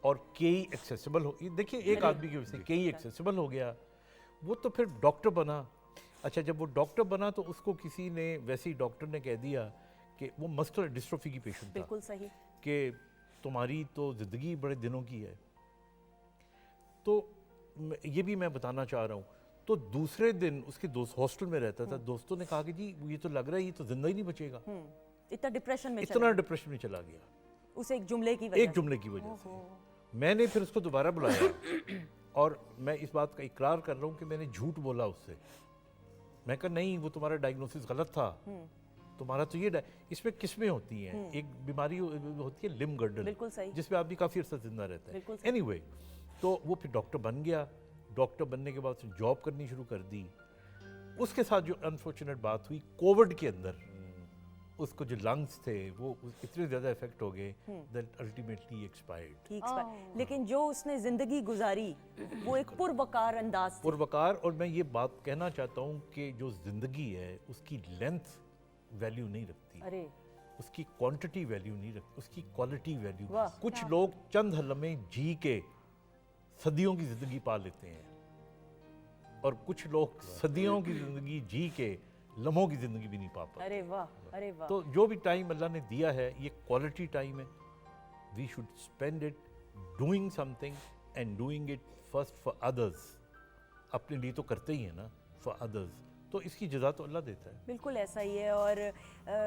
और केई एक्सेसिबल हो। देखिए एक आदमी की वजह से केई एक्सेसिबल हो गया, वो तो फिर डॉक्टर बना। अच्छा, जब वो डॉक्टर बना तो उसको किसी ने, वैसे ही डॉक्टर ने कह दिया कि वो मस्कुलर डिस्ट्रोफी की पेशेंट था। बिल्कुल सही। कि तुम्हारी तो ज़िंदगी बड़े दिनों की है। तो ये भी मैं बताना चाह रहा हूँ। तो दूसरे दिन उसके दोस्त हॉस्टल में रहता था, दोस्तों ने कहा कि जी ये तो लग रहा है ये तो जिंदा ही नहीं बचेगा। इतना डिप्रेशन में चला गया उस एक जुमले की वजह से। मैंने फिर उसको दोबारा बुलाया और मैं इस बात का इकरार कर रहा हूँ कि मैंने झूठ बोला उससे। मैं कहा नहीं, वो तुम्हारा डायग्नोसिस गलत था, तुम्हारा तो ये इसमें किस्में होती हैं। एक बीमारी होती है लिम्ब गर्डल, बिल्कुल सही, जिसमें आदमी काफ़ी अर्सा जिंदा रहता है। एनीवे, तो वो फिर डॉक्टर बन गया। डॉक्टर बनने के बाद उसने जॉब करनी शुरू कर दी। उसके साथ जो अनफॉर्चुनेट बात हुई, कोविड के अंदर उसको जो लंग्स थे वो इतने ज़्यादा इफेक्ट हो गए दैट अल्टीमेटली एक्सपायर्ड। लेकिन जो उसने ज़िंदगी गुजारी वो एक पुरवकार अंदाज, पुरवकार। और मैं ये बात कहना चाहता हूँ कि जो ज़िंदगी है उसकी लेंथ वैल्यू नहीं रखती, अरे उसकी क्वांटिटी वैल्यू नहीं रखती, उसकी क्वालिटी वैल्यू। कुछ लोग चंद लम्हे जी के सदियों की ज़िंदगी पा लेते हैं, और कुछ लोग सदियों की ज़िंदगी जी के लम्हों की ज़िंदगी भी नहीं पा पाते। अरे वाह, अरे वाह। तो जो भी टाइम अल्लाह ने दिया है ये क्वालिटी टाइम है। We should spend it doing something and doing it first for others. अपने लिए तो करते ही है ना, फॉर अदर्स, तो इसकी जज़ा तो अल्लाह देता है। बिल्कुल ऐसा ही है। और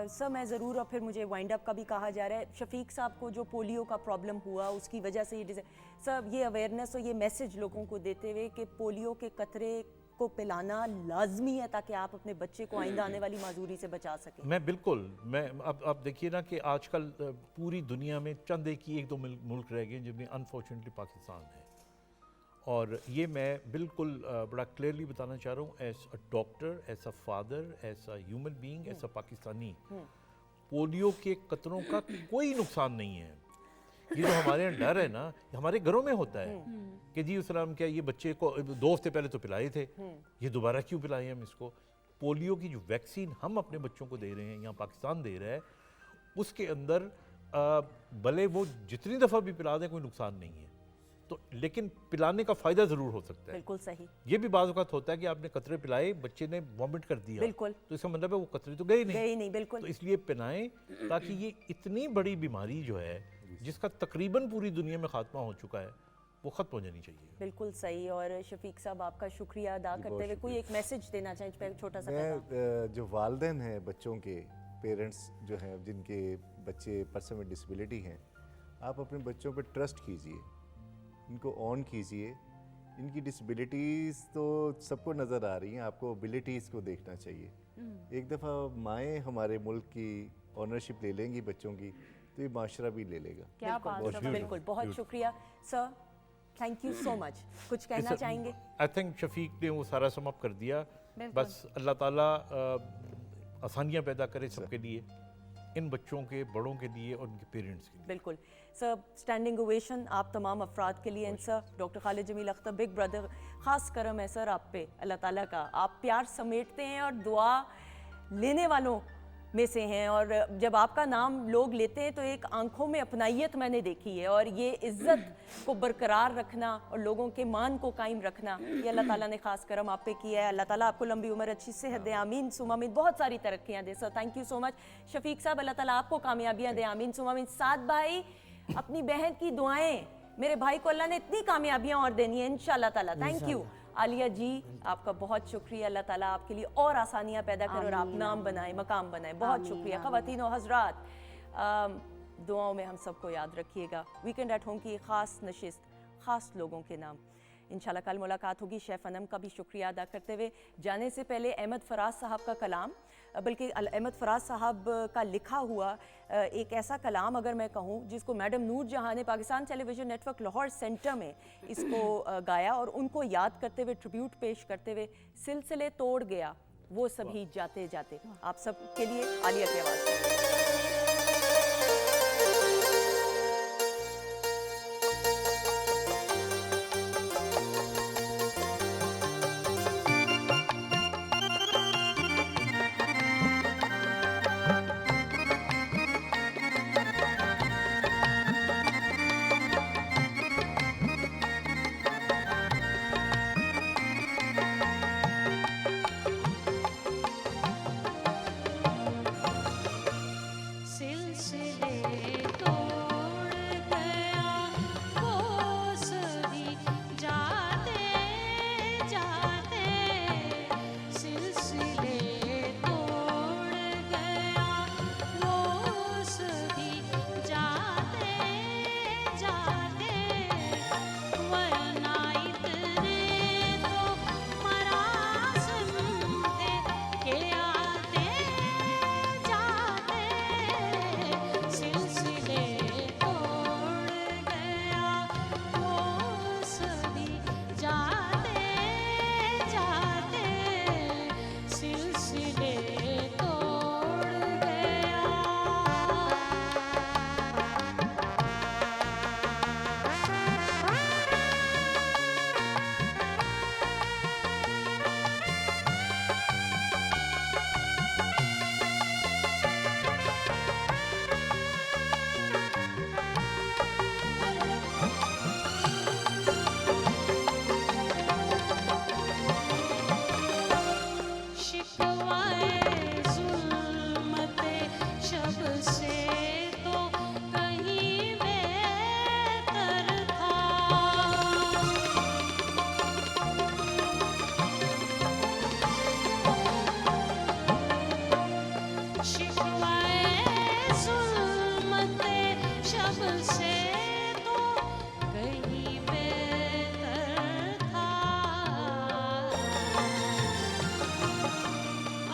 सर मैं ज़रूर, और फिर मुझे वाइंड अप का भी कहा जा रहा है, शफीक साहब को जो पोलियो का प्रॉब्लम हुआ उसकी वजह से ये सब ये अवेयरनेस और ये मैसेज लोगों को देते हुए कि पोलियो के कतरे को पिलाना लाजमी है ताकि आप अपने बच्चे को आइंदा आने वाली माजूरी से बचा सकें। मैं बिल्कुल, मैं अब देखिए ना कि आजकल पूरी दुनिया में चंद एक दो मुल्क रह गए जिनमें अनफॉर्चुनेटली पाकिस्तान है। और ये मैं बिल्कुल बड़ा क्लियरली बताना चाह रहा हूँ, as a doctor, as a father, as a human being, as a Pakistani, polio के कतरों का कोई नुकसान नहीं है। ये जो हमारे यहाँ डर है ना, हमारे घरों में होता है कि जी उसलाम क्या ये बच्चे को 2 हफ्ते पहले तो पिलाए थे, ये दोबारा क्यों पिलाएं हम इसको। पोलियो की जो वैक्सीन हम अपने बच्चों को दे रहे हैं, यहाँ पाकिस्तान दे रहा है, उसके अंदर भले वो जितनी दफ़ा भी पिला दें कोई नुकसान नहीं है, तो लेकिन पिलाने का फ़ायदा ज़रूर हो सकता है। बिल्कुल सही। ये भी बाज़ वक़्त होता है कि आपने कतरे पिलाए, बच्चे ने वॉमिट कर दिया, बिल्कुल, तो इसका मतलब है वो कतरे तो गए नहीं। बिल्कुल। तो इसलिए पिलाएं, ताकि ये इतनी बड़ी बीमारी जो है जिसका तकरीबन पूरी दुनिया में खात्मा हो चुका है, वो ख़त्म हो जानी चाहिए। बिल्कुल सही। और शफीक साहब आपका शुक्रिया अदा करते हुए कोई एक मैसेज देना चाहें, इस पे एक छोटा सा पैगाम। मैं जो वालिदैन हैं बच्चों के, पेरेंट्स जो हैं जिनके बच्चे पर्सन में डिसेबिलिटी हैं, आप अपने बच्चों पर ट्रस्ट कीजिए, इनको ऑन कीजिए। इनकी डिसेबिलिटीज़ तो सबको नज़र आ रही हैं, आपको एबिलिटीज़ को देखना चाहिए। एक दफ़ा माएँ हमारे मुल्क की ऑनरशिप ले लेंगी बच्चों की, तो ये माशरा भी ले लेगा। क्या बात है, बिल्कुल। बहुत शुक्रिया sir, thank you so much. कुछ कहना चाहेंगे? आई थिंक शफीक ने वो सारा सम अप कर दिया। बस अल्लाह ताला आसानियाँ पैदा करे सबके लिए, इन बच्चों के, बड़ों के लिए और उनके पेरेंट्स के लिए। बिल्कुल सर, स्टैंडिंग ओवेशन आप तमाम अफराद के लिए। And sir, doctor Khalid Jamil Akhtar, big brother, ख़ास करम है सर आप पे अल्लाह ताला का। आप प्यार समेटते हैं और दुआ लेने वालों में से हैं, और जब आपका नाम लोग लेते हैं तो एक आंखों में अपनाइयत मैंने देखी है, और ये इज़्ज़त को बरकरार रखना और लोगों के मान को कायम रखना, ये अल्लाह ताला ने ख़ास करम आप पे किया है। अल्लाह ताला आपको लंबी उम्र, अच्छी सेहत दे, आमीन सुमा आमीन, बहुत सारी तरक्कियाँ दे sir. Thank you so much. Shafiq साहब, अल्लाह ताला आपको कामयाबियाँ दे, आमीन सुमा आमीन। साथ भाई, अपनी बहन की दुआएं, मेरे भाई को अल्लाह ने इतनी कामयाबियाँ और देनी है इंशाल्लाह ताला। Thank you. आलिया जी, आपका बहुत शुक्रिया। अल्लाह ताला आपके लिए और आसानियाँ पैदा करें और आप नाम बनाएं, मकाम बनाएं। बहुत शुक्रिया। ख़वातीन और हज़रात, दुआओं में हम सबको याद रखिएगा। वीकेंड एट होम की एक ख़ास नशिस्त, ख़ास लोगों के नाम। इंशाल्लाह कल मुलाकात होगी। शेफ़ अनम का भी शुक्रिया अदा करते हुए जाने से पहले अहमद फराज साहब का कलाम, बल्कि अहमद फराज साहब का लिखा हुआ एक ऐसा कलाम अगर मैं कहूँ, जिसको मैडम नूर जहाँ ने Pakistan television network Lahore centre में इसको गाया, और उनको याद करते हुए, ट्रिब्यूट पेश करते हुए, सिलसिले तोड़ गया वो सभी जाते जाते। आप सब के लिए आलिया की आवाज़।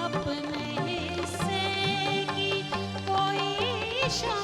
अपने हिस्से की कोई शान